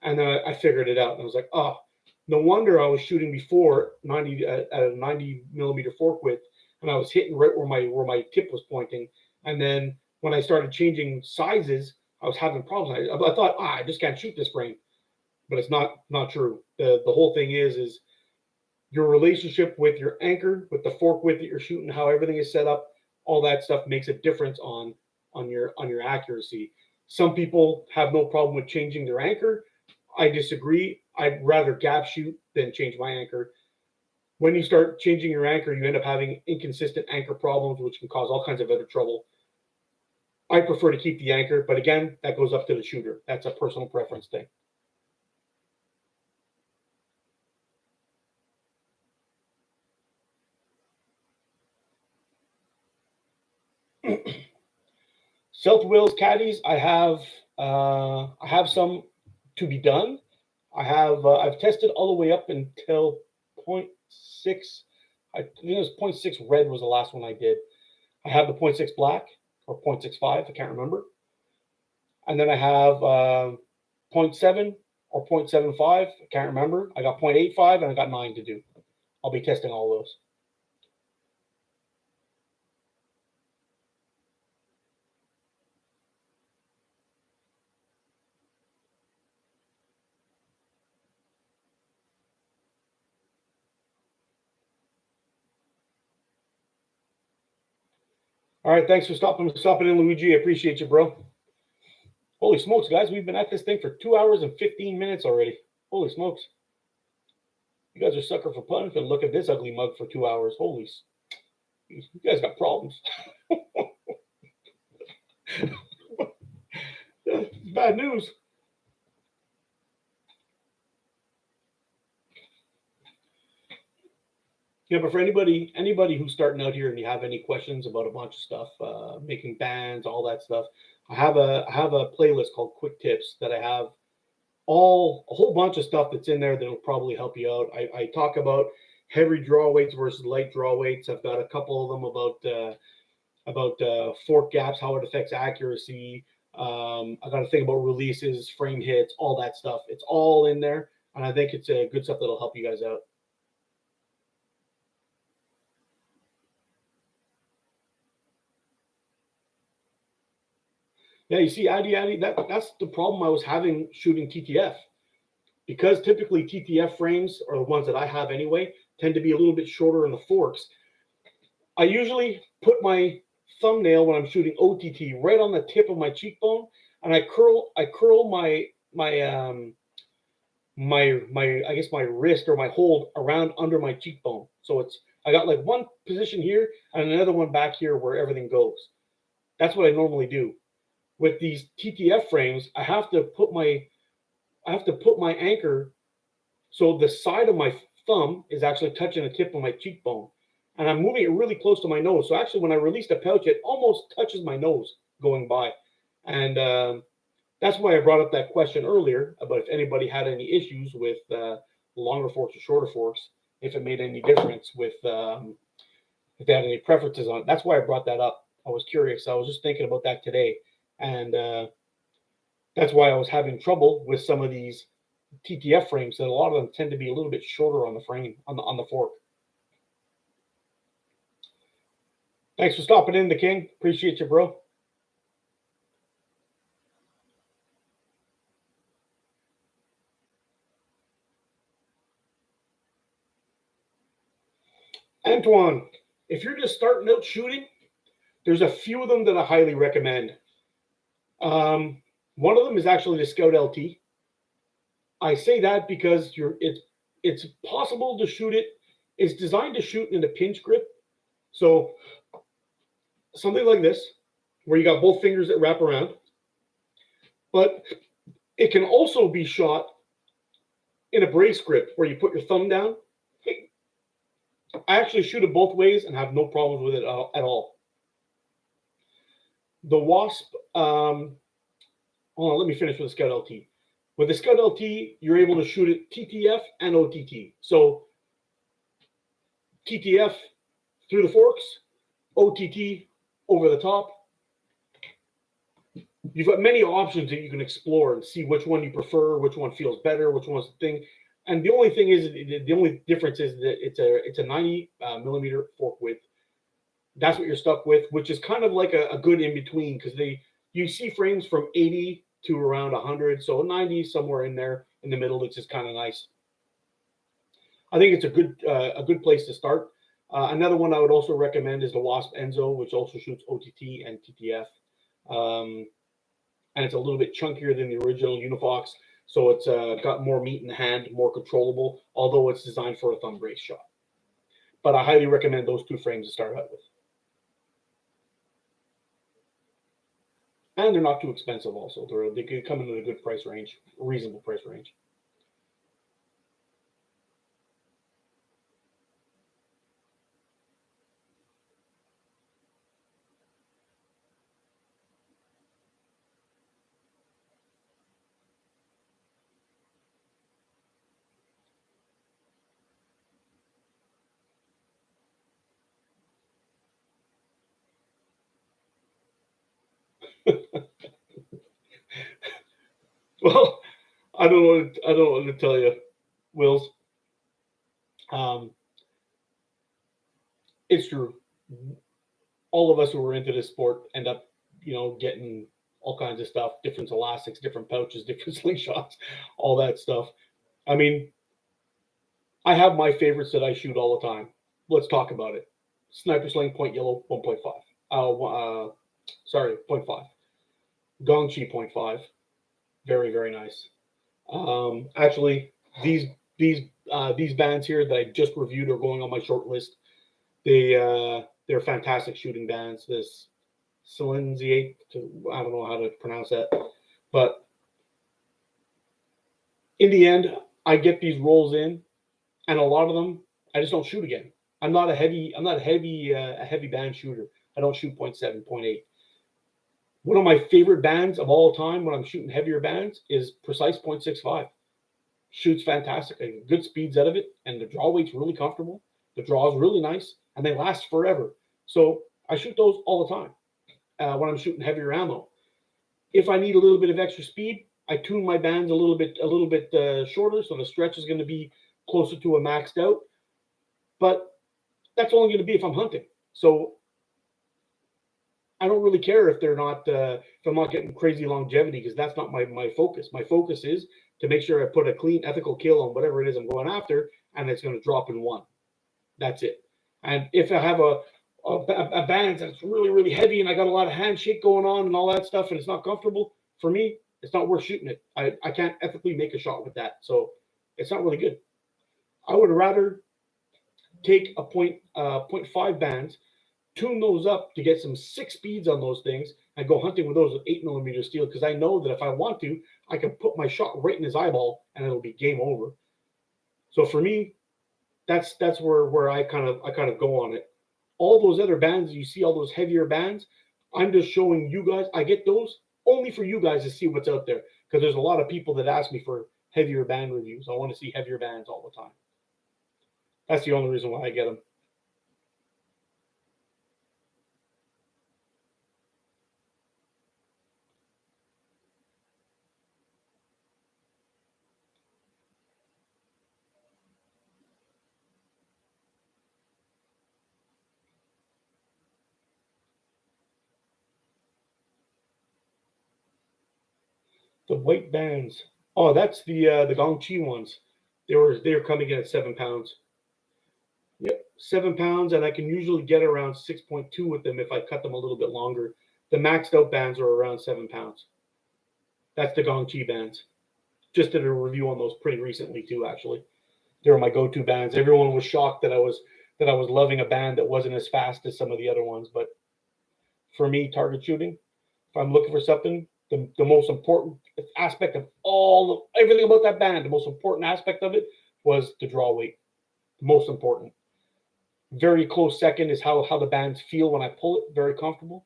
and I figured it out. And I was like, oh, no wonder I was shooting before at a 90 millimeter fork width, and I was hitting right where my tip was pointing. And then when I started changing sizes, I was having problems. I thought, I just can't shoot this frame, but it's not true. The whole thing is your relationship with your anchor, with the fork width that you're shooting, how everything is set up. All that stuff makes a difference on your accuracy. Some people have no problem with changing their anchor. I disagree. I'd rather gap shoot than change my anchor. When you start changing your anchor, you end up having inconsistent anchor problems, which can cause all kinds of other trouble. I prefer to keep the anchor, but again, that goes up to the shooter. That's a personal preference thing. South Wales caddies, I have some to be done. I've tested all the way up until I think it was 0.6 red was the last one I did. I have the 0.6 black or 0.65, I can't remember. And then I have 0.7 or 0.75, I can't remember. I got 0.85 and I got 9 to do. I'll be testing all those. All right, thanks for stopping in, Luigi. I appreciate you, bro. Holy smokes, guys, we've been at this thing for 2 hours and 15 minutes already. Holy smokes. You guys are sucker for punch and look at this ugly mug for 2 hours. Holy, you guys got problems. Bad news. Yeah, but for anybody who's starting out here and you have any questions about a bunch of stuff, making bands, all that stuff, I have a playlist called Quick Tips that I have a whole bunch of stuff that's in there that'll probably help you out. I talk about heavy draw weights versus light draw weights. I've got a couple of them about fork gaps, how it affects accuracy. I got to think about releases, frame hits, all that stuff. It's all in there, and I think it's a good stuff that'll help you guys out. Yeah, you see, Addy, that's the problem I was having shooting TTF. Because typically TTF frames, or the ones that I have anyway, tend to be a little bit shorter in the forks. I usually put my thumbnail when I'm shooting OTT right on the tip of my cheekbone, and I curl my I guess my wrist or my hold around under my cheekbone. So I got like one position here and another one back here where everything goes. That's what I normally do. With these TTF frames, I have to put my anchor so the side of my thumb is actually touching the tip of my cheekbone, and I'm moving it really close to my nose. So actually, when I release the pouch, it almost touches my nose going by, and that's why I brought up that question earlier about if anybody had any issues with longer forks or shorter forks, if it made any difference with if they had any preferences on it. That's why I brought that up. I was curious. I was just thinking about that today, and that's why I was having trouble with some of these TTF frames. That a lot of them tend to be a little bit shorter on the frame on the fork. Thanks for stopping in, the King. Appreciate you, bro. Antoine, if you're just starting out shooting, there's a few of them that I highly recommend. One of them is actually the Scout LT. I say that because it's possible to shoot it. It's designed to shoot in a pinch grip. So something like this, where you got both fingers that wrap around. But it can also be shot in a brace grip where you put your thumb down. I actually shoot it both ways and have no problems with it at all. The Wasp, hold on, let me finish with the Scout LT. With the Scout LT, you're able to shoot it TTF and OTT. So TTF through the forks, OTT over the top. You've got many options that you can explore and see which one you prefer, which one feels better, which one's the thing. And the only thing is, the only difference is that it's a 90 millimeter fork width. That's what you're stuck with, which is kind of like a good in between, because you see frames from 80 to around 100, so 90 somewhere in there in the middle, which is kind of nice. I think it's a good place to start. Another one I would also recommend is the Wasp Enzo, which also shoots OTT and TTF. And it's a little bit chunkier than the original Unifox, so it's got more meat in the hand, more controllable, although it's designed for a thumb brace shot. But I highly recommend those two frames to start out with. And they're not too expensive also. They could come in at a good price range, reasonable price range. Well, I don't know. I don't know what to tell you, Wills. Um, it's true. All of us who are into this sport end up, getting all kinds of stuff, different elastics, different pouches, different slingshots, all that stuff. I mean, I have my favorites that I shoot all the time. Let's talk about it. Sniper Sling Point Yellow 1.5. Sorry, zero point 0.5. Gongchi 0.5. Very, very nice. Actually, these these bands here that I just reviewed are going on my short list. They're fantastic shooting bands. This Slingshots, I don't know how to pronounce that, but in the end, I get these rolls in, and a lot of them I just don't shoot again. I'm not a heavy band shooter. I don't shoot 0.7, 0.8. One of my favorite bands of all time when I'm shooting heavier bands is Precise 0.65. Shoots fantastic. I get good speeds out of it, and the draw weight's really comfortable. The draw is really nice, and they last forever. So I shoot those all the time when I'm shooting heavier ammo. If I need a little bit of extra speed, I tune my bands a little bit shorter, so the stretch is going to be closer to a maxed out. But that's only going to be if I'm hunting. So I don't really care if they're not if I'm not getting crazy longevity because that's not my focus. My focus is to make sure I put a clean, ethical kill on whatever it is I'm going after, and it's going to drop in one. That's it. And if I have a band that's really really heavy and I got a lot of handshake going on and all that stuff, and it's not comfortable for me, it's not worth shooting it. I can't ethically make a shot with that, so it's not really good. I would rather take a point 0.5 bands, tune those up to get some six speeds on those things, and go hunting with those with 8mm steel because I know that if I want to, I can put my shot right in his eyeball and it'll be game over. So for me, that's where I kind of go on it. All those other bands you see, all those heavier bands, I'm just showing you guys. I get those only for you guys to see what's out there because there's a lot of people that ask me for heavier band reviews. I want to see heavier bands all the time. That's the only reason why I get them. The white bands. Oh, that's the Gongchi ones. They were coming in at 7 pounds. Yep, 7 pounds, and I can usually get around 6.2 with them if I cut them a little bit longer. The maxed out bands are around 7 pounds. That's the Gongchi bands. Just did a review on those pretty recently too. Actually, they were my go-to bands. Everyone was shocked that I was loving a band that wasn't as fast as some of the other ones. But for me, target shooting, if I'm looking for something, the most important aspect of everything about that band, the most important aspect of it was the draw weight. The most important. Very close second is how the bands feel when I pull it. Very comfortable.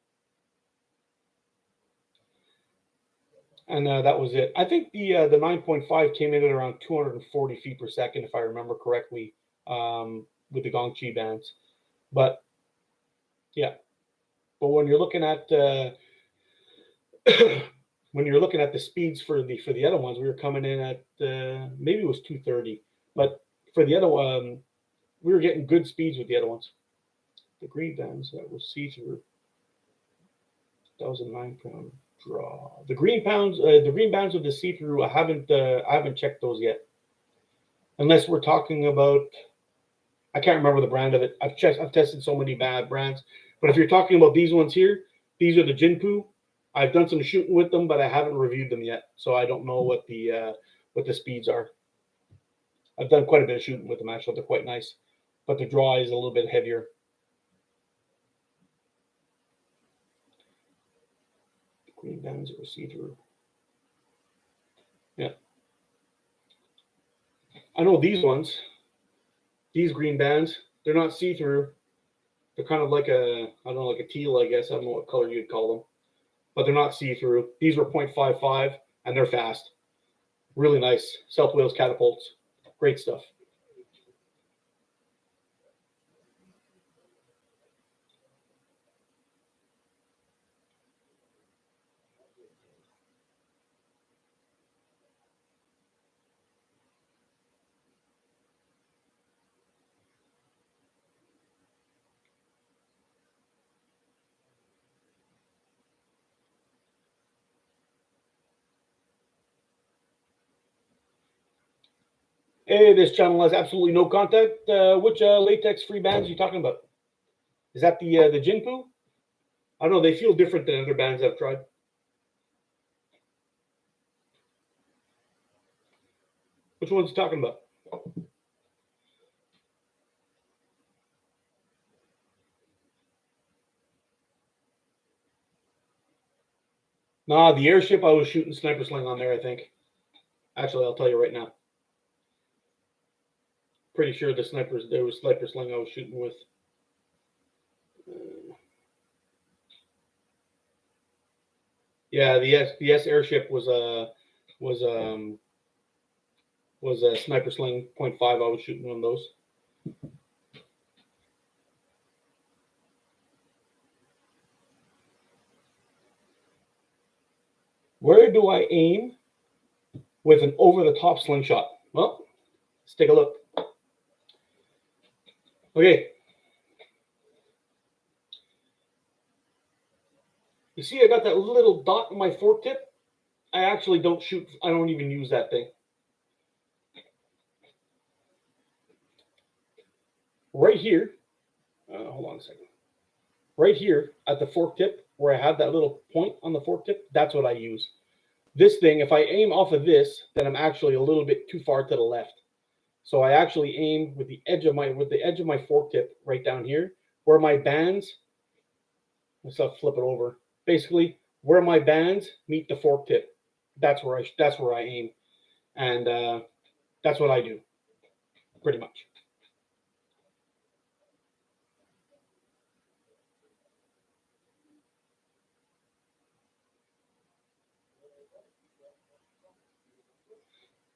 And that was it. I think the 9.5 came in at around 240 feet per second, if I remember correctly, with the Gongchi bands. But yeah, but when you're looking at when you're looking at the speeds for the other ones, we were coming in at maybe it was 230, but for the other one, we were getting good speeds with the other ones. The green bands that were see through. That was a 9 pound draw. The green bands with the see through. I haven't checked those yet. Unless we're talking about, I can't remember the brand of it. I've tested so many bad brands, but if you're talking about these ones here, these are the Jinpu. I've done some shooting with them, but I haven't reviewed them yet, so I don't know what the speeds are. I've done quite a bit of shooting with them actually. They're quite nice, but the draw is a little bit heavier. The green bands are see through. Yeah, I know these ones. These green bands, they're not see through. They're kind of like I don't know, like a teal, I guess. I don't know what color you'd call them, but they're not see through. These were 0.55 and they're fast. Really nice. South Wales catapults. Great stuff. Hey, this channel has absolutely no content. Which latex-free bands are you talking about? Is that the Jinpu? I don't know. They feel different than other bands I've tried. Which one's he talking about? Nah, the airship, I was shooting sniper sling on there, I think. Actually, I'll tell you right now. Pretty sure there was sniper sling I was shooting with. Yeah, the S airship was a sniper sling 0.5. I was shooting one of those. Where do I aim with an over-the-top slingshot? Well, let's take a look. Okay. You see I got that little dot on my fork tip? I actually don't shoot. I don't even use that thing. Right here, hold on a second. Right here at the fork tip, where I have that little point on the fork tip, that's what I use. This thing, if I aim off of this, then I'm actually a little bit too far to the left. So I actually aim with the edge of my fork tip right down here, where my bands. Let's flip it over. Basically, where my bands meet the fork tip, that's where I aim, and that's what I do, pretty much.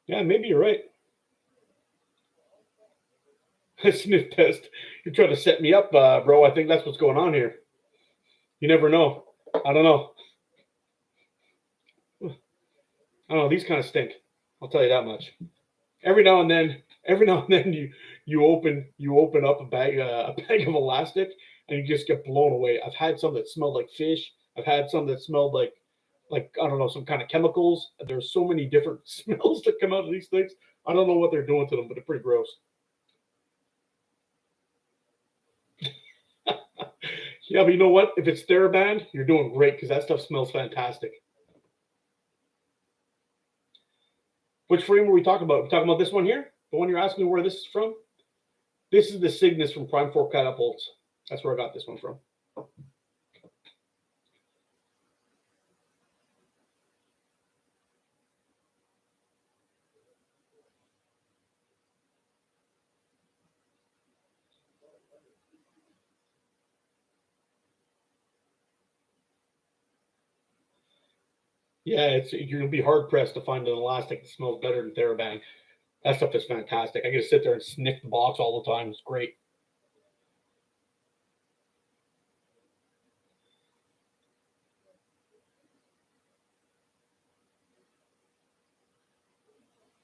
Yeah, maybe you're right. Sniff test. You're trying to set me up, bro. I think that's what's going on here. You never know. I don't know. I don't know. These kind of stink. I'll tell you that much. Every now and then, you open up a bag of elastic and you just get blown away. I've had some that smelled like fish. I've had some that smelled like I don't know, some kind of chemicals. There's so many different smells that come out of these things. I don't know what they're doing to them, but they're pretty gross. Yeah, but you know what? If it's TheraBand, you're doing great because that stuff smells fantastic. Which frame are we talking about? We're talking about this one here? The one you're asking me where this is from? This is the Cygnus from Prime 4 Catapults. That's where I got this one from. Yeah, you're gonna be hard pressed to find an elastic that smells better than TheraBand. That stuff is fantastic. I get to sit there and sniff the box all the time. It's great.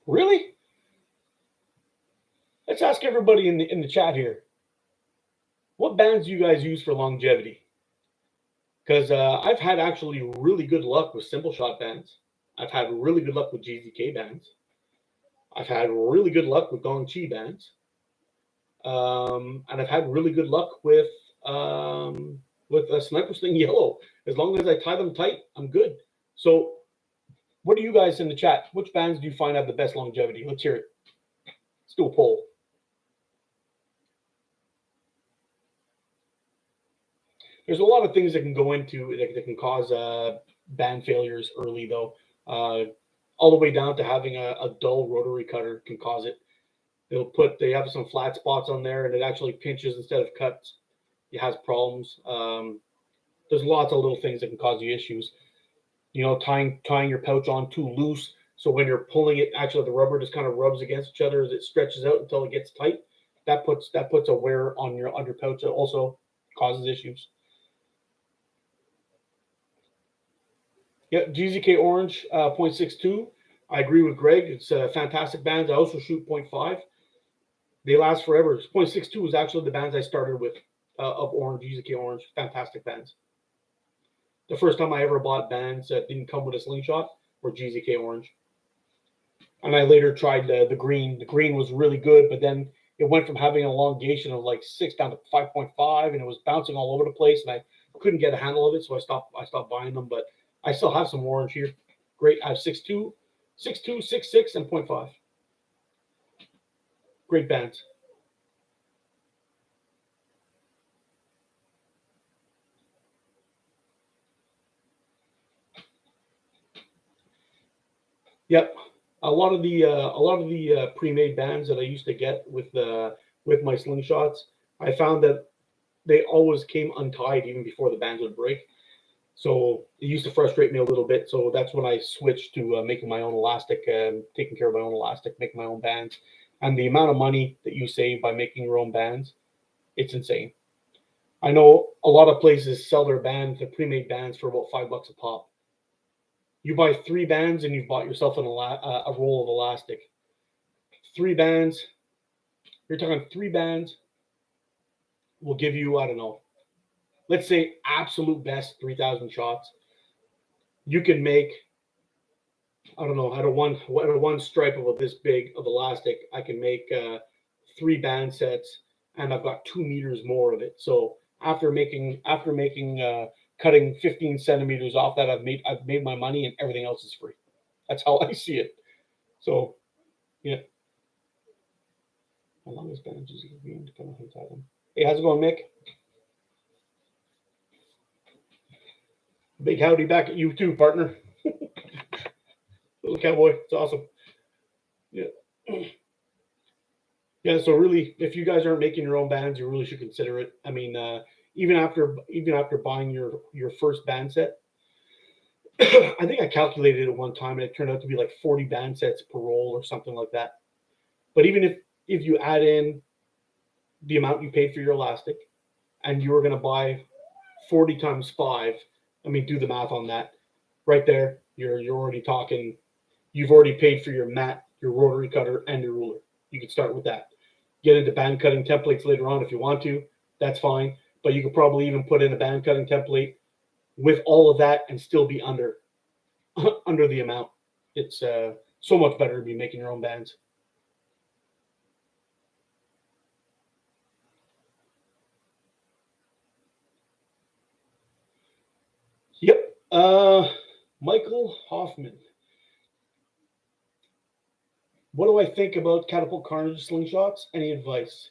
Really? Let's ask everybody in the chat here. What bands do you guys use for longevity? Because I've had actually really good luck with simple shot bands. I've had really good luck with GZK bands. I've had really good luck with Gong Chi bands. And I've had really good luck with a Sniper Sling Yellow. As long as I tie them tight, I'm good. So what do you guys in the chat? Which bands do you find have the best longevity? Let's hear it. Let's do a poll. There's a lot of things that can go into that can cause band failures early, though. All the way down to having a dull rotary cutter can cause it. They have some flat spots on there, and it actually pinches instead of cuts. It has problems. There's lots of little things that can cause you issues. You know, tying your pouch on too loose, so when you're pulling it, actually the rubber just kind of rubs against each other as it stretches out until it gets tight. That puts a wear on your under pouch. It also causes issues. Yeah, GZK Orange 0.62. I agree with Greg. It's fantastic bands. I also shoot 0.5. They last forever. 0.62 is actually the bands I started with of Orange, GZK Orange. Fantastic bands. The first time I ever bought bands that didn't come with a slingshot were GZK Orange. And I later tried the green. The green was really good, but then it went from having an elongation of like 6 down to 5.5, and it was bouncing all over the place, and I couldn't get a handle of it, so I stopped buying them. But I still have some orange here. Great. I have 6.2, 6.2, 6.6, and 0.5. Great bands. Yep. A lot of the pre-made bands that I used to get with my slingshots, I found that they always came untied even before the bands would break. So it used to frustrate me a little bit. So that's when I switched to making my own elastic, taking care of my own elastic, making my own bands. And the amount of money that you save by making your own bands, it's insane. I know a lot of places sell their bands, their pre-made bands, for about $5 a pop. You buy 3 bands and you've bought yourself a roll of elastic. 3 bands, you're talking 3 bands will give you, I don't know, let's say absolute best 3,000 shots. You can make, I don't know, out of one stripe of this big of elastic, I can make 3 band sets, and I've got 2 meters more of it. So after cutting 15 centimeters off that, I've made my money, and everything else is free. That's how I see it. So yeah. How long has been just being to come and tell them? Hey, how's it going, Mick? Big howdy back at you too, partner. Little cowboy, it's awesome. Yeah. Yeah, so really, if you guys aren't making your own bands, you really should consider it. I mean, even after buying your first band set, I think I calculated it one time, and it turned out to be like 40 band sets per roll or something like that. But even if you add in the amount you paid for your elastic, and you were going to buy 40 times 5, I mean, do the math on that. Right there, you're already talking. You've already paid for your mat, your rotary cutter, and your ruler. You can start with that. Get into band cutting templates later on if you want to. That's fine. But you could probably even put in a band cutting template with all of that and still be under the amount. It's so much better to be making your own bands. Yep. Michael Hoffman. What do I think about Catapult Carnage slingshots? Any advice?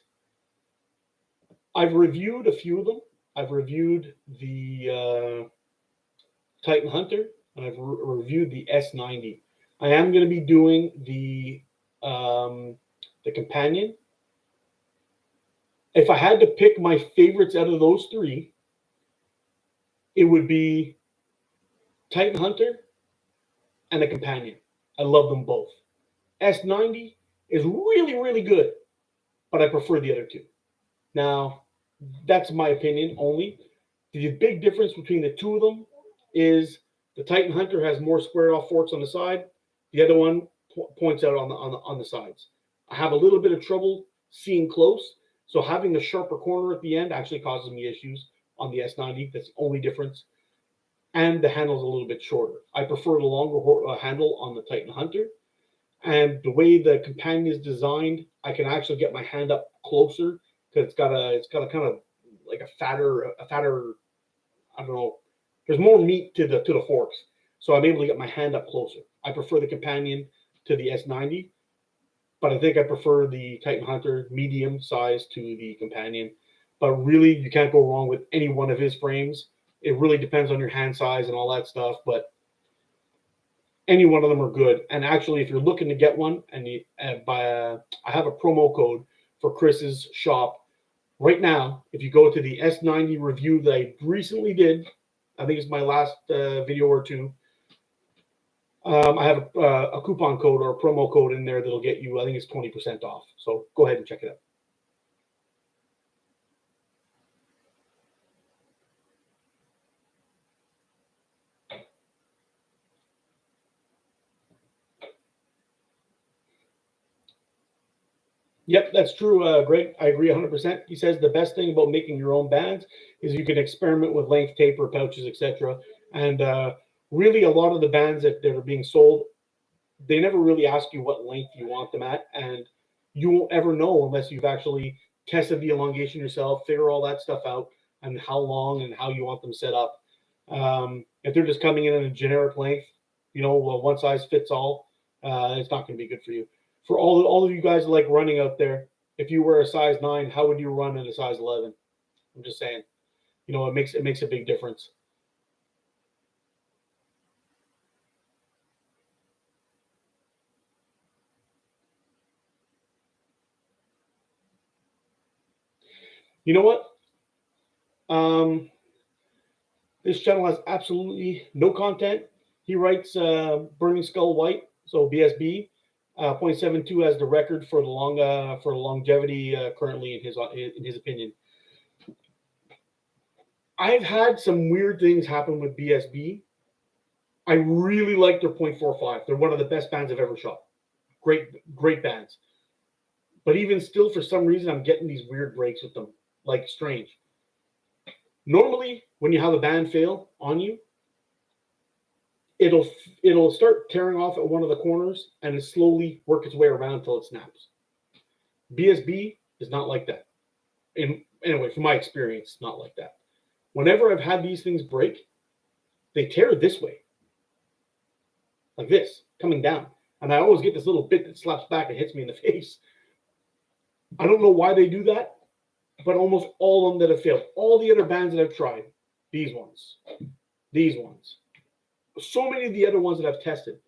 I've reviewed a few of them. I've reviewed the Titan Hunter, and I've reviewed the S90. I am going to be doing the companion. If I had to pick my favorites out of those 3, it would be Titan Hunter and a companion. I love them both. S90 is really, really good, but I prefer the other 2. Now, that's my opinion only. The big difference between the 2 of them is the Titan Hunter has more squared off forks on the side. The other one points out on the sides. I have a little bit of trouble seeing close, so having a sharper corner at the end actually causes me issues on the S90. That's the only difference. And the handle's a little bit shorter. I prefer the longer handle on the Titan Hunter. And the way the companion is designed, I can actually get my hand up closer because it's got a kind of like a fatter, I don't know. There's more meat to the forks, so I'm able to get my hand up closer. I prefer the companion to the S90, but I think I prefer the Titan Hunter medium size to the companion. But really, you can't go wrong with any one of his frames. It really depends on your hand size and all that stuff, but any one of them are good. And actually, if you're looking to get one, and I have a promo code for Chris's shop right now. If you go to the S90 review that I recently did, I think it's my last video or 2. I have a coupon code or a promo code in there that'll get you, I think it's 20% off. So go ahead and check it out. Yep, that's true, Greg. I agree 100%. He says the best thing about making your own bands is you can experiment with length, taper, pouches, etc. And really, a lot of the bands that are being sold, they never really ask you what length you want them at, and you won't ever know unless you've actually tested the elongation yourself, figure all that stuff out, and how long and how you want them set up. If they're just coming in at a generic length, one size fits all, it's not going to be good for you. For all of you guys like running out there, if you wear a size 9, how would you run in a size 11? I'm just saying, it makes a big difference. You know what? This channel has absolutely no content. He writes Burning Skull White, so BSB, 0.72 as the record for the longevity currently in his opinion. I've had some weird things happen with BSB. I really like their 0.45. They're one of the best bands I've ever shot. Great bands. But even still, for some reason, I'm getting these weird breaks with them, like strange. Normally, when you have a band fail on you, it'll start tearing off at one of the corners and it slowly work its way around until it snaps. BSB is not like that. Anyway, from my experience, not like that. Whenever I've had these things break, they tear this way, like this, coming down. And I always get this little bit that slaps back and hits me in the face. I don't know why they do that, but almost all of them that have failed, all the other bands that I've tried, these ones, so many of the other ones that I've tested,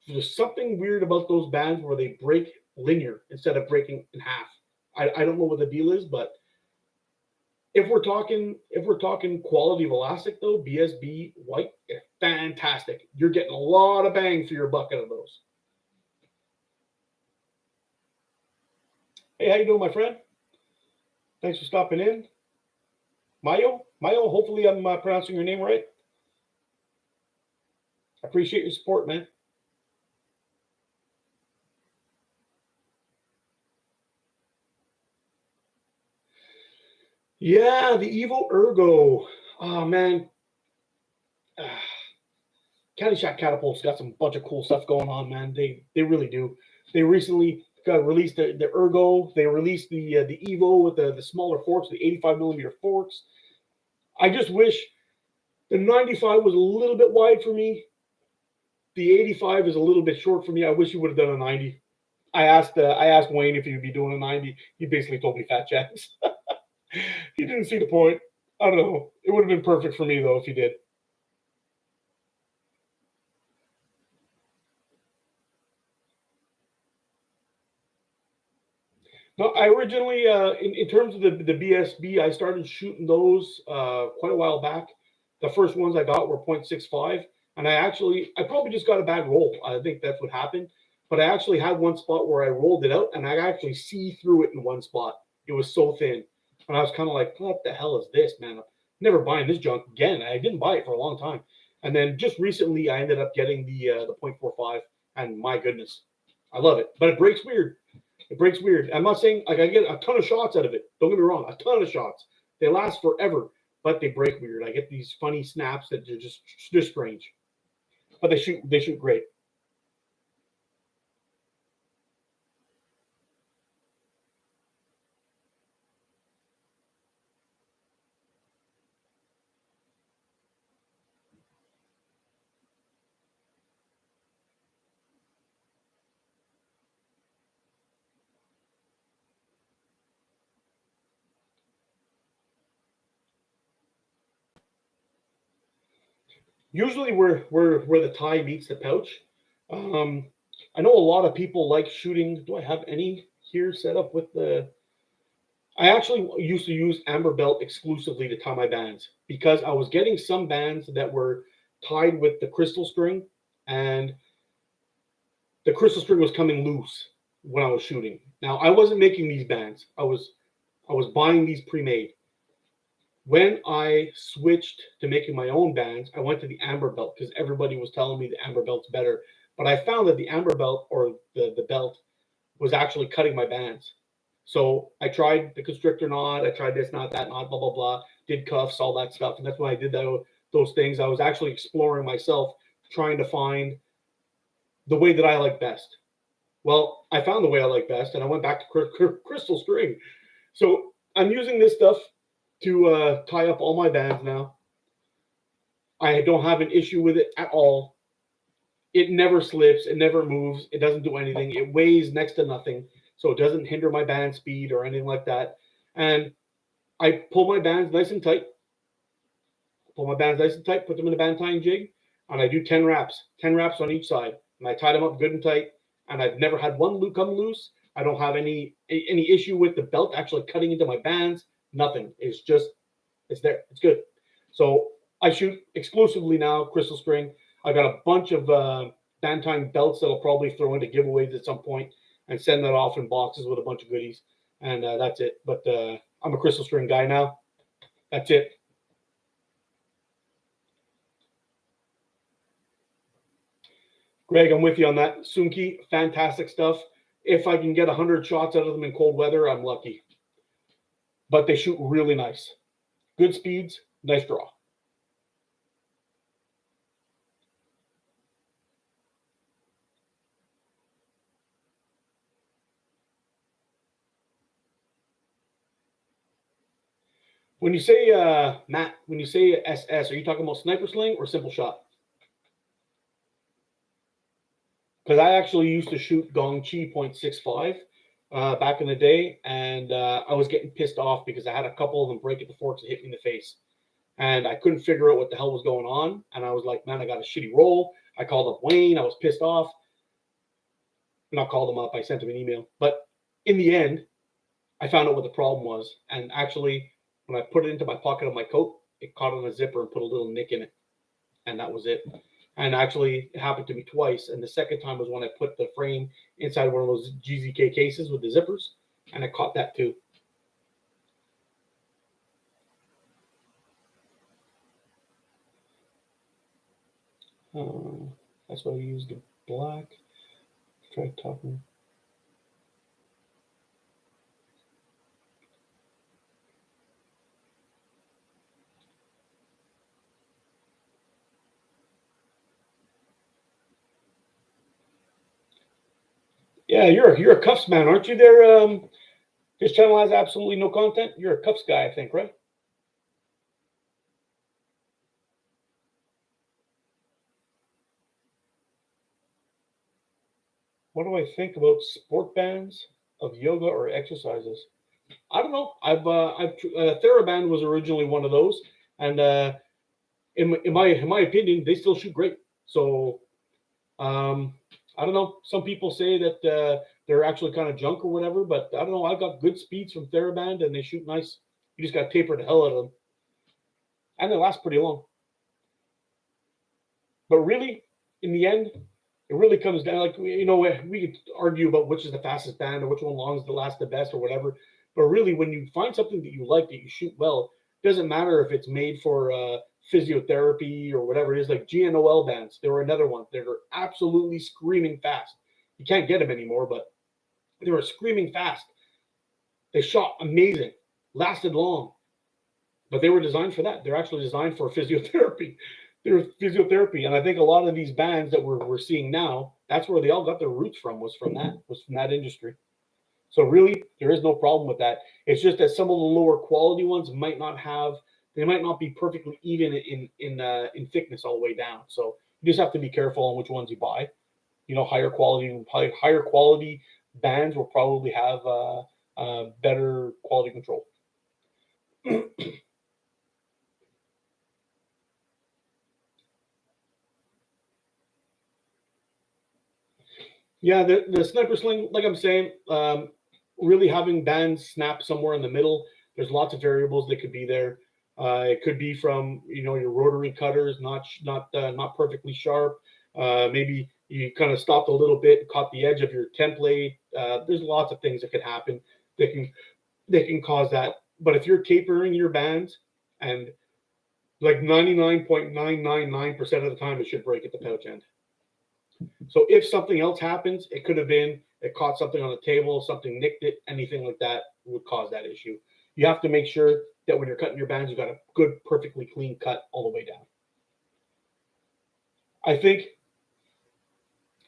there's something weird about those bands where they break linear instead of breaking in half. I don't know what the deal is, but if we're talking quality of elastic though, BSB white, fantastic. You're getting a lot of bang for your buck out of those. Hey, how you doing, my friend? Thanks for stopping in. Mayo, hopefully I'm pronouncing your name right. I appreciate your support, man. Yeah, the Evo Ergo. Oh, man. Caddyshack Catapult's got some bunch of cool stuff going on, man. They really do. They recently released the Ergo. They released the Evo with the smaller forks, the 85 millimeter forks. I just wish the 95 was a little bit wide for me. The 85 is a little bit short for me. I wish you would have done a 90. I asked Wayne if he'd be doing a 90. He basically told me fat jacks. He didn't see the point. I don't know. It would have been perfect for me though if he did. No, I originally, in terms of the BSB, I started shooting those quite a while back. The first ones I got were 0.65, and I probably just got a bad roll. I think that's what happened. But I actually had one spot where I rolled it out, and I actually see through it in one spot. It was so thin, and I was kind of like, "What the hell is this, man? I'm never buying this junk again." I didn't buy it for a long time, and then just recently, I ended up getting the 0.45, and my goodness, I love it. But it breaks weird. It breaks weird. I'm not saying like I get a ton of shots out of it. Don't get me wrong, a ton of shots. They last forever, but they break weird. I get these funny snaps that are just strange. But they shoot great. Usually where the tie meets the pouch. I know a lot of people like shooting. Do I have any here set up with the? I actually used to use amber belt exclusively to tie my bands because I was getting some bands that were tied with the crystal string, and the crystal string was coming loose when I was shooting. Now I wasn't making these bands. I was buying these pre-made. When I switched to making my own bands, I went to the amber belt because everybody was telling me the amber belt's better. But I found that the amber belt or the belt was actually cutting my bands. So I tried the constrictor knot, I tried this knot, that knot, blah, blah, blah, did cuffs, all that stuff. And that's when I did those things. I was actually exploring myself, trying to find the way that I like best. Well, I found the way I like best, and I went back to crystal string. So I'm using this stuff to tie up all my bands now. I don't have an issue with it at all. It never slips. It never moves. It doesn't do anything. It weighs next to nothing, so it doesn't hinder my band speed or anything like that. And I pull my bands nice and tight. Put them in a band tying jig, and I do 10 wraps, 10 wraps on each side. And I tie them up good and tight, and I've never had one loop come loose. I don't have any issue with the belt actually cutting into my bands. Nothing. It's there. It's good. So I shoot exclusively now crystal string. I got a bunch of band tying belts that I'll probably throw into giveaways at some point and send that off in boxes with a bunch of goodies. And that's it. But I'm a crystal string guy now. That's it. Greg, I'm with you on that. Sunki, fantastic stuff. If I can get 100 shots out of them in cold weather, I'm lucky. But they shoot really nice. Good speeds, nice draw. When you say, Matt, when you say SS, are you talking about sniper sling or simple shot? Because I actually used to shoot Gongchi .65 back in the day, and I was getting pissed off because I had a couple of them break at the forks and hit me in the face. And I couldn't figure out what the hell was going on. And I was like, man, I got a shitty roll. I called up Wayne. I was pissed off. Not called him up. I sent him an email. But in the end, I found out what the problem was. And actually, when I put it into my pocket of my coat, it caught on a zipper and put a little nick in it. And that was it. And actually, it happened to me twice. And the second time was when I put the frame inside one of those GZK cases with the zippers. And I caught that too. That's why I used the black. Try talking. Yeah, you're a Cuffs man, aren't you? There, his channel has absolutely no content. You're a Cuffs guy, I think, right? What do I think about sport bands of yoga or exercises? I don't know. TheraBand was originally one of those, and in my opinion, they still shoot great. So I don't know. Some people say that they're actually kind of junk or whatever, but I don't know. I've got good speeds from TheraBand, and they shoot nice. You just got to taper the hell out of them, and they last pretty long. But really, in the end, it really comes down, like, we could argue about which is the fastest band or which one longs the last the best or whatever. But really, when you find something that you like, that you shoot well, it doesn't matter if it's made for physiotherapy or whatever it is. Like GNOL bands, they were another one. They were absolutely screaming fast. You can't get them anymore, but they were screaming fast. They shot amazing, lasted long, but they were designed for that. They're actually designed for physiotherapy. They're physiotherapy, and I think a lot of these bands that we're seeing now, that's where they all got their roots from. Was from that industry. So really, there is no problem with that. It's just that some of the lower quality ones might not be perfectly even in thickness all the way down. So you just have to be careful on which ones you buy. Higher quality bands will probably have better quality control. Yeah, the sniper sling, like I'm saying, really having bands snap somewhere in the middle. There's lots of variables that could be there. It could be from your rotary cutters not perfectly sharp. Maybe you kind of stopped a little bit, caught the edge of your template. There's lots of things that could happen that can cause that. But if you're tapering your bands, and like 99.999% of the time, it should break at the pouch end. So if something else happens, it could have been it caught something on the table, something nicked it, anything like that would cause that issue. You have to make sure that when you're cutting your bands, you got a good, perfectly clean cut all the way down. I think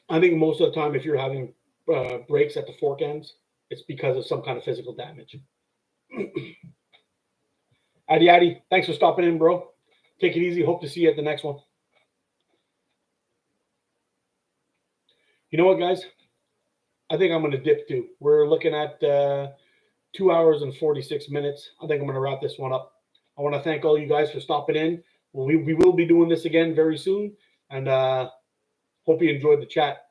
I think most of the time, if you're having breaks at the fork ends, it's because of some kind of physical damage. Addy, thanks for stopping in, bro. Take it easy. Hope to see you at the next one. You know what, guys? I think I'm going to dip too. We're looking at 2 hours and 46 minutes. I think I'm going to wrap this one up. I want to thank all you guys for stopping in. We will be doing this again very soon, and hope you enjoyed the chat.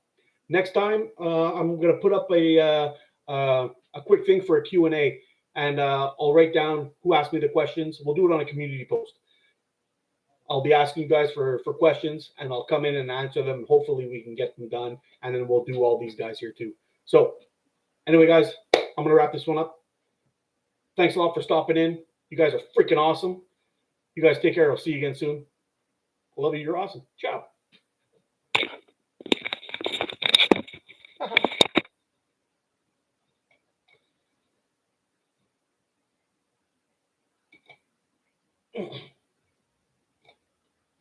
Next time, I'm going to put up a quick thing for a Q&A, and I'll write down who asked me the questions. We'll do it on a community post. I'll be asking you guys for questions, and I'll come in and answer them. Hopefully, we can get them done, and then we'll do all these guys here too. So anyway, guys, I'm going to wrap this one up. Thanks a lot for stopping in. You guys are freaking awesome. You guys take care. I'll see you again soon. I love you. You're awesome. Ciao.